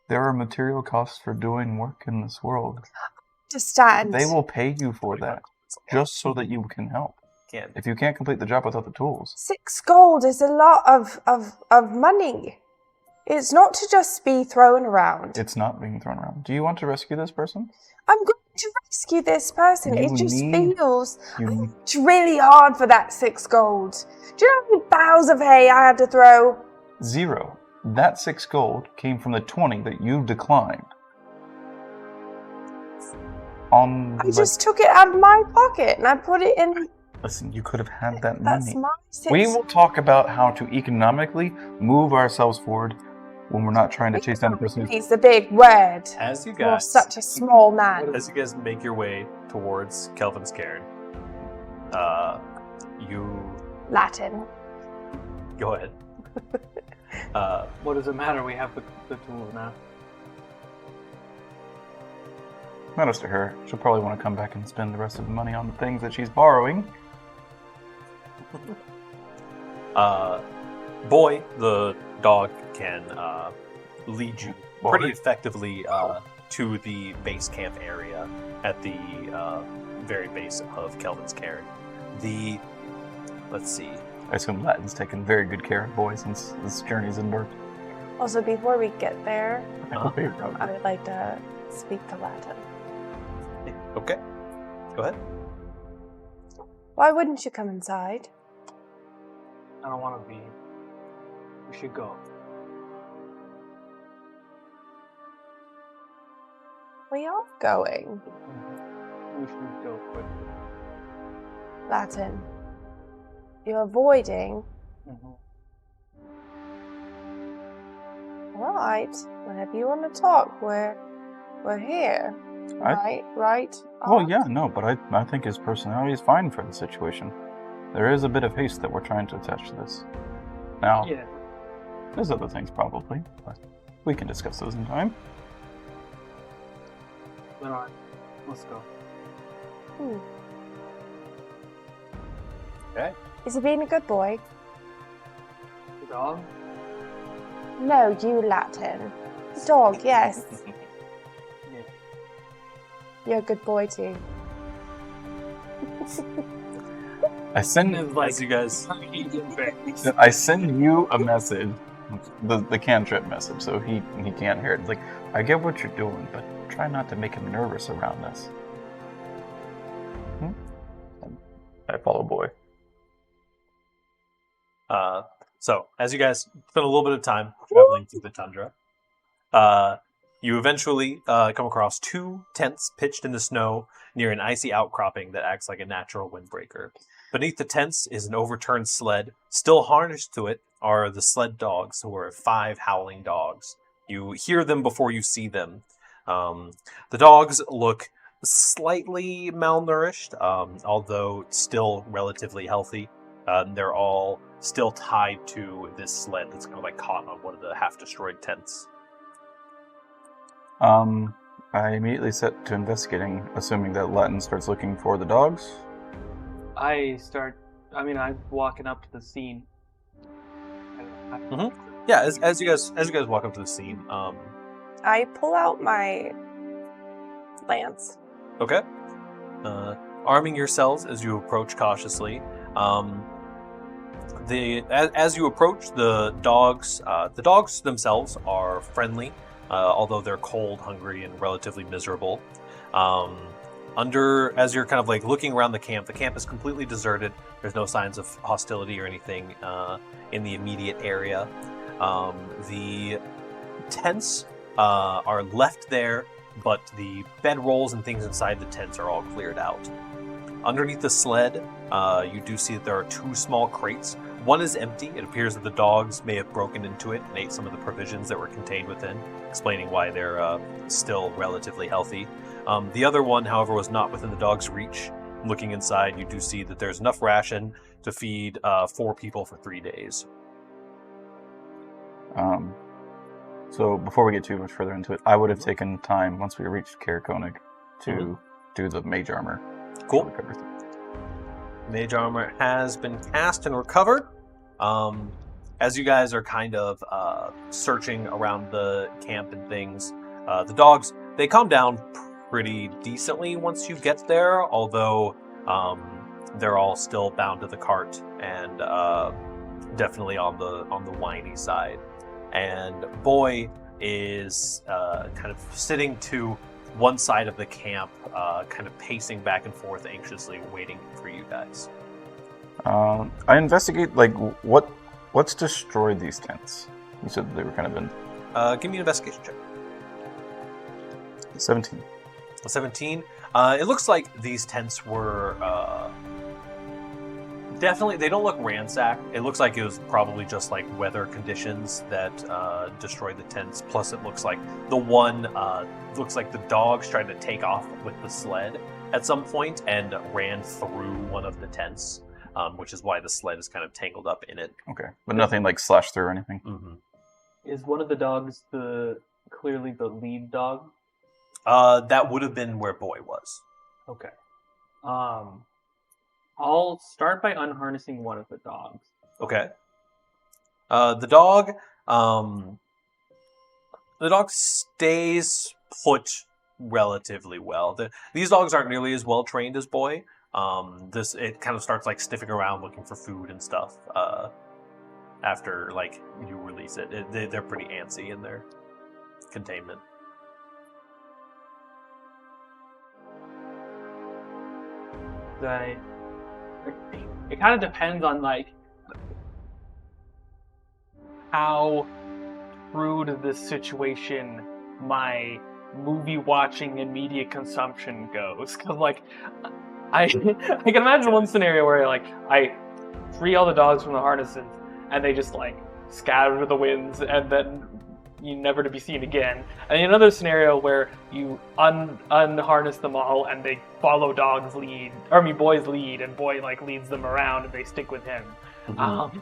There are material costs for doing work in this world. Understand. They will pay you for that, just so that you can help. If you can't complete the job without the tools. 6 gold is a lot of money. It's not to just be thrown around. It's not being thrown around. Do you want to rescue this person? I'm going to rescue this person. You It just need- feels You it's really hard for that 6 gold. Do you know how many boughs of hay I had to throw? 0. That 6 gold came from the 20 that you declined. I just took it out of my pocket and I put it in. Listen, you could have had that That's money. my 6. We will talk about how to economically move ourselves forward when we're not trying to chase down a person. It's a big word. As you You're guys, such a small man. as you guys make your way towards Kelvin's Cairn, you Latin. go ahead. What does it matter? We have the tools now. Matters to her. She'll probably want to come back and spend the rest of the money on the things that she's borrowing. Boy, the dog can lead you pretty effectively to the base camp area at the very base of Kelvin's Cairn. Let's see. I assume Latin's taken very good care of Boy since this journey's embarked. Also, before we get there, Okay. I would like to speak to Latin. Okay, go ahead. Why wouldn't you come inside? I don't want to be. We should go. We are going. We should go quickly. Latin. You're avoiding. Alright. Whenever you want to talk, we're here. Right? Well, yeah, no, but I think his personality is fine for the situation. There is a bit of haste that we're trying to attach to this. Now, Yeah. there's other things probably, but we can discuss those in time. Then alright. Let's go. Okay. Is he being a good boy? The dog? No, you Latin. The dog, yes. Yeah. You're a good boy too. I send As you guys, I send you a message, the cantrip message, so he can't hear it. It's like, I get what you're doing, but try not to make him nervous around us. I follow Boy. So, as you guys spend a little bit of time traveling through the tundra, you eventually come across 2 tents pitched in the snow near an icy outcropping that acts like a natural windbreaker. Beneath the tents is an overturned sled. Still harnessed to it are the sled dogs, who are 5 howling dogs. You hear them before you see them. The dogs look slightly malnourished, although still relatively healthy. They're all still tied to this sled that's kind of like caught on one of the half-destroyed tents. I immediately set to investigating, assuming that Latin starts looking for the dogs. I'm walking up to the scene. Yeah, as you guys walk up to the scene, I pull out my lance. okay, arming yourselves as you approach cautiously. As you approach, the dogs themselves are friendly, although they're cold, hungry, and relatively miserable. As you're kind of like looking around the camp is completely deserted. There's no signs of hostility or anything in the immediate area. The tents are left there, but the bedrolls and things inside the tents are all cleared out. Underneath the sled, you do see that there are 2 small crates. One is empty. It appears that the dogs may have broken into it and ate some of the provisions that were contained within, explaining why they're still relatively healthy. The other one, however, was not within the dog's reach. Looking inside, you do see that there's enough ration to feed 4 people for 3 days. So before we get too much further into it, I would have taken time once we reached Kaer Koenig to do the mage armor. Cool. Mage armor has been cast and recovered. As you guys are kind of searching around the camp and things, the dogs, they calm down pretty decently once you get there, although they're all still bound to the cart and definitely on the whiny side. And Boy is kind of sitting to one side of the camp, kind of pacing back and forth anxiously, waiting for you guys. I investigate, what's destroyed these tents? You said that they were kind of in... Give me an investigation check. 17. 17. It looks like these tents were definitely, they don't look ransacked. It looks like it was probably just like weather conditions that destroyed the tents. Plus it looks like the dogs tried to take off with the sled at some point and ran through one of the tents, which is why the sled is kind of tangled up in it. Okay, but nothing like slashed through or anything? Mm-hmm. Is one of the dogs clearly the lead dog? That would have been where Boy was. Okay. I'll start by unharnessing one of the dogs. Okay. The dog stays put relatively well. These dogs aren't nearly as well trained as Boy. It kind of starts like sniffing around looking for food and stuff. After like you release it, they're pretty antsy in their containment. It kind of depends on like how crude this situation my movie watching and media consumption goes. Because like I can imagine one scenario where like I free all the dogs from the harnesses and they just like scatter to the winds and then you never to be seen again. And another scenario where you unharness them all and they follow Boy's lead, and Boy like leads them around and they stick with him. Mm-hmm.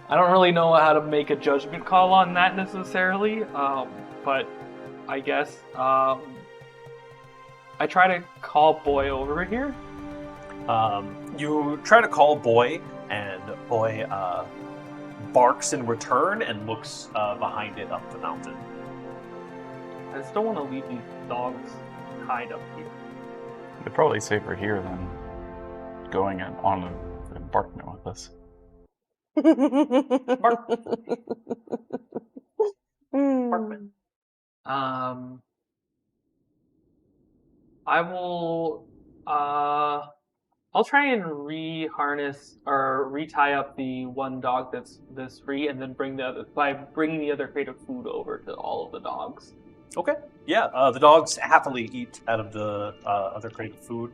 I don't really know how to make a judgment call on that necessarily, but I guess I try to call Boy over here. You try to call Boy, and Boy barks in return and looks behind it up the mountain. I just don't want to leave these dogs tied up here. They're probably safer here than going on an embarkment with us. Apartment. I will. I'll try and re-harness or re-tie up the one dog that's free, and then bringing the other crate of food over to all of the dogs. Okay. Yeah. The dogs happily eat out of the other crate of food.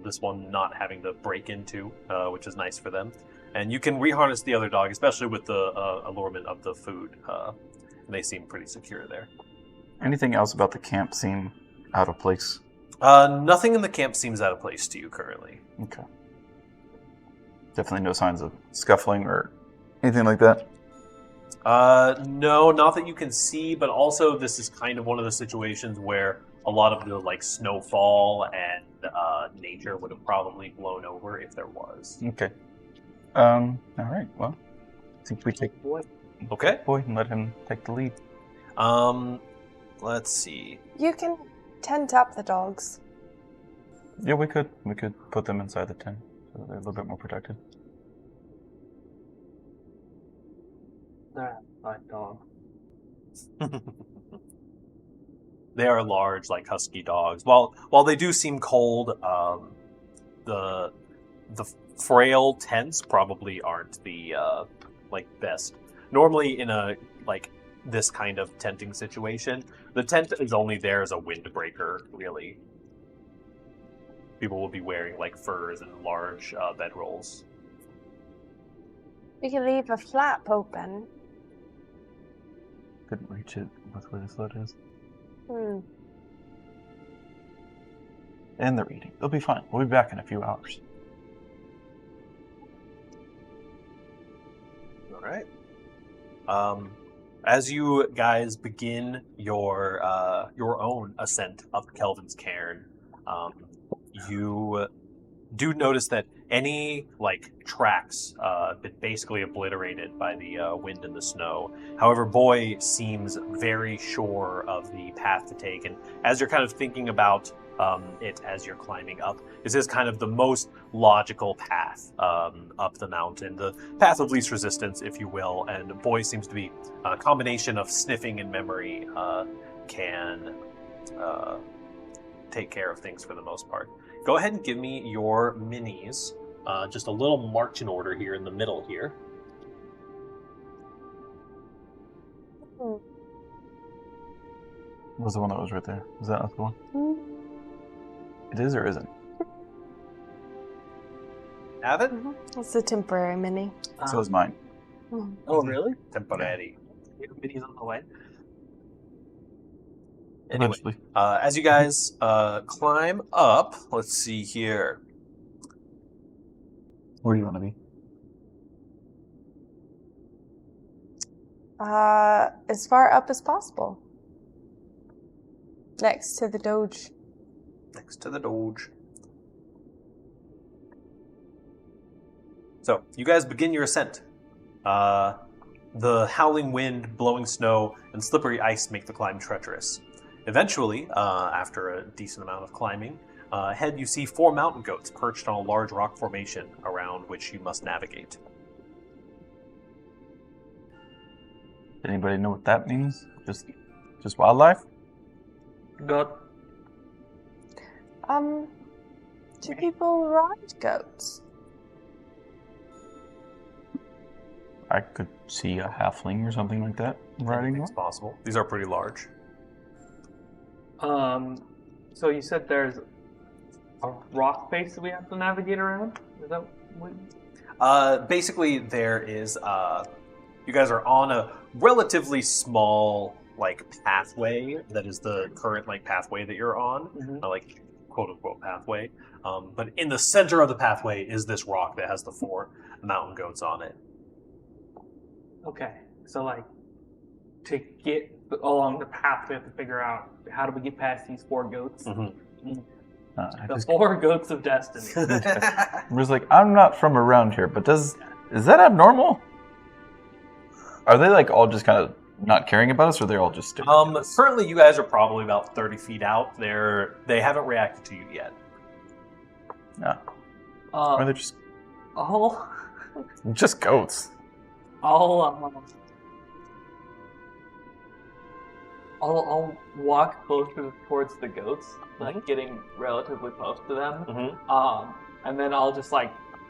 This one not having to break into, which is nice for them. And you can reharness the other dog, especially with the allurement of the food. And they seem pretty secure there. Anything else about the camp seem out of place? Nothing in the camp seems out of place to you currently. Okay. Definitely no signs of scuffling or anything like that? No, not that you can see, but also this is kind of one of the situations where a lot of the like snowfall and nature would have probably blown over if there was. Okay. All right. Well, I think we take Boy. Okay. Boy and let him take the lead. Let's see. You can tent up the dogs. Yeah, we could put them inside the tent so they're a little bit more protected. Fine dog. They are large, like husky dogs. While they do seem cold, the frail tents probably aren't the best. Normally, in a like this kind of tenting situation. The tent is only there as a windbreaker, really. People will be wearing like furs and large bedrolls. We can leave a flap open. Couldn't reach it with where the sled is. And they're eating. They'll be fine. We'll be back in a few hours. All right. As you guys begin your own ascent up Kelvin's cairn, you do notice that any tracks been basically obliterated by the wind and the snow. However, Boy seems very sure of the path to take, and as you're kind of thinking about it as you're climbing up, this is kind of the most logical path up the mountain, the path of least resistance, if you will. And Boy seems to be a combination of sniffing and memory can take care of things for the most part. Go ahead and give me your minis. Just a little marching order here in the middle here. What was the one that was right there? Is that not the one? It is or isn't? Have it? It's a temporary mini. So is mine. Oh, really? Temporary. You have minis on the way. Anyway, Eventually. as you guys climb up, let's see here. Where do you want to be? As far up as possible. Next to the Doge. Next to the Doge. So, you guys begin your ascent. The howling wind, blowing snow, and slippery ice make the climb treacherous. Eventually, after a decent amount of climbing, ahead you see 4 mountain goats perched on a large rock formation around which you must navigate. Anybody know what that means? Just wildlife? Good. Do people ride goats? I could see a halfling or something like that riding Anything's one. possible. These are pretty large. So you said there's a rock face that we have to navigate around? Is that what? Basically, there is. You guys are on a relatively small pathway that is the current pathway that you're on, quote unquote pathway. But in the center of the pathway is this rock that has the 4 mountain goats on it. Okay, so to get along the path, we have to figure out how do we get past these 4 goats? The 4 goats of destiny. I'm just I'm not from around here, but is that abnormal? Are they all just kind of not caring about us, or they're all just staring at us? Currently, you guys are probably about 30 feet out. They haven't reacted to you yet. No. Or they're just goats. I'll walk closer towards the goats, getting relatively close to them. And then I'll just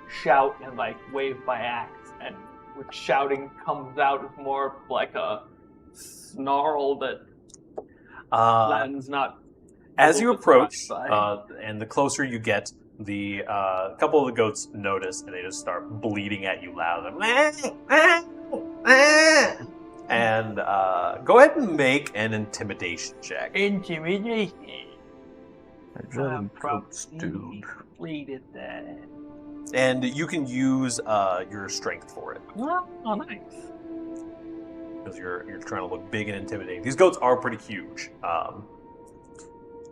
shout and wave my axe, and which shouting comes out as more like a snarl that Latin's not. As you approach, and the closer you get, the couple of the goats notice, and they just start bleating at you loud. And go ahead and make an intimidation check. Intimidation. Goats, dude. Completed that. And you can use your strength for it. Oh, nice. Because you're trying to look big and intimidating. These goats are pretty huge. I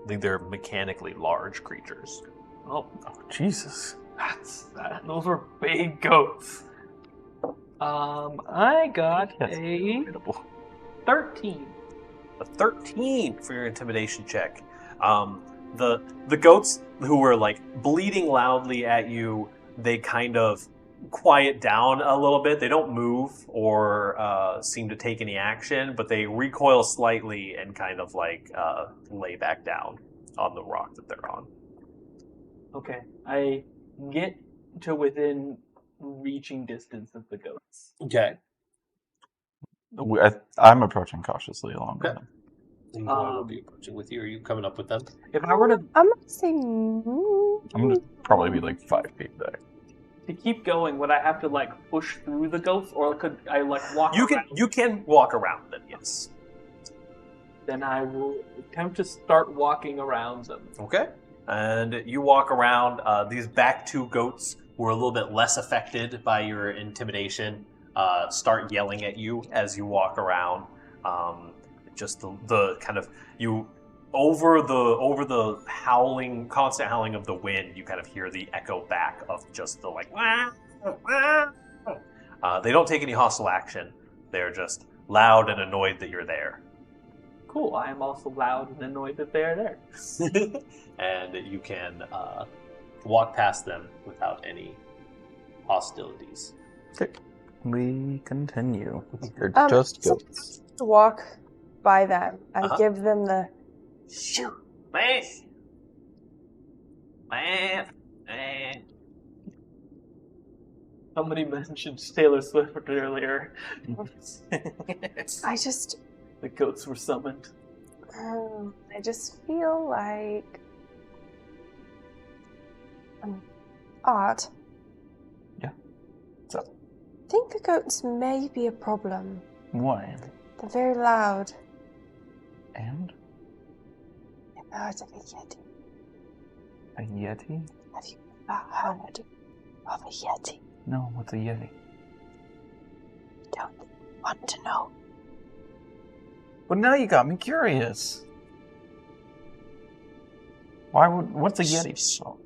think they're mechanically large creatures. Oh, Jesus. Those were big goats. I got a 13. A 13 for your intimidation check. The goats who were bleating loudly at you, they kind of quiet down a little bit. They don't move or seem to take any action, but they recoil slightly and kind of lay back down on the rock that they're on. Okay, I get to within reaching distance of the goats. Okay. I'm approaching cautiously along with Okay. them. And I will be approaching with you. Are you coming up with them? If I were to I'm not saying. I'm gonna probably be like 5 feet back. keep going, would I have to like push through the ghosts, or could I like walk You around? can walk around them. Yes. Then I will attempt to start walking around them. Okay. And you walk around. These back 2 goats who are a little bit less affected by your intimidation start yelling at you as you walk around. Just the kind of you over the howling, constant howling of the wind. You kind of hear the echo back of just the like. Wah, wah. They don't take any hostile action. They're just loud and annoyed that you're there. Cool. I am also loud and annoyed that they are there. And you can walk past them without any hostilities. Okay. We continue. They're just So goats. to walk by them and Uh-huh. give them the shoot. Man. Man. Man. Somebody mentioned Taylor Swift earlier. I just The goats were summoned. I just feel like Art. Yeah. So, I think the goats may be a problem. why? They're very loud. And I've heard of a yeti. a yeti? Have you ever heard of a yeti? No, what's a yeti? Don't want to know. Well, now you got me curious. What's a yeti?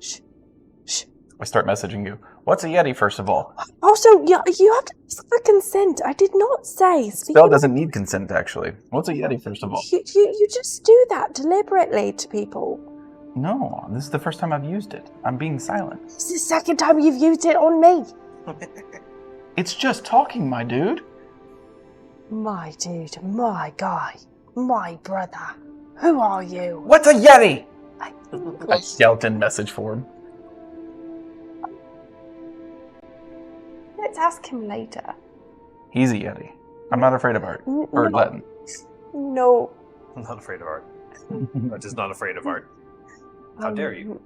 Shh. I start messaging you. What's a yeti, first of all? Also, you have to ask for consent. I did not say. Spell doesn't need consent, actually. What's a yeti, first of all? You just do that deliberately to people. No, this is the first time I've used it. I'm being silent. It's the second time you've used it on me. It's just talking, my dude. My dude, my guy, my brother. Who are you? What's a yeti? I yelled in message form. Let's ask him later. He's a yeti. I'm not afraid of art. Or No. Latin. No. I'm not afraid of art. I'm just not afraid of art. How dare you?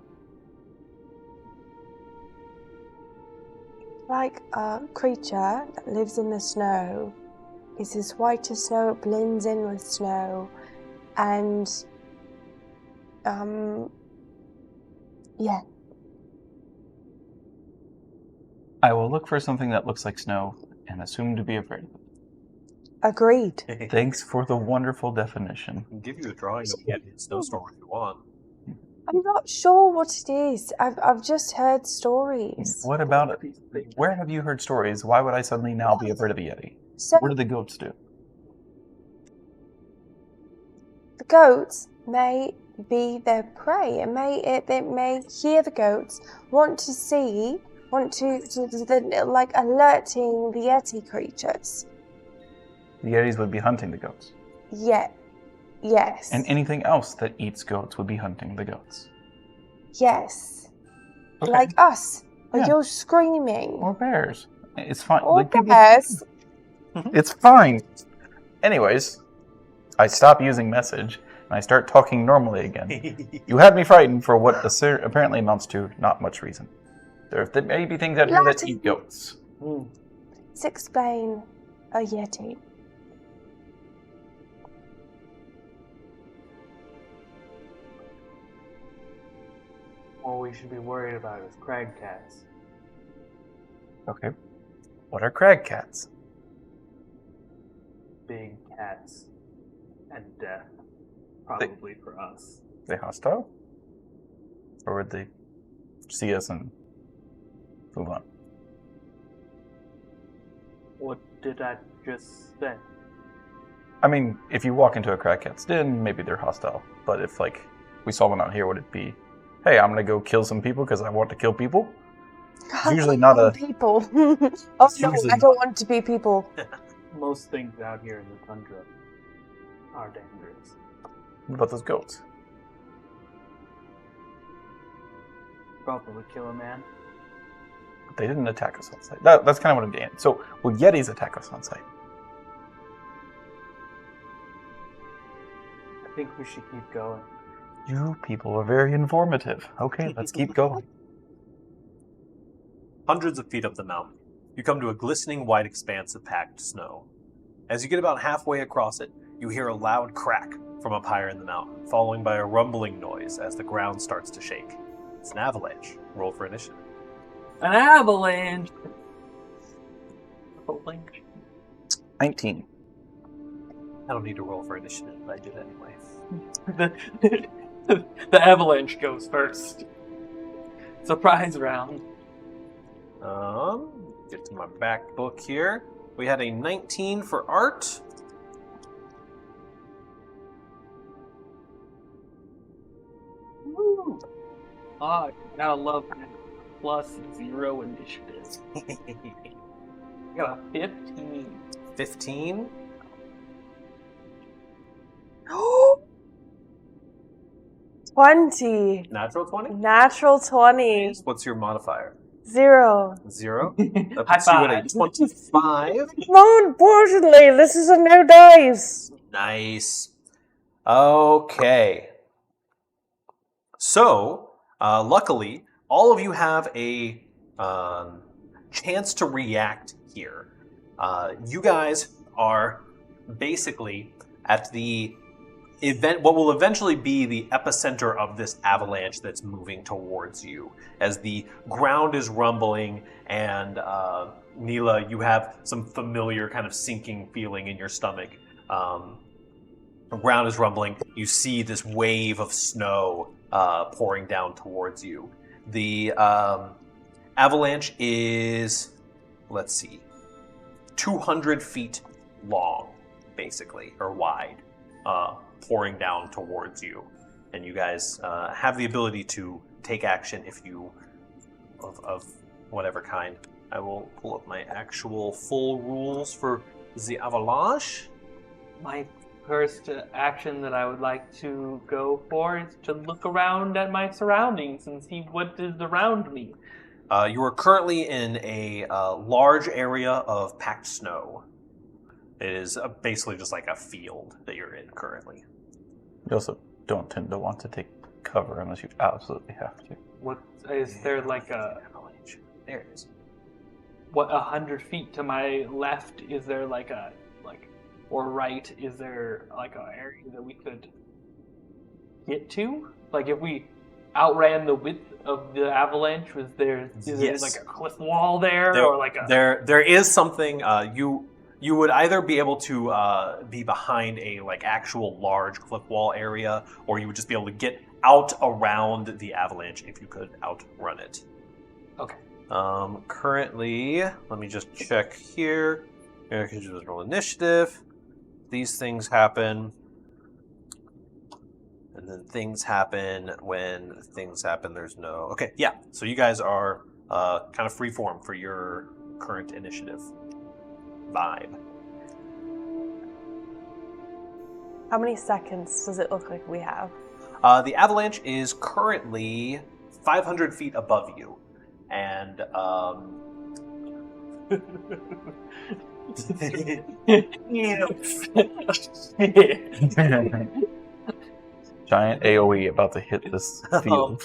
Like a creature that lives in the snow. It's as white as snow, it blends in with snow. And, yeah. I will look for something that looks like snow and assume to be afraid of it. Agreed. Thanks for the wonderful definition. I can give you a drawing of Yeti in Snowstorm if you want. I'm not sure what it is. I've just heard stories. What about it? Where have you heard stories? Why would I suddenly now be afraid of a yeti? So What do the goats do? the goats may be their prey, and they may hear the goats, want to like alerting the yeti creatures. The yetis would be hunting the goats. Yes. And anything else that eats goats would be hunting the goats. Yes. Okay. Like us. Or Yeah. you're screaming. Or bears. It's fine. Or Like, people- bears. It's fine. Anyways, I stop using message and I start talking normally again. You had me frightened for what apparently amounts to not much reason. There may be things out here that eat goats. Let's explain a yeti. All we should be worried about is crag cats. Okay. What are crag cats? Big cats. And death. Probably for us. Are they hostile? Or would they see us and move on? What did I just say? I mean, if you walk into a crag cat's den, maybe they're hostile. But if, like, we saw one out here, would it be, hey, I'm gonna go kill some people because I want to kill people? It's usually not a... people. Oh no, usually I don't want to be people. Most things out here in the tundra are dangerous. What about those goats? Probably kill a man. They didn't attack us on sight. That's kind of what I'm getting at. So, will yetis attack us on sight? think we should keep going. You people are very informative. Okay, let's keep going. Hundreds of feet up the mountain, you come to a glistening white expanse of packed snow. As you get about halfway across it, you hear a loud crack from up higher in the mountain, following by a rumbling noise as the ground starts to shake. It's an avalanche. Roll for initiative. An avalanche! Avalanche. 19. I don't need to roll for initiative, I did anyway. The avalanche goes first. Surprise round. Get to my back book here. We had a 19 for art. Woo. Ah, gotta love that. +0 initiative. I got a 15. 15. 20. Natural 20? Natural 20. What's your modifier? 0. 0? That High puts you at a five. 25. More importantly, this is a new dice. Nice. Okay. So, luckily, all of you have a chance to react here. You guys are basically at the event, what will eventually be the epicenter of this avalanche that's moving towards you. As the ground is rumbling, and Neela, you have some familiar kind of sinking feeling in your stomach. The ground is rumbling. You see this wave of snow pouring down towards you. The avalanche is, let's see, 200 feet long, basically, or wide, pouring down towards you. And you guys have the ability to take action if you, of whatever kind. I will pull up my actual full rules for the avalanche. My first action that I would like to go for is to look around at my surroundings and see what is around me. You are currently in a large area of packed snow. It is basically just like a field that you're in currently. You also don't tend to want to take cover unless you absolutely have to. What is there like a Avalanche. There it is. 100 feet to my left? Is there or right? Is there like an area that we could get to? Like if we outran the width of the avalanche, is there Yes. like a cliff wall there or like a there is something you would either be able to be behind a like actual large cliff wall area, or you would just be able to get out around the avalanche if you could outrun it. Okay. Currently, let me just check here. Here, could you just roll initiative? These things happen. And then things happen when things happen. There's no... Okay, yeah. So you guys are kind of freeform for your current initiative vibe. How many seconds does it look like we have? The avalanche is currently 500 feet above you. And... Giant AoE about to hit this field.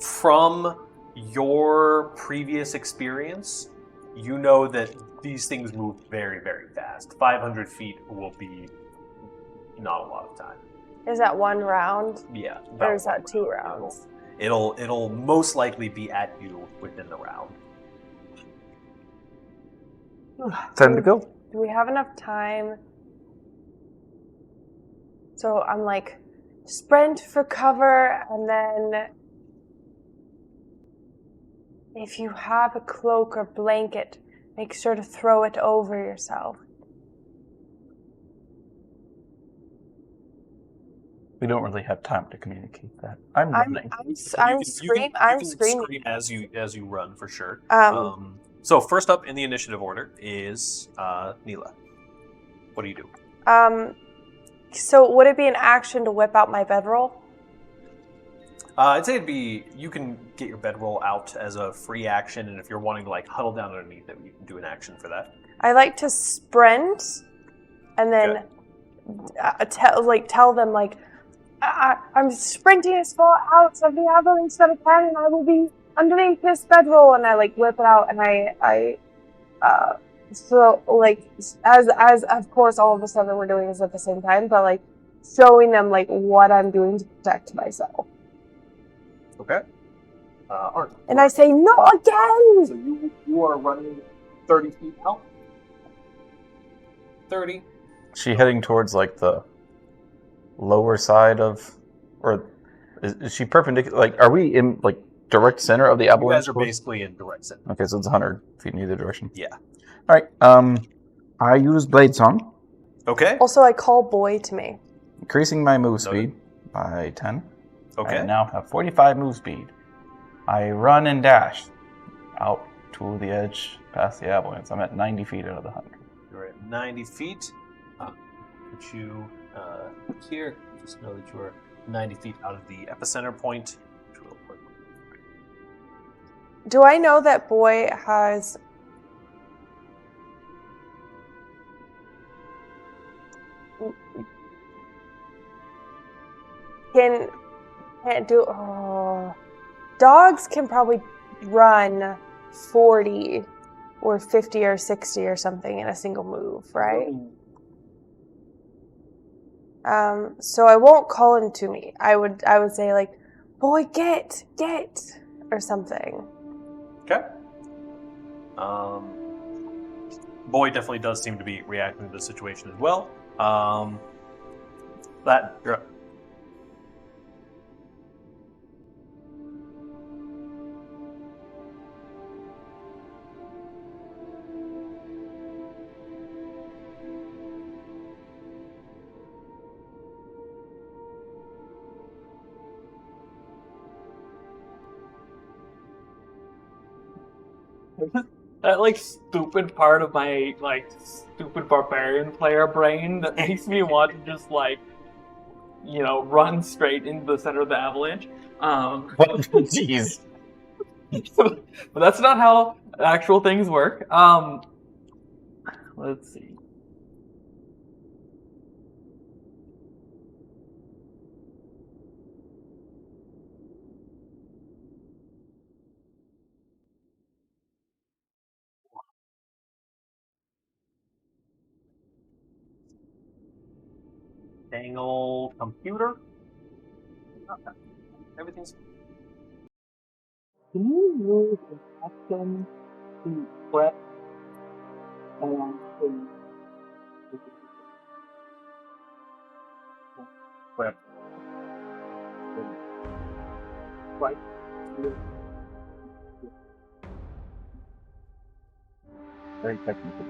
From your previous experience, you know that these things move very, very fast. 500 feet will be not a lot of time. Is that one round? Yeah. Or is that 2 rounds? It'll most likely be at you within the round. Time to go. Do we have enough time? So I'm like, sprint for cover, and then if you have a cloak or blanket, make sure to throw it over yourself. We don't really have time to communicate that. I'm running. I'm screaming. Scream as you run for sure. So first up in the initiative order is Neela. What do you do? So would it be an action to whip out my bedroll? I'd say it'd be, you can get your bedroll out as a free action, and if you're wanting to like huddle down underneath it, you can do an action for that. I like to sprint and then tell them like I'm sprinting as far out of the avalanche that I can, and I will be underneath this bedroll. And I like whip it out, and I so like as of course all of the stuff that we're doing is at the same time, but like showing them like what I'm doing to protect myself. Okay. Art. And I say, not again! So you are running 30 feet out. 30. Is she heading towards like the lower side of, or is she perpendicular? Like, are we in like direct center of the You avalanche? guys are basically in direct center. Okay, so it's 100 feet in either direction. Yeah. All right. I use Blade Song, Okay. Also, I call boy to me. increasing my move Noted. speed by 10. Okay. I now have 45 move speed. I run and dash out to the edge past the avalanche. I'm at 90 feet out of the 100. You're at 90 feet. Put you here. Just know that you are 90 feet out of the epicenter point. Which will work. Do I know that boy has... Can't do... Oh. Dogs can probably run 40 or 50 or 60 or something in a single move, right? So I won't call him to me. I would say like, boy, get, or something. Okay. Boy definitely does seem to be reacting to the situation as well. You're up. That like stupid part of my like stupid barbarian player brain that makes me want to just like, you know, run straight into the center of the avalanche. Jeez. But that's not how actual things work. Let's see. Dang old computer. Everything's. Can you use an action to prep and to prep? Right. Very technical.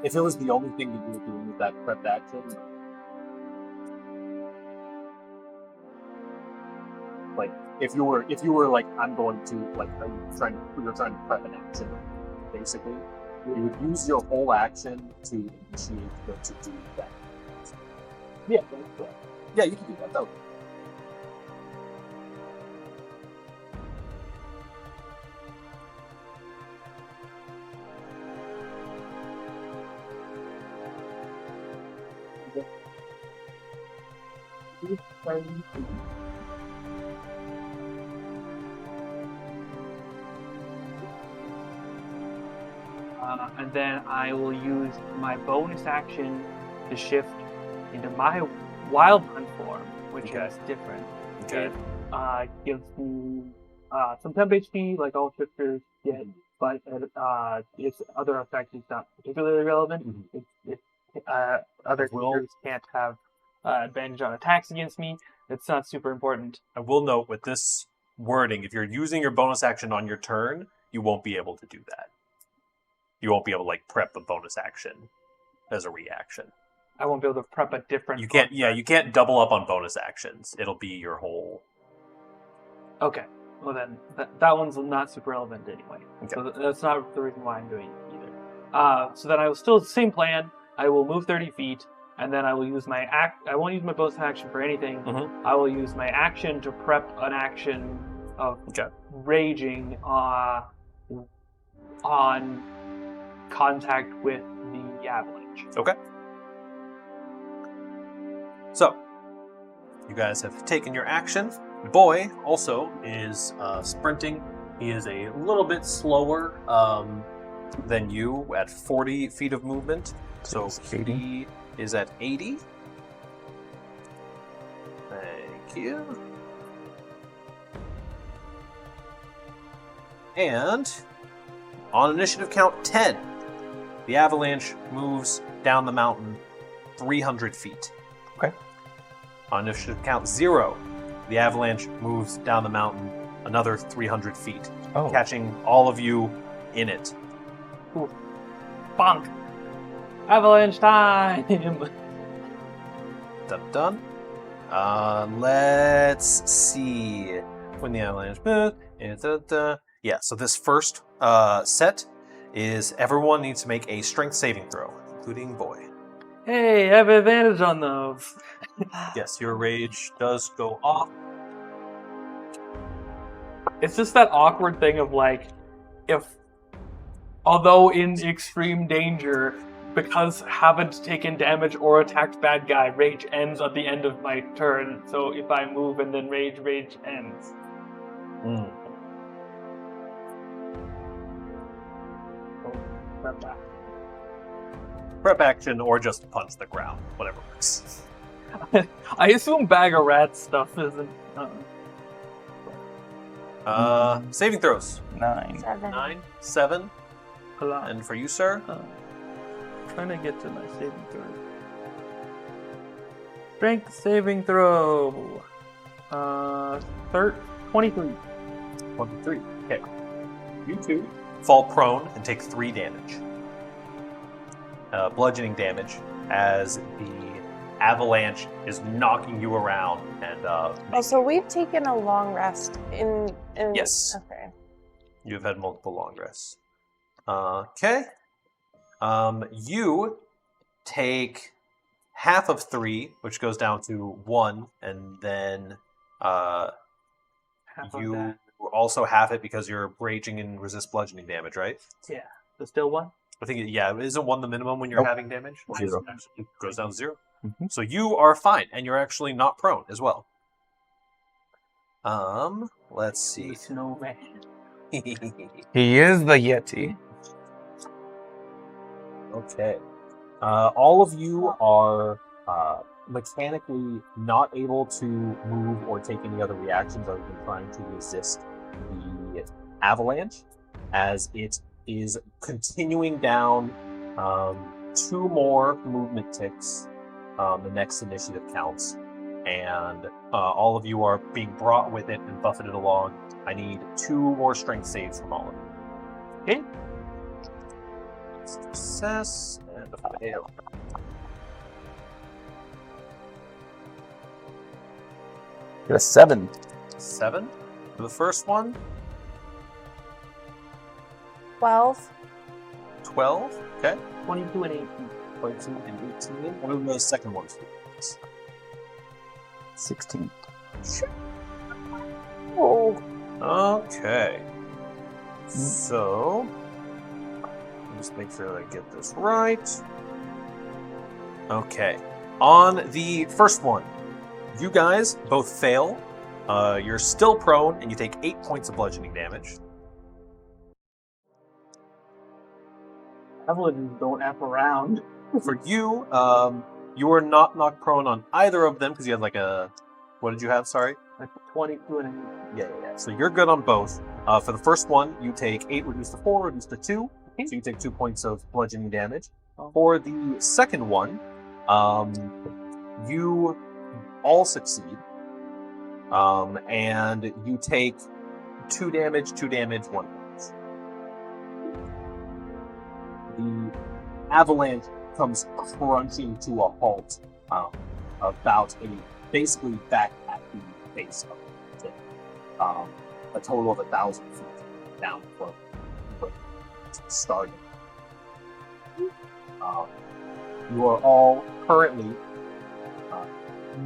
If it was the only thing you were doing with that prep action, like if you were like, I'm going to like, you're trying to prep an action, basically, you would use your whole action to initiate to do that. Yeah, that's correct. Yeah, you can do that. Though. And then I will use my bonus action to shift into my wild hunt form, which is different. Okay. It gives me some temp HP, like all shifters get, but its other effect is not particularly relevant. Other shifters can't have advantage on attacks against me. It's not super important. I will note with this wording, if you're using your bonus action on your turn, you won't be able to do that. You won't be able to like prep a bonus action as a reaction. I won't be able to prep a different. You can't. Yeah, you can't double up on bonus actions. It'll be your whole. Okay. Well then, that one's not super relevant anyway. Okay. So that's not the reason why I'm doing it either. So then I will still same plan. I will move 30 feet, and then I will use my I won't use my bonus action for anything. Mm-hmm. I will use my action to prep an action of raging on contact with the avalanche. Okay. So, you guys have taken your action. Boy also is sprinting. He is a little bit slower than you at 40 feet of movement. So It's 80. he is at 80. Thank you. And on initiative count 10, the avalanche moves down the mountain 300 feet. Okay. On initiative count 0, the avalanche moves down the mountain another 300 feet, Oh, catching all of you in it. Bonk. Avalanche time. Done. Let's see. When the avalanche. Yeah, so this first set is everyone needs to make a strength saving throw, including Boy. Hey, I have advantage on those. Yes, your rage does go off. It's just that awkward thing of like, although in extreme danger, because haven't taken damage or attacked bad guy, rage ends at the end of my turn. So if I move and then rage ends. Mm. Prep back. Prep action or just punch the ground, whatever works. I assume bag of rats stuff isn't. Saving throws. 9. 7. 9, 7, A lot. and for you, sir, Trying to get to my saving throw. Strength saving throw. 23. 23. Okay. You two fall prone and take 3 damage. Bludgeoning damage as the avalanche is knocking you around and Oh, so we've taken a long rest in Yes. Okay. you've had multiple long rests. Okay. You take half of 3, which goes down to 1, and then Half of you that. also half it because you're raging and resist bludgeoning damage, right? Yeah. There's still one? I think, isn't 1 the minimum when you're Nope. having damage? 0. It goes down to 0. Mhm. So you are fine, and you're actually not prone as well. Let's see. The snowman. He is the Yeti. Okay. All of you are mechanically not able to move or take any other reactions other than trying to resist the avalanche as it is continuing down 2 more movement ticks. The next initiative counts. And all of you are being brought with it and buffeted along. I need 2 more strength saves from all of you. Okay. Success and a fail. Get a 7. 7 for the first one. 12. 12. Okay. 22 and 18. 22 and 18. What are the second ones? 16. Oh. Okay. So, just make sure I get this right. Okay. On the first one, you guys both fail. You're still prone, and you take 8 points of bludgeoning damage. Avalanches don't F around. For you, you were not knocked prone on either of them because you had like a. What did you have? Sorry. Like 22 and 18. Yeah. So you're good on both. For the first one, you take 8 reduced to 4 reduced to 2. So you take 2 points of bludgeoning damage. For the second one, you all succeed. And you take 2 damage, 2 damage, 1 damage. The avalanche comes crunching to a halt basically back at the base of the thing. A total of 1,000 feet down from where it started. You are all currently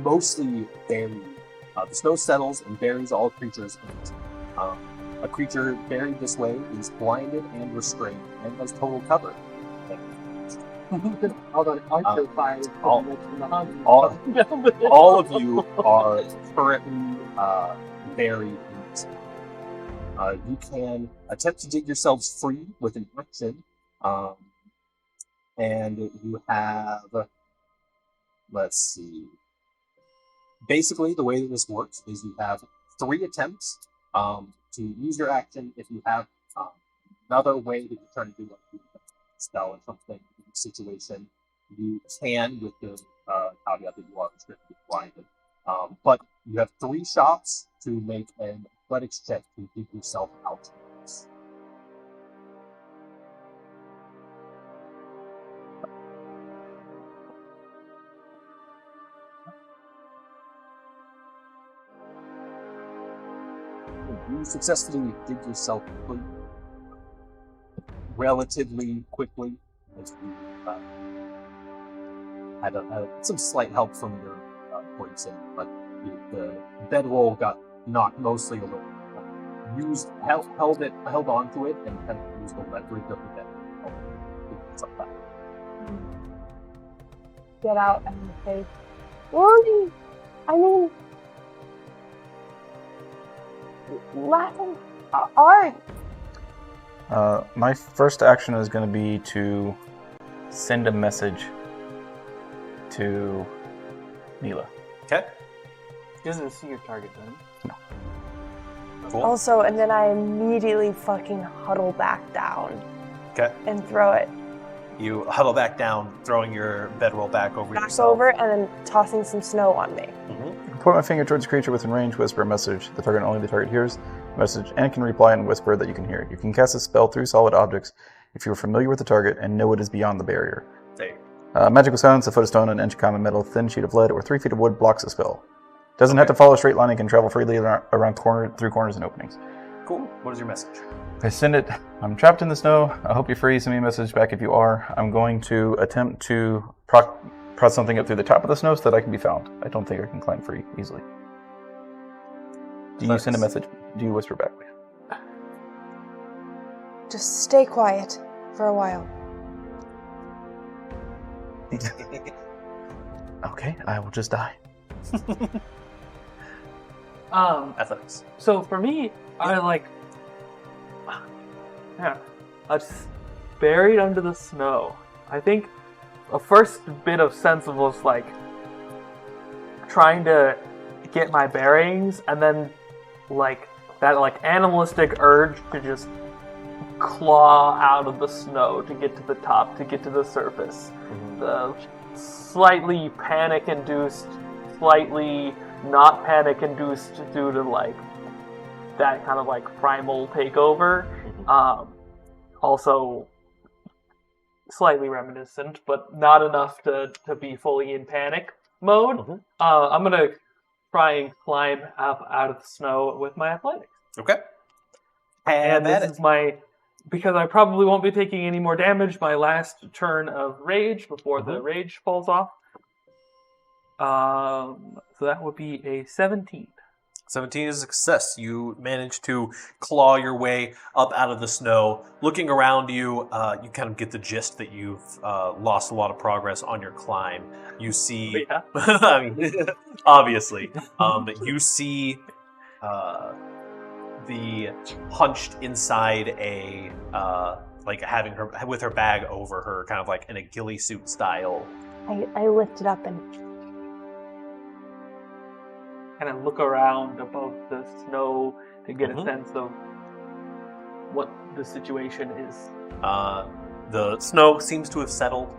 mostly buried. The snow settles and buries all creatures in it. A creature buried this way is blinded and restrained and has total cover. Hold on, Archer fires all- from the hunt. all of you are currently buried in this. You can attempt to dig yourselves free with an action, and you have, let's see. Basically, the way that this works is you have 3 attempts to use your action. If you have another way that you're trying to do a spell or something in the situation, you can, with the caveat that you are restricted blinded. But you have 3 shots to make an athletics check to dig yourself out. You successfully dig yourself free relatively quickly, as you had some slight help from your poison, but the bedroll got knocked mostly away. Held onto it, and kind of used the leverage of the bed. Like that. Get out and say, Warning! I mean, laughing hard. My first action is going to be to send a message to Mila. Okay. Doesn't see your target then. Cool. Also, and then I immediately fucking huddle back down Okay. and throw it You huddle back down, throwing your bedroll back over back yourself. over and then tossing some snow on me. Mm-hmm. Point my finger towards a creature within range, whisper a message. The target only the target hears the message and can reply and whisper that you can hear it. You can cast a spell through solid objects if you are familiar with the target and know it is beyond the barrier. There. Magical silence, a foot of stone, an inch of common metal, thin sheet of lead, or 3 feet of wood blocks a spell. Doesn't have to follow a straight line and can travel freely around through corners and openings. Cool. What is your message? I send it. I'm trapped in the snow. I hope you're free. Send me a message back if you are. I'm going to attempt to prod something up through the top of the snow so that I can be found. I don't think I can climb free easily. Do you send a message? Do you whisper back? Just stay quiet for a while. Okay, I will just die. Athletics. So for me, I just buried under the snow. I think a first bit of sense was like trying to get my bearings, and then like that animalistic urge to just claw out of the snow to get to the top, to get to the surface. Mm-hmm. The slightly panic-induced, slightly not panic-induced due to like that kind of like primal takeover. Also slightly reminiscent, but not enough to be fully in panic mode. Mm-hmm. I'm gonna try and climb up out of the snow with my athletics. Okay. And this is because I probably won't be taking any more damage, my last turn of rage before the rage falls off. So that would be a 17. 17 is a success. You manage to claw your way up out of the snow. Looking around you, you kind of get the gist that you've lost a lot of progress on your climb. You see, Yeah. I mean, obviously, you see the hunched inside a like having her with her bag over her, kind of like in a ghillie suit style. I lift it up and Kind of look around above the snow to get a sense of what the situation is. The snow seems to have settled.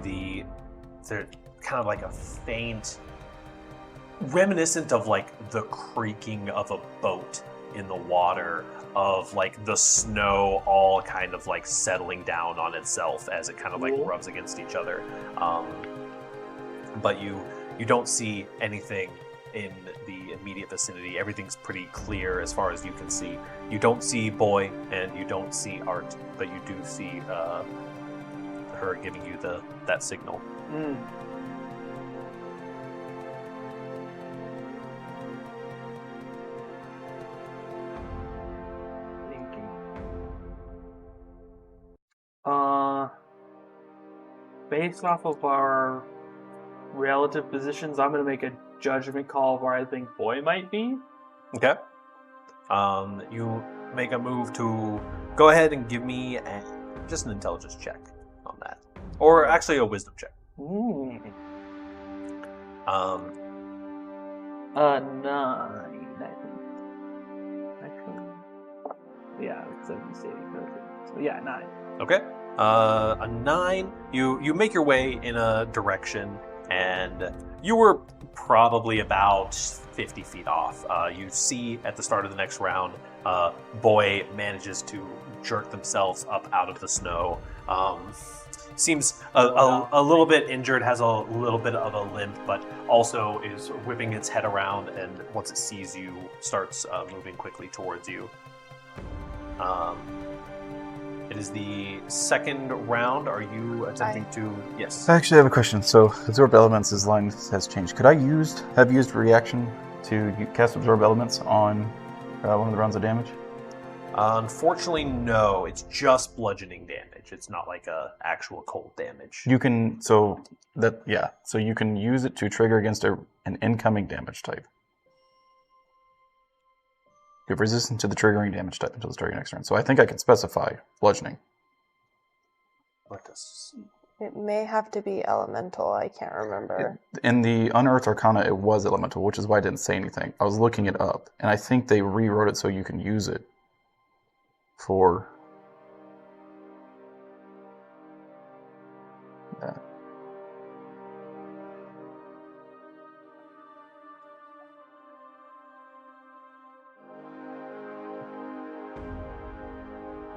There's kind of like a faint, reminiscent of like the creaking of a boat in the water, of like the snow all kind of like settling down on itself as it kind of like rubs against each other. But you don't see anything in the immediate vicinity. Everything's pretty clear as far as you can see. You don't see Boy and you don't see Art, but you do see her giving you that signal. based off of our relative positions, I'm going to make a judgment call of where I think Boy might be. Okay. You make a move to go ahead and give me just an intelligence check on that, or actually a wisdom check. A 9, I think. Actually, yeah, 70 saving. So yeah, 9. Okay. A 9. You make your way in a direction, and you were probably about 50 feet off. You see at the start of the next round, Boy manages to jerk themselves up out of the snow. Seems a little bit injured, has a little bit of a limp, but also is whipping its head around, and once it sees you, starts moving quickly towards you. It is the second round. Are you attempting to... Yes. I actually have a question. So, Absorb Elements' line has changed. Could I have used reaction to cast Absorb Elements on one of the rounds of damage? Unfortunately, no. It's just bludgeoning damage. It's not like actual cold damage. You can... So you can use it to trigger against an incoming damage type. You have resistance to the triggering damage type until the start of your next turn. So I think I can specify bludgeoning. Let us see. It may have to be elemental. I can't remember. In the Unearthed Arcana, it was elemental, which is why I didn't say anything. I was looking it up, and I think they rewrote it so you can use it for that.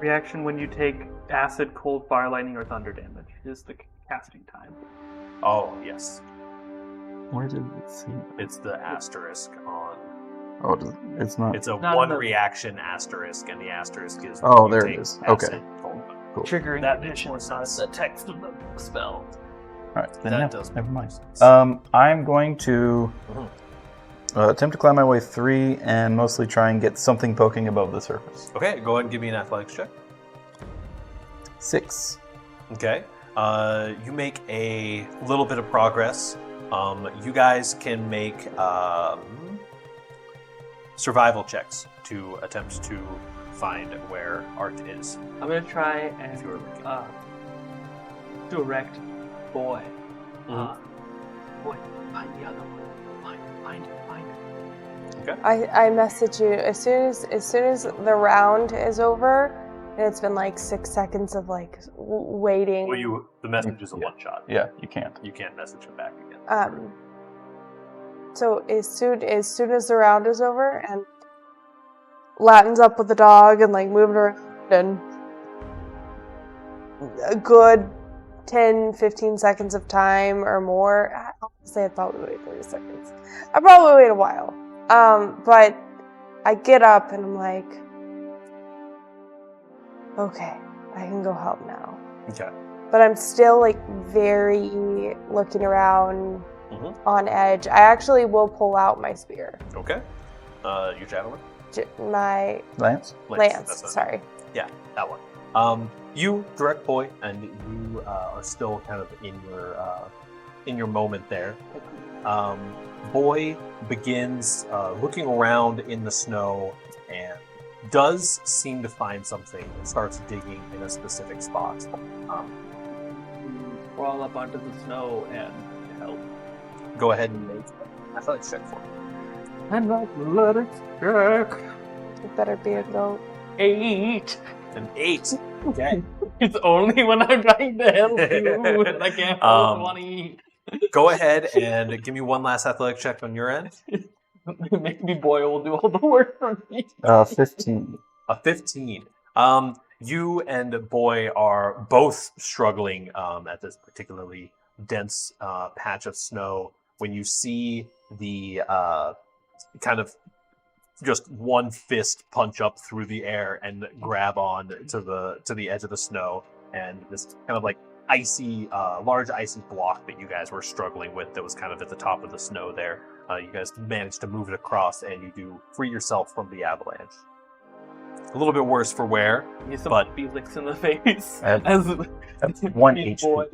Reaction when you take acid, cold, fire, lightning, or thunder damage is the casting time. Oh, yes. Where did it see? It's the asterisk on... Oh, it's not. It's a Not one the- reaction asterisk, and the asterisk is... Oh, when you there it take is. acid, Okay. cold. Cool. Triggering That condition makes is more not sense. the text of the spell. All right, then That yeah, does never make mind. sense. I'm going to attempt to climb my way 3 and mostly try and get something poking above the surface. Okay, go ahead and give me an athletics check. 6. Okay. You make a little bit of progress. You guys can make survival checks to attempt to find where Art is. I'm gonna try and If you were looking. direct Boy. Mhm. Boy, find the other one. Find it. I message you as soon as the round is over, and it's been like 6 seconds of like waiting. Well, the message is a Yeah. one shot. Yeah, you can't. You can't message him back again. So as soon as the round is over and Latin's up with the dog and like moving around and a good 10-15 seconds of time or more. Honestly, I'd probably wait 30 seconds. I'd probably wait a while. But I get up and I'm like, okay, I can go help now. Okay. But I'm still like very looking around on edge. I actually will pull out my spear. Okay. Your javelin? My Lance? lance, That's it. sorry. Yeah, that one. You, Direct Boy, and you are still kind of in your moment there. Boy begins looking around in the snow and does seem to find something and starts digging in a specific spot. Crawl up onto the snow and help. Go ahead and make an athletics check for me. And athletics check. It better be a goat. 8. An 8. Okay. It's only when I'm trying to help you that I can't help money. Go ahead and give me one last athletic check on your end. Maybe Boyle will do all the work for me. 15. A 15. You and Boy are both struggling at this particularly dense patch of snow. When you see the kind of just one fist punch up through the air and grab on to the edge of the snow, and this kind of like icy, large icy block that you guys were struggling with that was kind of at the top of the snow there. You guys managed to move it across, and you do free yourself from the avalanche. a little bit worse for wear. He's some But- Felix in the face. That's- As That's 1 big HP. boy.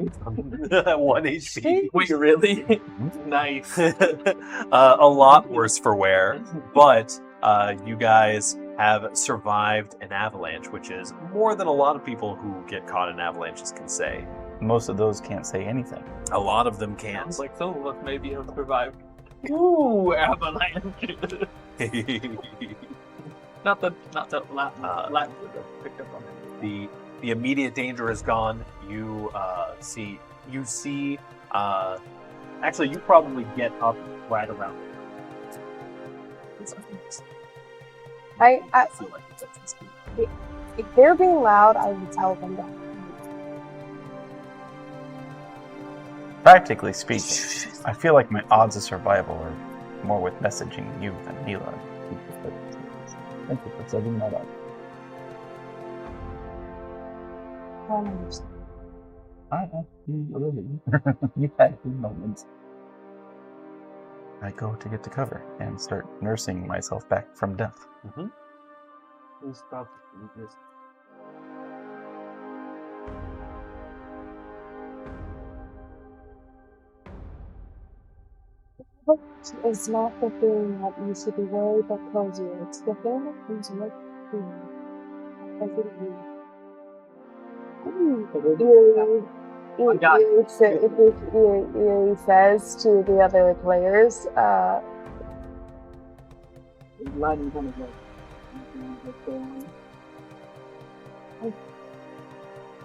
1 HP. Wait, really? Nice. A lot worse for wear, but you guys have survived an avalanche, which is more than a lot of people who get caught in avalanches can say. Most of those can't say anything. A lot of them can't. Sounds like some of us maybe have survived. Ooh, avalanche. not the Latin that picked up on it. The immediate danger is gone. You see. Actually, you probably get up right around there. I feel like it's if they're being loud, I will tell them that. Practically speaking, I feel like my odds of survival are more with messaging you than Mila. Thank you for setting that up. You've had a few moments. I go to get to cover and start nursing myself back from death. Who's probably this? It's not the thing that you should be worried about kills you. It's the thing that comes with you. He says to the other players, Latin kind of like.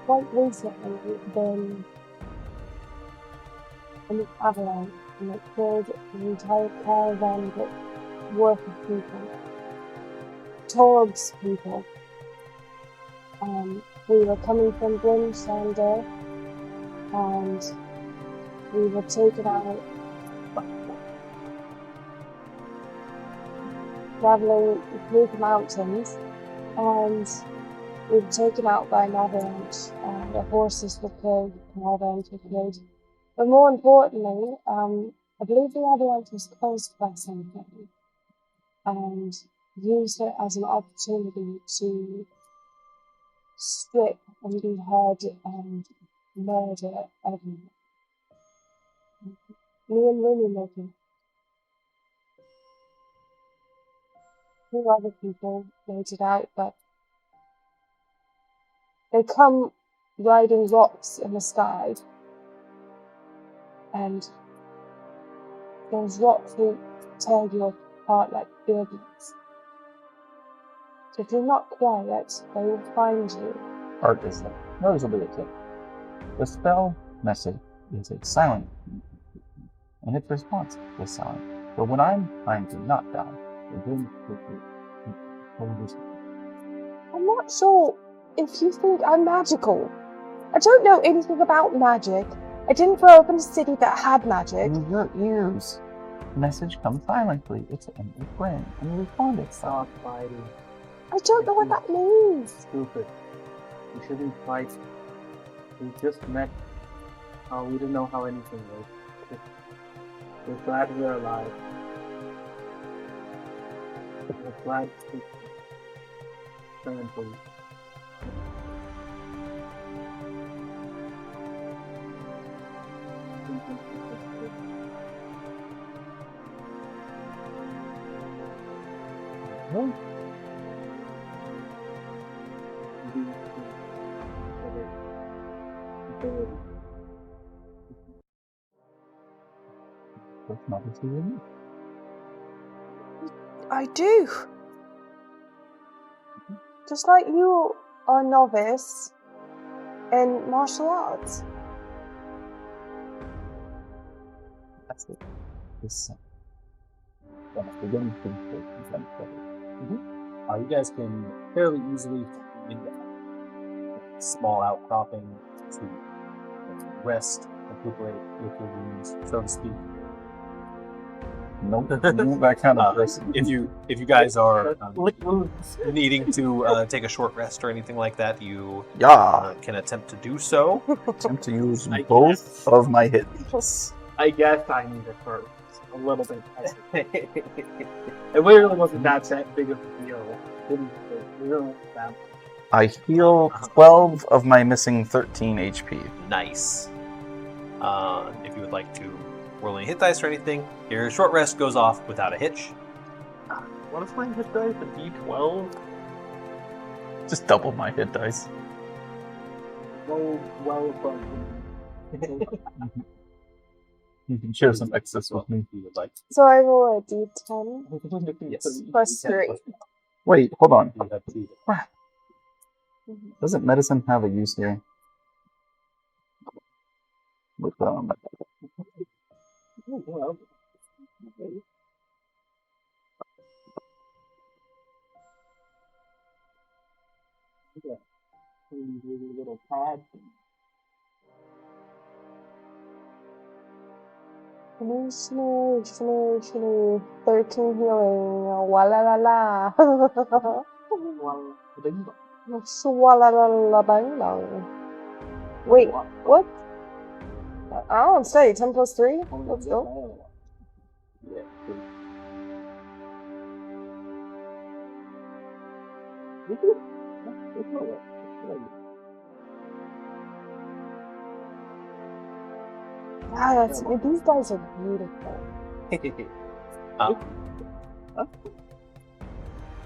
quite recently been an avalanche and it killed an entire caravan worth of people. Torg's people. We were coming from Grimsander and we were taken out traveling through the mountains and we were taken out by an avalanche and our horses were killed, an avalanche was killed. But more importantly, I believe the avalanche was caused by something and used it as an opportunity to strip and behead and murder everyone. Me and Lily looking. Two other people made it out, but they come riding rocks in the sky, and those rocks will tear you apart like buildings. So if you're not quiet, they will find you. Art is like, notice a bit of tip. The spell message is a silent, and its response is silent. But when I'm trying to not die, it brings I'm not sure if you think I'm magical. I don't know anything about magic. I didn't grow up in a city that had magic. in your ears. Message comes silently. It's in your brain, and you respond it. Stop fighting. I don't know what that means. Stupid. We shouldn't fight. We just met. We didn't know how anything was. We're glad we're alive. We're glad to stand for you. That's not what you mean. I do. Just like you are a novice in martial arts. That's it. This beginning to You guys can fairly easily find a small outcropping to rest, recuperate with your wounds, so to speak. Nope, not that kind of person. If you guys are needing to take a short rest or anything like that, you can attempt to do so. Attempt to use both of my hit dice. I guess I need it first. A little bit. It really wasn't that big of a deal. Didn't I heal 12 of my missing 13 HP. Nice. If you would like to roll any hit dice or anything, your short rest goes off without a hitch. What if my hit dice a D12? Just double my hit dice. Well above. You can share some excess with me if you would like. So I roll a D10 Yes. plus 3. Wait, hold on. You have two. Crap. Doesn't medicine have a use here? With, Well, little pad. Shmoo. 13 healing. Walla la la. Well, ding dong. Swalla la la bang bang. Wait, what? I don't say 10 plus 3? Let's go. Yeah. Ah, these guys are beautiful.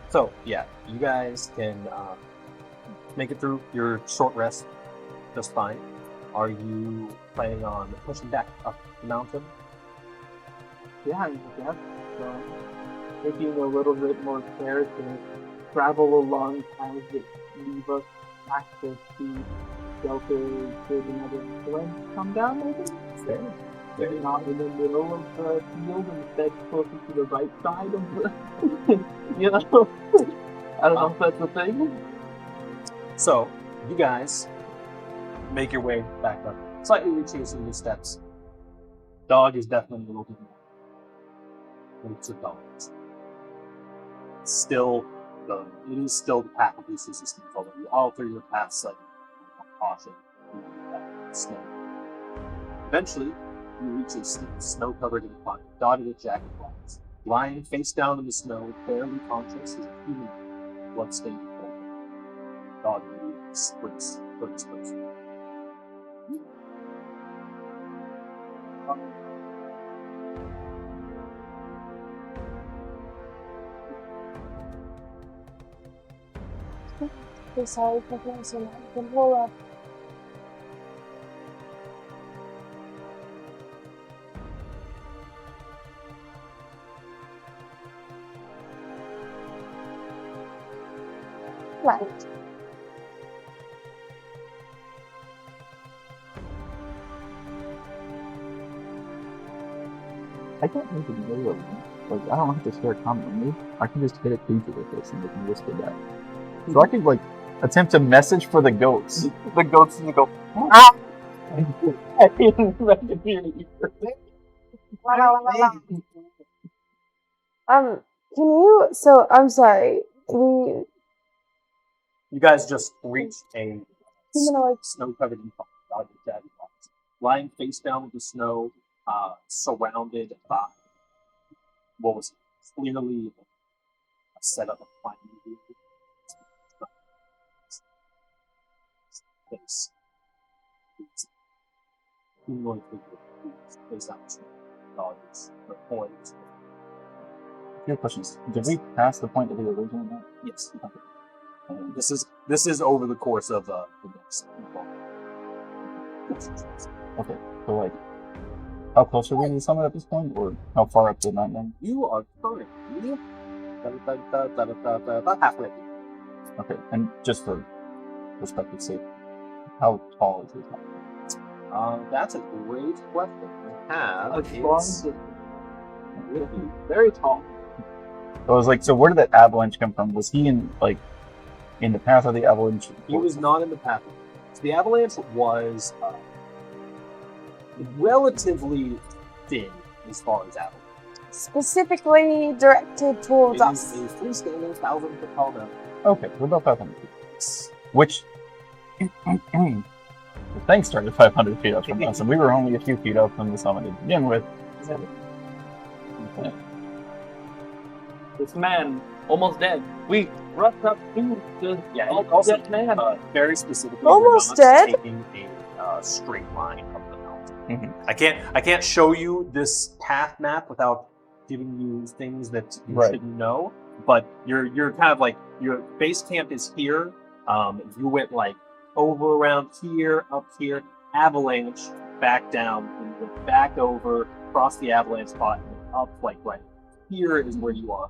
So, yeah, you guys can make it through your short rest just fine. Are you planning on pushing back up the mountain? Yeah, I guess. Taking a little bit more care to travel along times that leave us access to shelter should another storm come down, maybe? Fair. Maybe not in the middle of the field, instead closer to the right side of the... you know? I don't know if that's a thing. So, you guys make your way back up, slightly retracing the steps. Dog is definitely a little bit more. It's a dog. Still, it is still the path of least resistance, although you all through your path slightly caution snow. Eventually, you reach a steep, snow-covered incline, dotted with jagged rocks. Lying face down in the snow, barely conscious, is a human bloodstained form. Dog sprints closer. Sorry for being so loud. Can roll up. Right. I can't make a video of them. Like, I don't have to share a comment with me. I can just hit a creature with this and they can whisper back. So I could, like, attempt to message for the goats. The goats can go, ah! I didn't recognize you. Can you? So I'm sorry. Can You guys just reach a Humanoid. snow-covered incline, dotted with jagged rocks. Lying face down with the snow, surrounded by what was clearly a setup of climbing gear. Face. Humanoid figure face down the snow. Dogs, the points. Few questions. Did we pass the point that we were originally at? Yes. This is over the course of the next. Okay, so like, how close are we to the summit at this point, or how far up the mountain? You are currently about halfway. Okay, and just for perspective's sake, how tall is this mountain? That's a great question. I have It's very tall. So I was like, so where did that avalanche come from? Was he in the path of the avalanche? He was not in the path. So the avalanche was relatively thin as far as avalanche. specifically directed towards It us. is a freestanding 1,000-foot tall mountain. Okay, we're about 500 feet. Which, the thing started 500 feet up from us, and we were only a few feet up from the summit to begin with. Okay. This man almost dead. We rushed up to the Also, dead man. very specifically, Almost we're not dead? taking a straight line up the mountain. Mhm. I can't show you this path map without giving you things that you Right. shouldn't know. But you're kind of like your base camp is here. You went like over around here, up here, avalanche, back down, and you went back over, across the avalanche spot, and up like right here is where you are.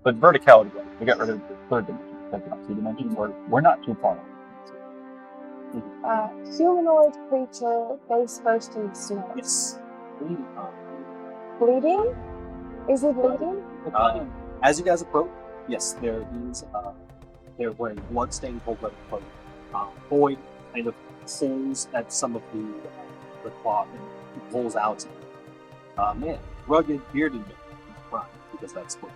But verticality, we got rid of the third dimension. Taking up 2 dimensions. We're not too far. Humanoid creature, face first in snow. Yes. Bleeding? Is it bleeding? As you guys approach, yes, there is. They're wearing bloodstained cold leather clothing. Boyd kind of pulls at some of the cloth and pulls out. Man, rugged, bearded man, right? Because that's what.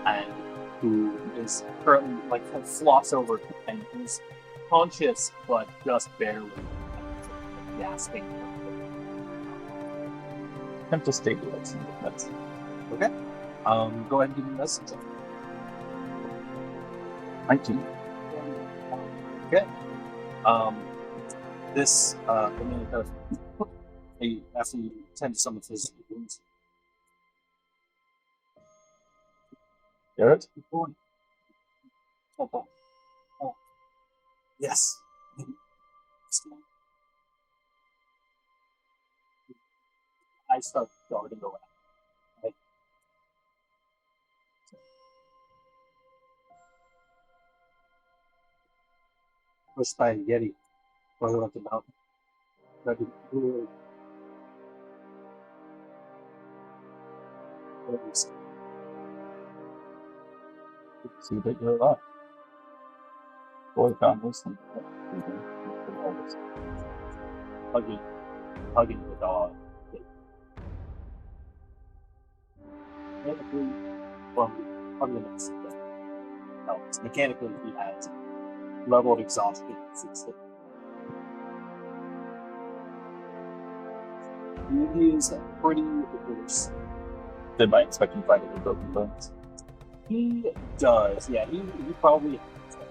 And who is currently like kind of flops over and is conscious, but just barely gasping. Attempt to stabilize him. That's Okay. Go ahead and give me a message. 19. Okay. This the man kind of after you tend to some of his wounds. Garrett? Oh. Yes. I start darting around. Like, pushed by a Yeti further up the mountain. Ready to See that you're alive. Boy found this and hugging the dog. Mechanically, from the next step. Helps. Mechanically, he has a level of exhaustion. He is pretty diverse. did I expect you to fight it with broken bones? He does, yeah. He probably has that.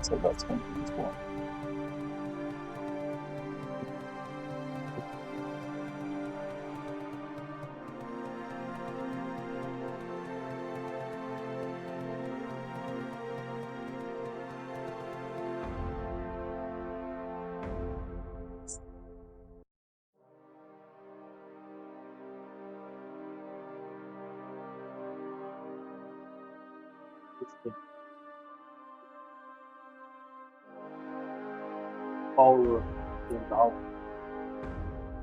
So that's going to be as well. Follower in dollar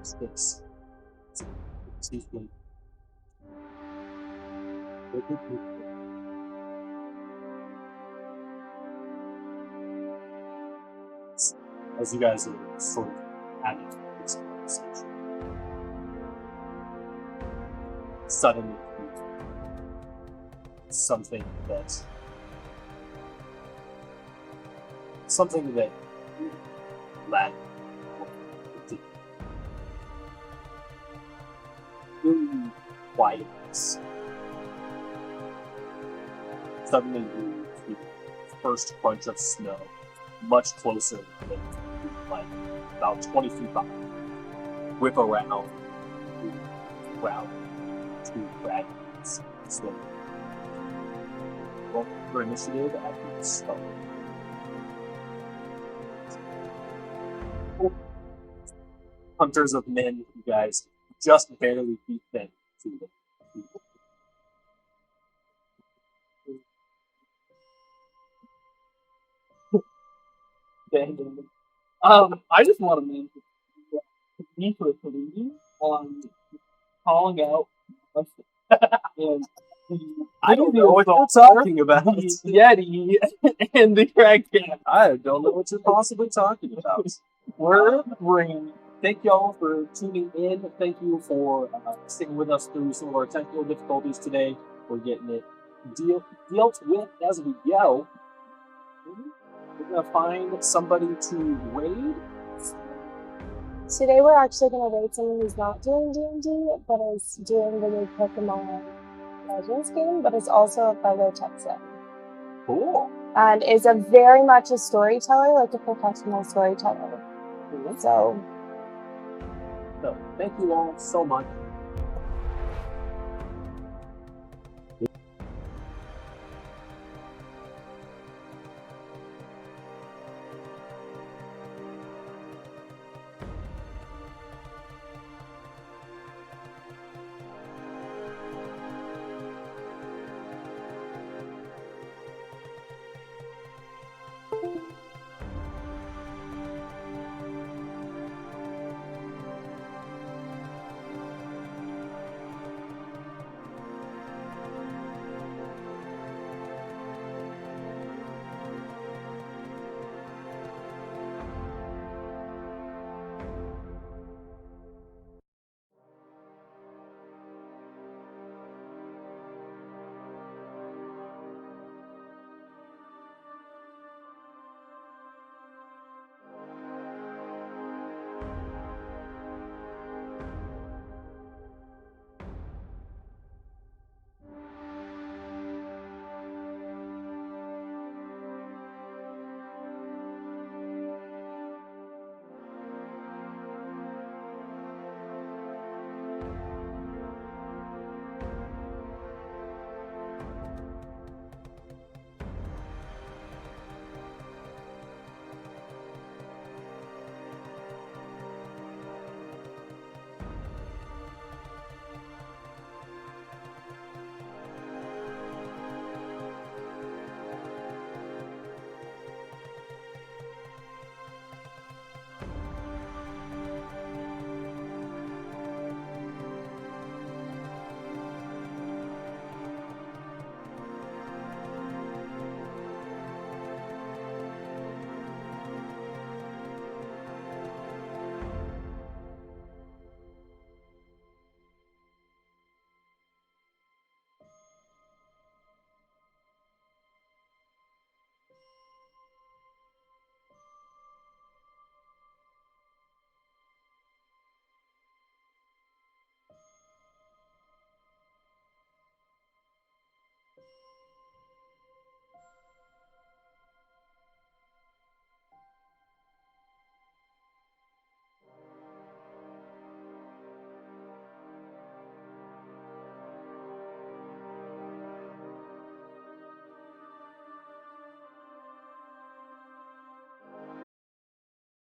sticks. Excuse me. As you guys are sort of having this conversation, suddenly something that lad really quietness. Suddenly you see the first bunch of snow much closer than like about 20 feet behind. Whip around two dragons slowly. Roll for initiative at the start. Hunters of men, you guys just barely beat them to the people. I just want to mention me for Fellini on calling out and I don't know what you're talking about. the Yeti and the Kraken. I don't know what you're possibly talking about. We're bringing thank y'all for tuning in. Thank you for sticking with us through some of our technical difficulties today. We're getting it dealt with as we go. We're gonna find somebody to raid. Today we're actually going to raid someone who's not doing D&D, but is doing the new Pokemon Legends game, but is also a fellow Texan. Cool. And is very much a storyteller, like a professional storyteller. Cool. So So thank you all so much.